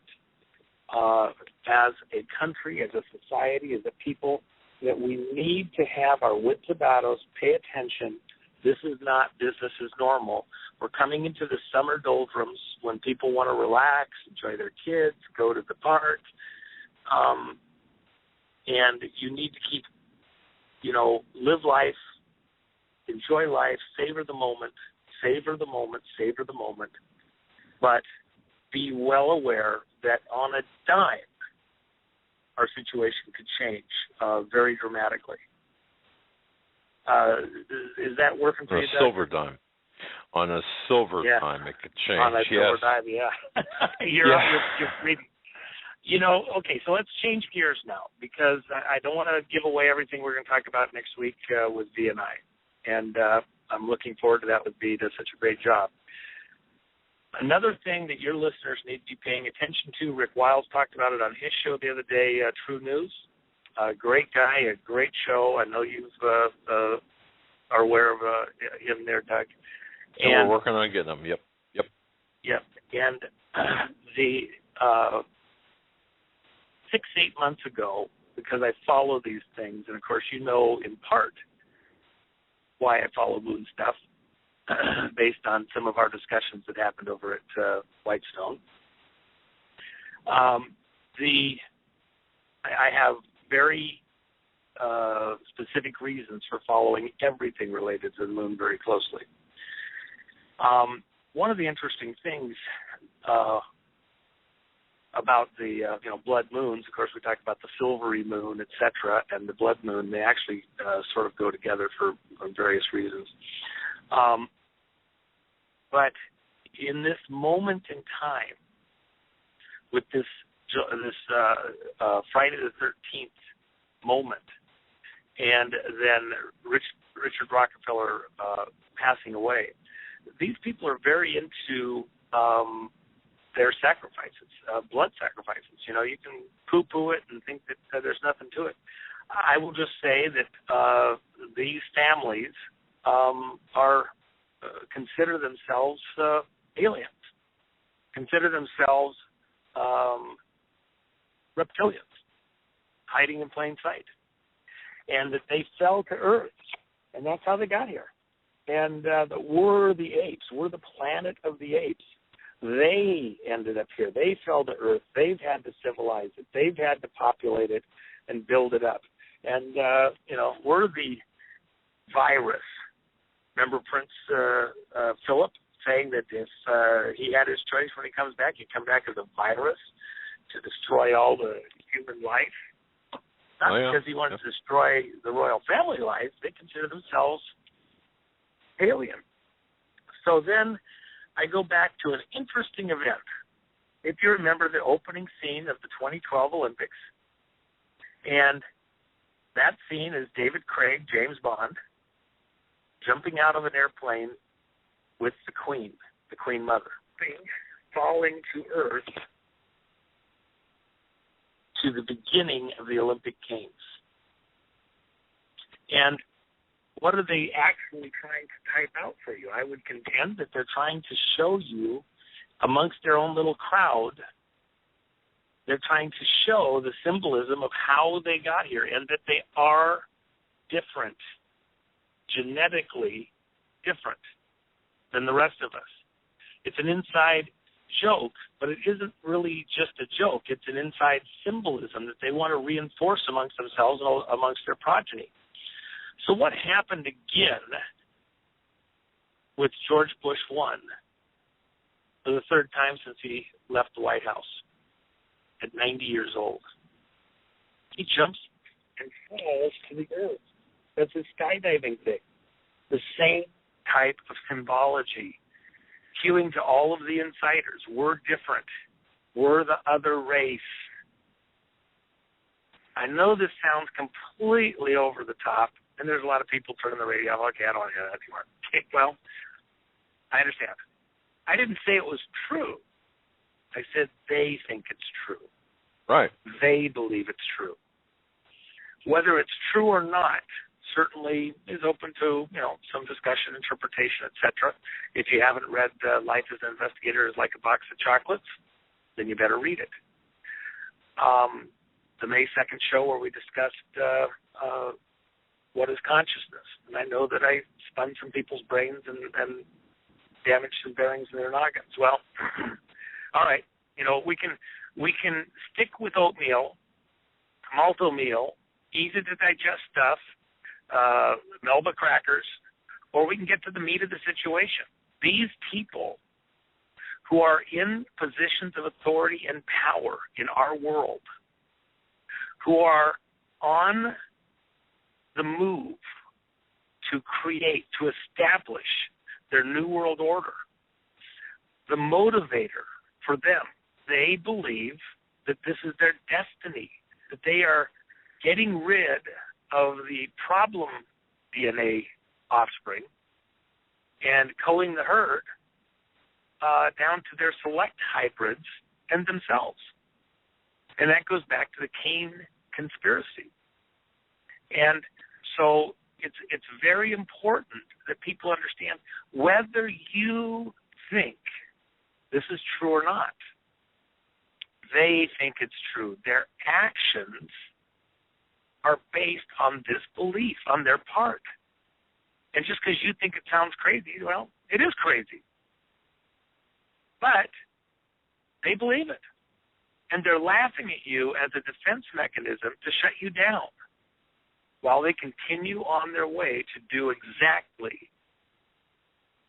as a country, as a society, as a people, that we need to have our wits about us, pay attention. This is not business as normal. We're coming into the summer doldrums when people want to relax, enjoy their kids, go to the park. And you need to keep, live life, enjoy life, savor the moment, but be well aware that on a dime, our situation could change very dramatically. Is that working for you, Doug? Silver dime. On a silver dime, it could change. On a silver dime, yeah. You're reading. Okay, so let's change gears now, because I don't want to give away everything we're going to talk about next week with V&I. And I'm looking forward to that with V. Does such a great job. Another thing that your listeners need to be paying attention to, Rick Wiles talked about it on his show the other day, True News. Great guy, a great show. I know you are aware of him there, Doug. And we're working on getting them. Yep. And the 6-8 months ago, because I follow these things, and of course you know in part why I follow moon stuff, based on some of our discussions that happened over at Whitestone. I have very specific reasons for following everything related to the moon very closely. One of the interesting things about the blood moons, of course, we talked about the silvery moon, etc., and the blood moon. They actually sort of go together for various reasons. But in this moment in time, with this Friday the 13th moment, and then Richard Rockefeller passing away, these people are very into their sacrifices, blood sacrifices. You can poo-poo it and think that there's nothing to it. I will just say that these families consider themselves aliens, consider themselves reptilians, hiding in plain sight, and that they fell to Earth, and that's how they got here. And we're the apes. We're the planet of the apes. They ended up here. They fell to Earth. They've had to civilize it. They've had to populate it and build it up. And, we're the virus. Remember Prince Philip saying that if he had his choice when he comes back, he'd come back as a virus to destroy all the human life? Not because he wanted to destroy the royal family life. They consider themselves alien. So then I go back to an interesting event. If you remember the opening scene of the 2012 Olympics, and that scene is David Craig, James Bond, jumping out of an airplane with the Queen Mother, falling to Earth to the beginning of the Olympic Games. And what are they actually trying to type out for you? I would contend that they're trying to show you, amongst their own little crowd, they're trying to show the symbolism of how they got here and that they are different, genetically different than the rest of us. It's an inside joke, but it isn't really just a joke. It's an inside symbolism that they want to reinforce amongst themselves and amongst their progeny. So what happened again with George Bush 1 for the third time since he left the White House at 90 years old? He jumps and falls to the earth. That's a skydiving thing. The same type of symbology, cueing to all of the insiders. We're different. We're the other race. I know this sounds completely over the top, and there's a lot of people turning the radio off. Okay, I don't want to hear that anymore. Okay, well, I understand. I didn't say it was true. I said they think it's true. Right. They believe it's true. Whether it's true or not certainly is open to, some discussion, interpretation, etc. If you haven't read Life as an Investigator is Like a Box of Chocolates, then you better read it. The May 2nd show where we discussed what is consciousness. And I know that I spun some people's brains and damaged some bearings in their noggins. Well, all right, we can stick with oatmeal, malto meal, easy to digest stuff, Melba crackers, or we can get to the meat of the situation. These people who are in positions of authority and power in our world, who are on the move to create, to establish their New World Order, the motivator for them, they believe that this is their destiny, that they are getting rid of the problem DNA offspring and culling the herd down to their select hybrids and themselves. And that goes back to the Cain conspiracy. And so it's very important that people understand whether you think this is true or not. They think it's true. Their actions are based on this belief on their part. And just because you think it sounds crazy, well, it is crazy. But they believe it. And they're laughing at you as a defense mechanism to shut you down while they continue on their way to do exactly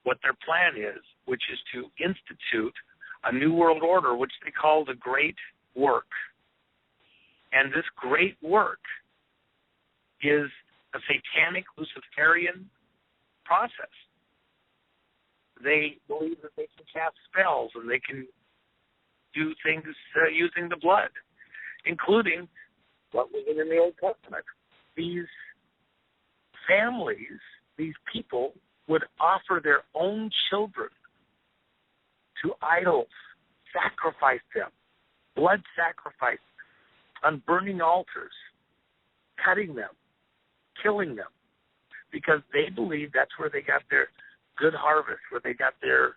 what their plan is, which is to institute a new world order, which they call the Great Work. And this great work is a satanic Luciferian process. They believe that they can cast spells and they can do things using the blood, including what was in the Old Testament. These families, these people, would offer their own children to idols, sacrifice them, blood sacrifice on burning altars, cutting them, killing them, because they believe that's where they got their good harvest, where they got their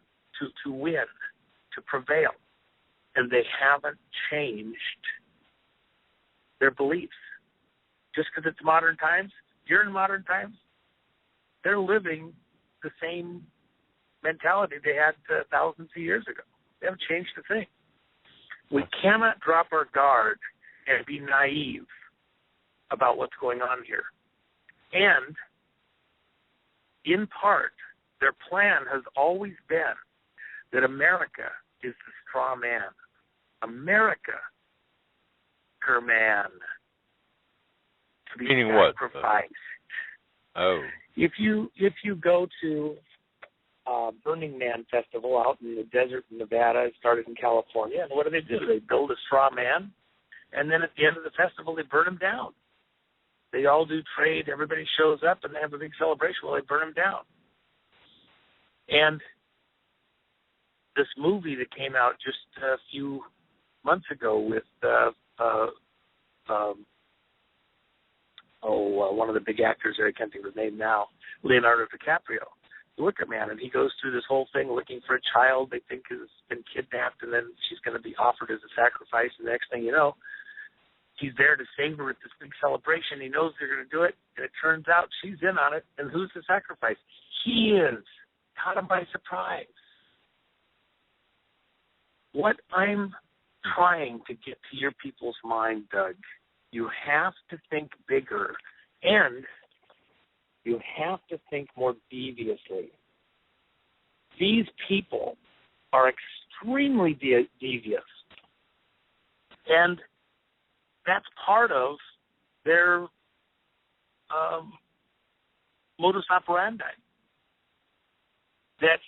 to win, to prevail. And they haven't changed their beliefs. Just because it's modern times, you're in modern times, they're living the same mentality they had thousands of years ago. They haven't changed a thing. We cannot drop our guard and be naive about what's going on here. And in part, their plan has always been that America is the straw man. America, her man, to be meaning sacrificed. What? Oh. If you go to Burning Man Festival out in the desert in Nevada, it started in California, and what do? They build a straw man, and then at the end of the festival, they burn him down. They all do trade, everybody shows up, and they have a big celebration while they burn him down. And this movie that came out just a few months ago with one of the big actors there, I can't think of his name now, Leonardo DiCaprio, the Wicker Man, and he goes through this whole thing looking for a child they think has been kidnapped, and then she's going to be offered as a sacrifice, and the next thing you know, he's there to save her at this big celebration. He knows they're going to do it, and it turns out she's in on it, and who's the sacrifice? He is. Caught him by surprise. What I'm trying to get to your people's mind, Doug, you have to think bigger, and you have to think more deviously. These people are extremely devious, and that's part of their modus operandi. That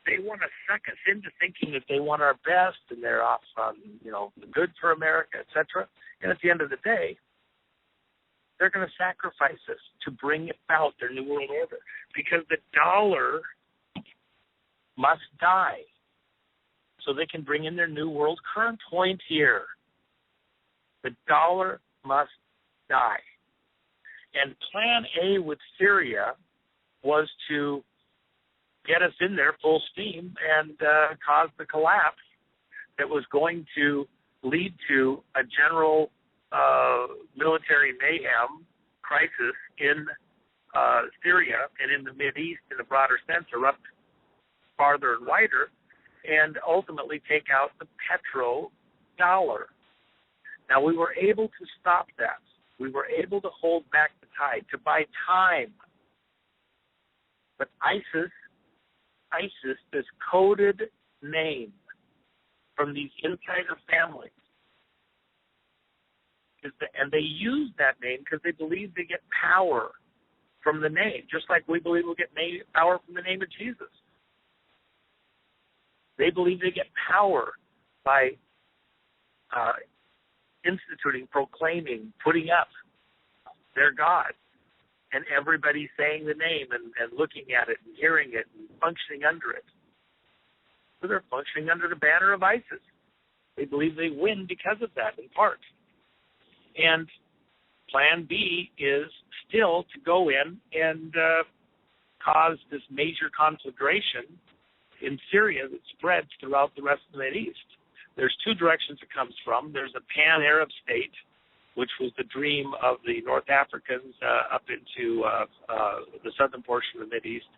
they want to suck us into thinking that they want our best and they're off on, the good for America, etc. And at the end of the day, they're going to sacrifice us to bring about their New World Order, because the dollar must die so they can bring in their New World current point here. The dollar must die. And Plan A with Syria was to get us in there full steam and cause the collapse that was going to lead to a general military mayhem, crisis in Syria and in the Mideast in a broader sense erupt farther and wider, and ultimately take out the petrodollar. Now, we were able to stop that. We were able to hold back the tide, to buy time. But ISIS, this coded name from these insider families, and they use that name because they believe they get power from the name, just like we believe we'll get power from the name of Jesus. They believe they get power by instituting, proclaiming, putting up their God, and everybody saying the name and looking at it and hearing it and functioning under it. So they're functioning under the banner of ISIS. They believe they win because of that, in part. And Plan B is still to go in and cause this major conflagration in Syria that spreads throughout the rest of the Mideast. There's two directions it comes from. There's a pan-Arab state, which was the dream of the North Africans up into the southern portion of the Mideast,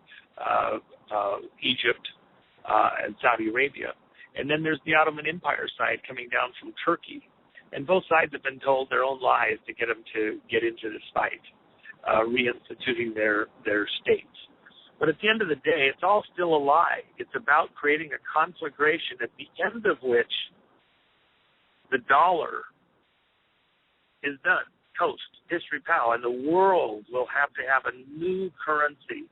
Egypt, and Saudi Arabia. And then there's the Ottoman Empire side coming down from Turkey. And both sides have been told their own lies to get them to get into this fight, reinstituting their states. But at the end of the day, it's all still a lie. It's about creating a conflagration at the end of which the dollar is done, toast, history, pow, and the world will have to have a new currency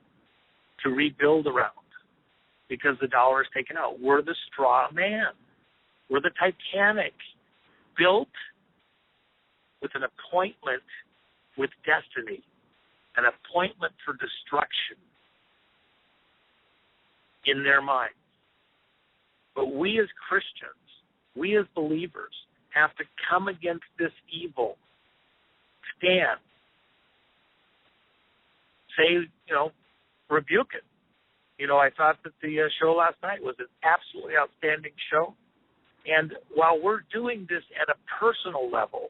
to rebuild around because the dollar is taken out. We're the straw man. We're the Titanic, built with an appointment with destiny, an appointment for destruction in their minds. But we as Christians, we as believers, have to come against this evil, stand, say, rebuke it. I thought that the show last night was an absolutely outstanding show. And while we're doing this at a personal level,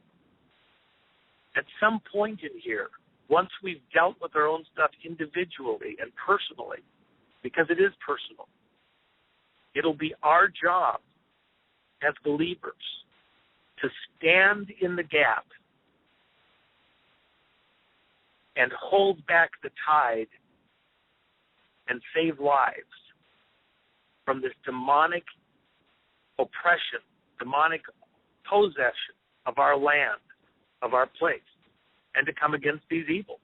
at some point in here, once we've dealt with our own stuff individually and personally, because it is personal, it'll be our job as believers to stand in the gap and hold back the tide and save lives from this demonic oppression, demonic possession of our land, of our place, and to come against these evils.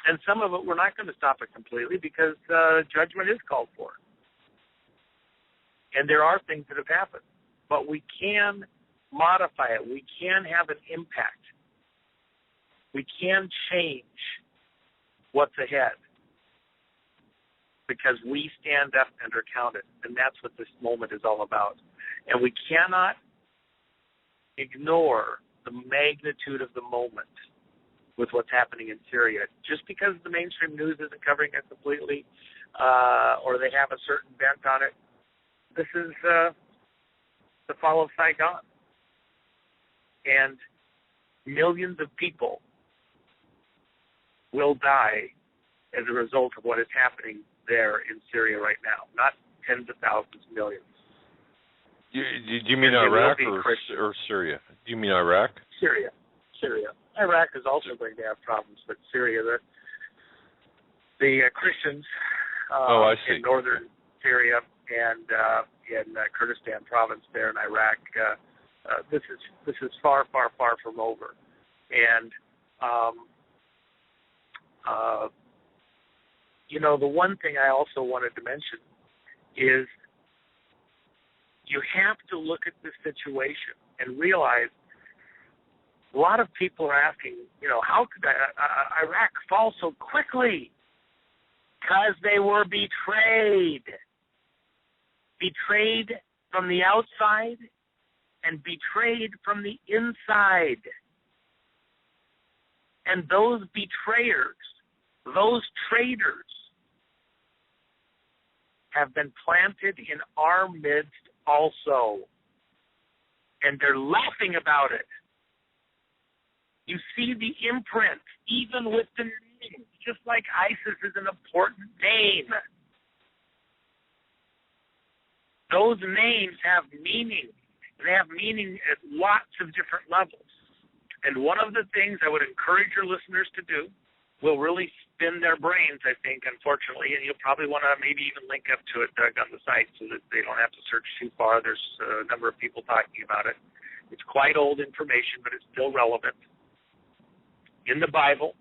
And some of it, we're not going to stop it completely because judgment is called for. And there are things that have happened. But we can modify it. We can have an impact. We can change what's ahead because we stand up and are counted. And that's what this moment is all about. And we cannot ignore the magnitude of the moment with what's happening in Syria. Just because the mainstream news isn't covering it completely or they have a certain bent on it, this is the fall of Saigon. And millions of people will die as a result of what is happening there in Syria right now. Not tens of thousands, millions. Do you mean Iraq or Syria? Do you mean Iraq? Syria. Iraq is also going to have problems, but Syria, the Christians in northern Syria and in Kurdistan province there in Iraq, this is far, far, far from over. And the one thing I also wanted to mention is you have to look at this situation and realize a lot of people are asking, how could Iraq fall so quickly? Because they were betrayed. Betrayed from the outside and betrayed from the inside. And those betrayers, those traitors, have been planted in our midst also. And they're laughing about it. You see the imprint, even with the name, just like ISIS is an important name. Those names have meaning. They have meaning at lots of different levels. And one of the things I would encourage your listeners to do will really spin their brains, I think, unfortunately, and you'll probably want to maybe even link up to it, Doug, on the site so that they don't have to search too far. There's a number of people talking about it. It's quite old information, but it's still relevant. In the Bible,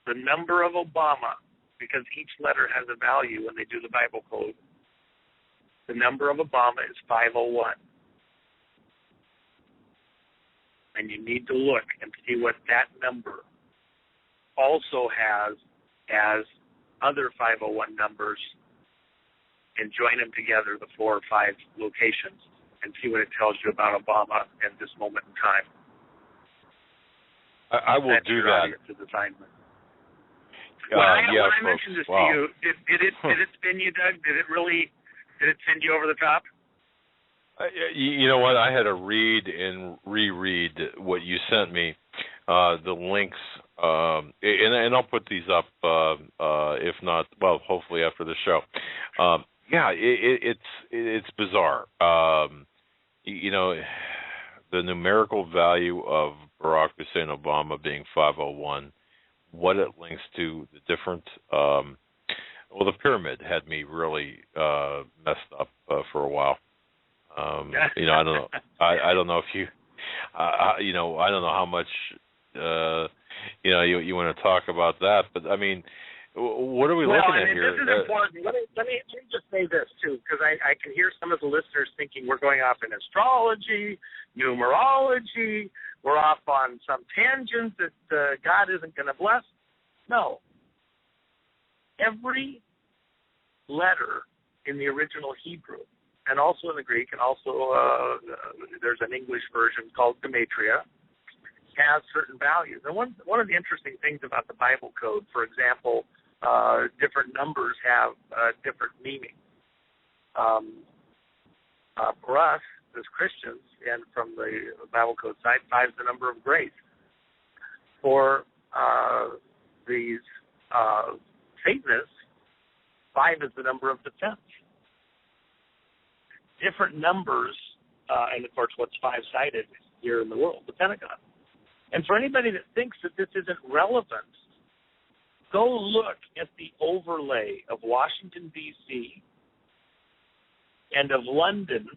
the number of Obama, because each letter has a value when they do the Bible code, the number of Obama is 501. And you need to look and see what that number also has as other 501 numbers and join them together, the 4 or 5 locations, and see what it tells you about Obama at this moment in time. I will do that. When I mentioned this to you, did it spin you, Doug? Did it send you over the top? You know what? I had to read and reread what you sent me, the links, and I'll put these up, if not, well, hopefully after the show. Yeah, it's bizarre. You know, the numerical value of Barack Hussein Obama being 501, what it links to, the different, well, the pyramid had me really messed up for a while. You know, I don't know. I don't know if you, you know, I don't know how much, you know, you want to talk about that. But I mean, what are we looking at here? This is important. Let me just say this too, because I can hear some of the listeners thinking we're going off in astrology, numerology, we're off on some tangent that God isn't going to bless. No. Every letter in the original Hebrew, and also in the Greek, and also there's an English version called Gematria, has certain values. And one of the interesting things about the Bible code, for example, different numbers have different meaning. For us, as Christians, and from the Bible code side, 5 is the number of grace. For these Satanists, 5 is the number of defense. Different numbers, and of course, what's 5-sided here in the world? The Pentagon. And for anybody that thinks that this isn't relevant, go look at the overlay of Washington, D.C., and of London,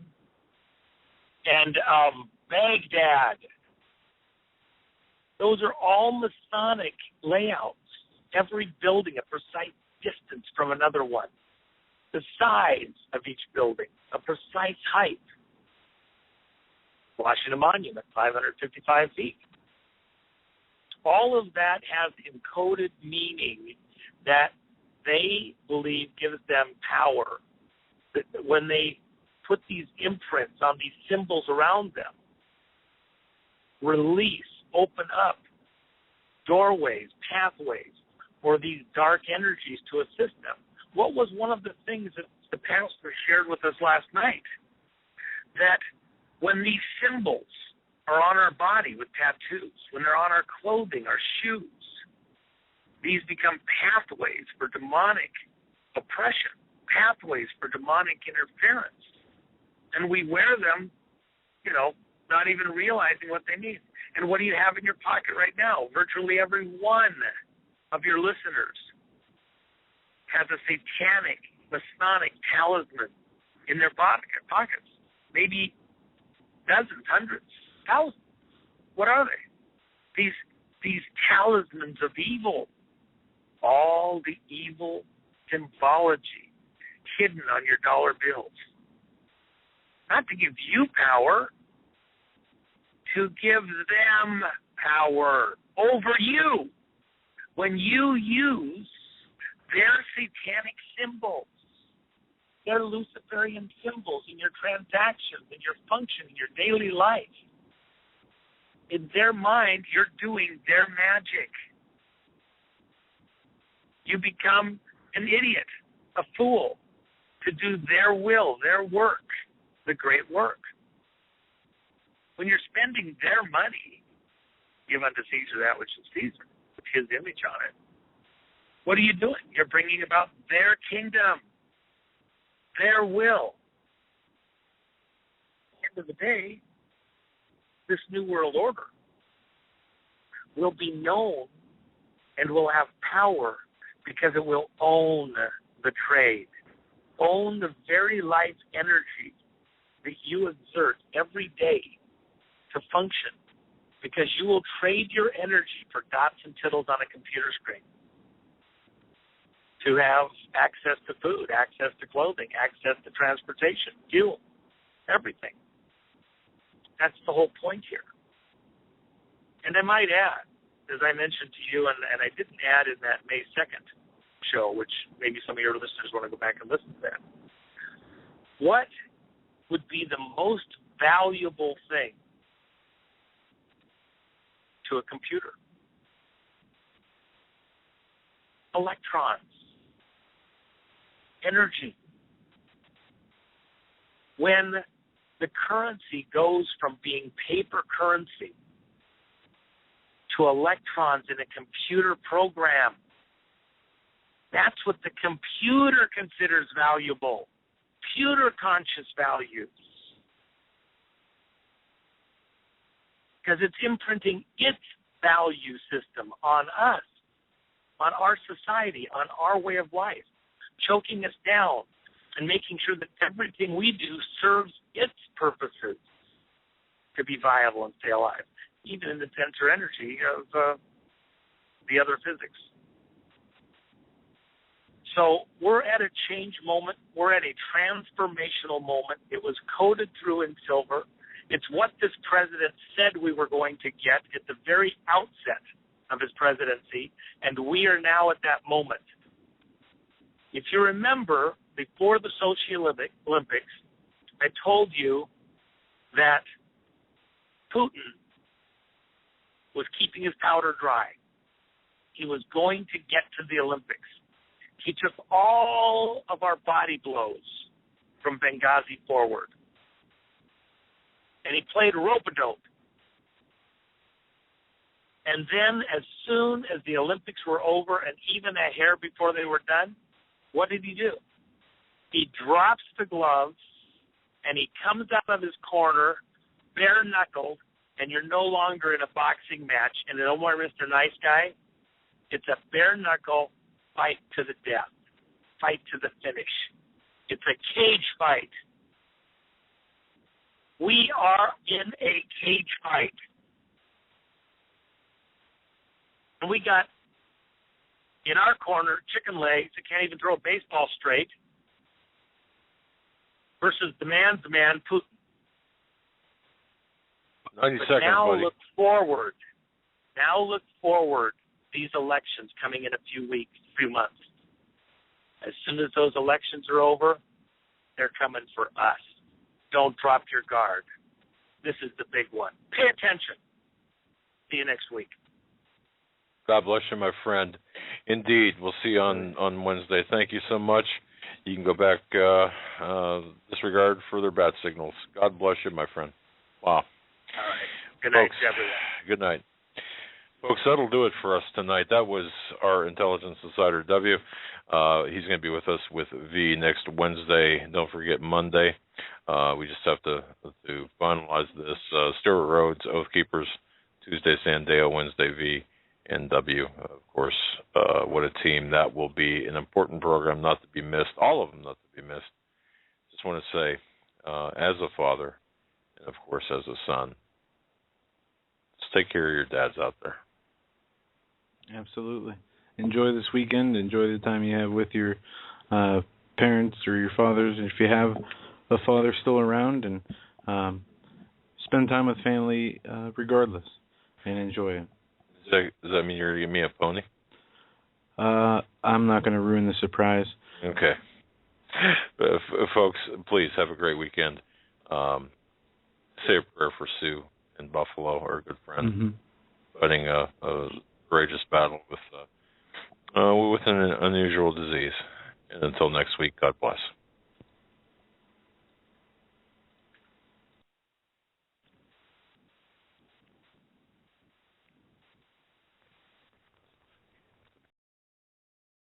and of Baghdad. Those are all Masonic layouts. Every building a precise distance from another one. The size of each building, a precise height. Washington Monument, 555 feet. All of that has encoded meaning that they believe gives them power. That when they put these imprints on these symbols around them, release, open up doorways, pathways for these dark energies to assist them. What was one of the things that the pastor shared with us last night? That when these symbols are on our body with tattoos, when they're on our clothing, our shoes, these become pathways for demonic oppression, pathways for demonic interference. And we wear them, you know, not even realizing what they mean. And what do you have in your pocket right now? Virtually every one of your listeners has a satanic, Masonic talisman in their pockets. Maybe dozens, hundreds, thousands. What are they? These talismans of evil. All the evil symbology hidden on your dollar bills. Not to give you power, to give them power over you. When you use their satanic symbols, their Luciferian symbols in your transactions, in your function, in your daily life, in their mind, you're doing their magic. You become an idiot, a fool, to do their will, their work, the great work. When you're spending their money, Give unto Caesar that which is Caesar, with his image on it. What are you doing? You're bringing about their kingdom, their will. At the end of the day, this New World Order will be known and will have power because it will own the trade, own the very life energy that you exert every day to function, because you will trade your energy for dots and tittles on a computer screen to have access to food, access to clothing, access to transportation, fuel, everything. That's the whole point here. And I might add, as I mentioned to you, and I didn't add in that May 2nd show, which maybe some of your listeners want to go back and listen to that, what would be the most valuable thing to a computer? Electrons, energy. When the currency goes from being paper currency to electrons in a computer program, that's what the computer considers valuable. Computer conscious values. Because it's imprinting its value system on us, on our society, on our way of life, choking us down and making sure that everything we do serves its purposes to be viable and stay alive, even in the denser energy of the other physics. So we're at a change moment. We're at a transformational moment. It was coded through in silver. It's what this president said we were going to get at the very outset of his presidency, and we are now at that moment. If you remember, before the Sochi Olympics, I told you that Putin was keeping his powder dry. He was going to get to the Olympics. He took all of our body blows from Benghazi forward, and he played rope-a-dope. And then as soon as the Olympics were over and even a hair before they were done, what did he do? He drops the gloves, and he comes out of his corner bare-knuckled, and you're no longer in a boxing match. And no more Mr. Nice Guy. It's a bare-knuckle fight to the death, fight to the finish. It's a cage fight. We are in a cage fight. And we got, in our corner, chicken legs that can't even throw a baseball straight versus the man's man, Putin. 90 but seconds, now buddy. look forward. Now look forward. These elections coming in a few months. As soon as those elections are over, they're coming for us. Don't drop your guard. This is the big one. Pay attention. See you next week. God bless you, my friend. Indeed. We'll see you on Wednesday. Thank you so much. You can go back, disregard further bat signals. God bless you, my friend. Wow. All right. Good night, everyone. Good night. Folks, that'll do it for us tonight. That was our Intelligence Insider W. He's going to be with us with V next Wednesday. Don't forget Monday. We just have to finalize this. Stuart Rhodes, Oath Keepers, Tuesday Sandeo, Wednesday V, and W. Of course, what a team. That will be an important program not to be missed. All of them not to be missed. Just want to say, as a father, and of course as a son, just take care of your dads out there. Absolutely. Enjoy this weekend. Enjoy the time you have with your parents or your fathers, if you have a father still around, and spend time with family regardless, and enjoy it. Does that mean you're going to give me a pony? I'm not going to ruin the surprise. Okay. Folks, please have a great weekend. Say a prayer for Sue in Buffalo, our good friend, fighting a courageous battle with an unusual disease. And until next week, God bless.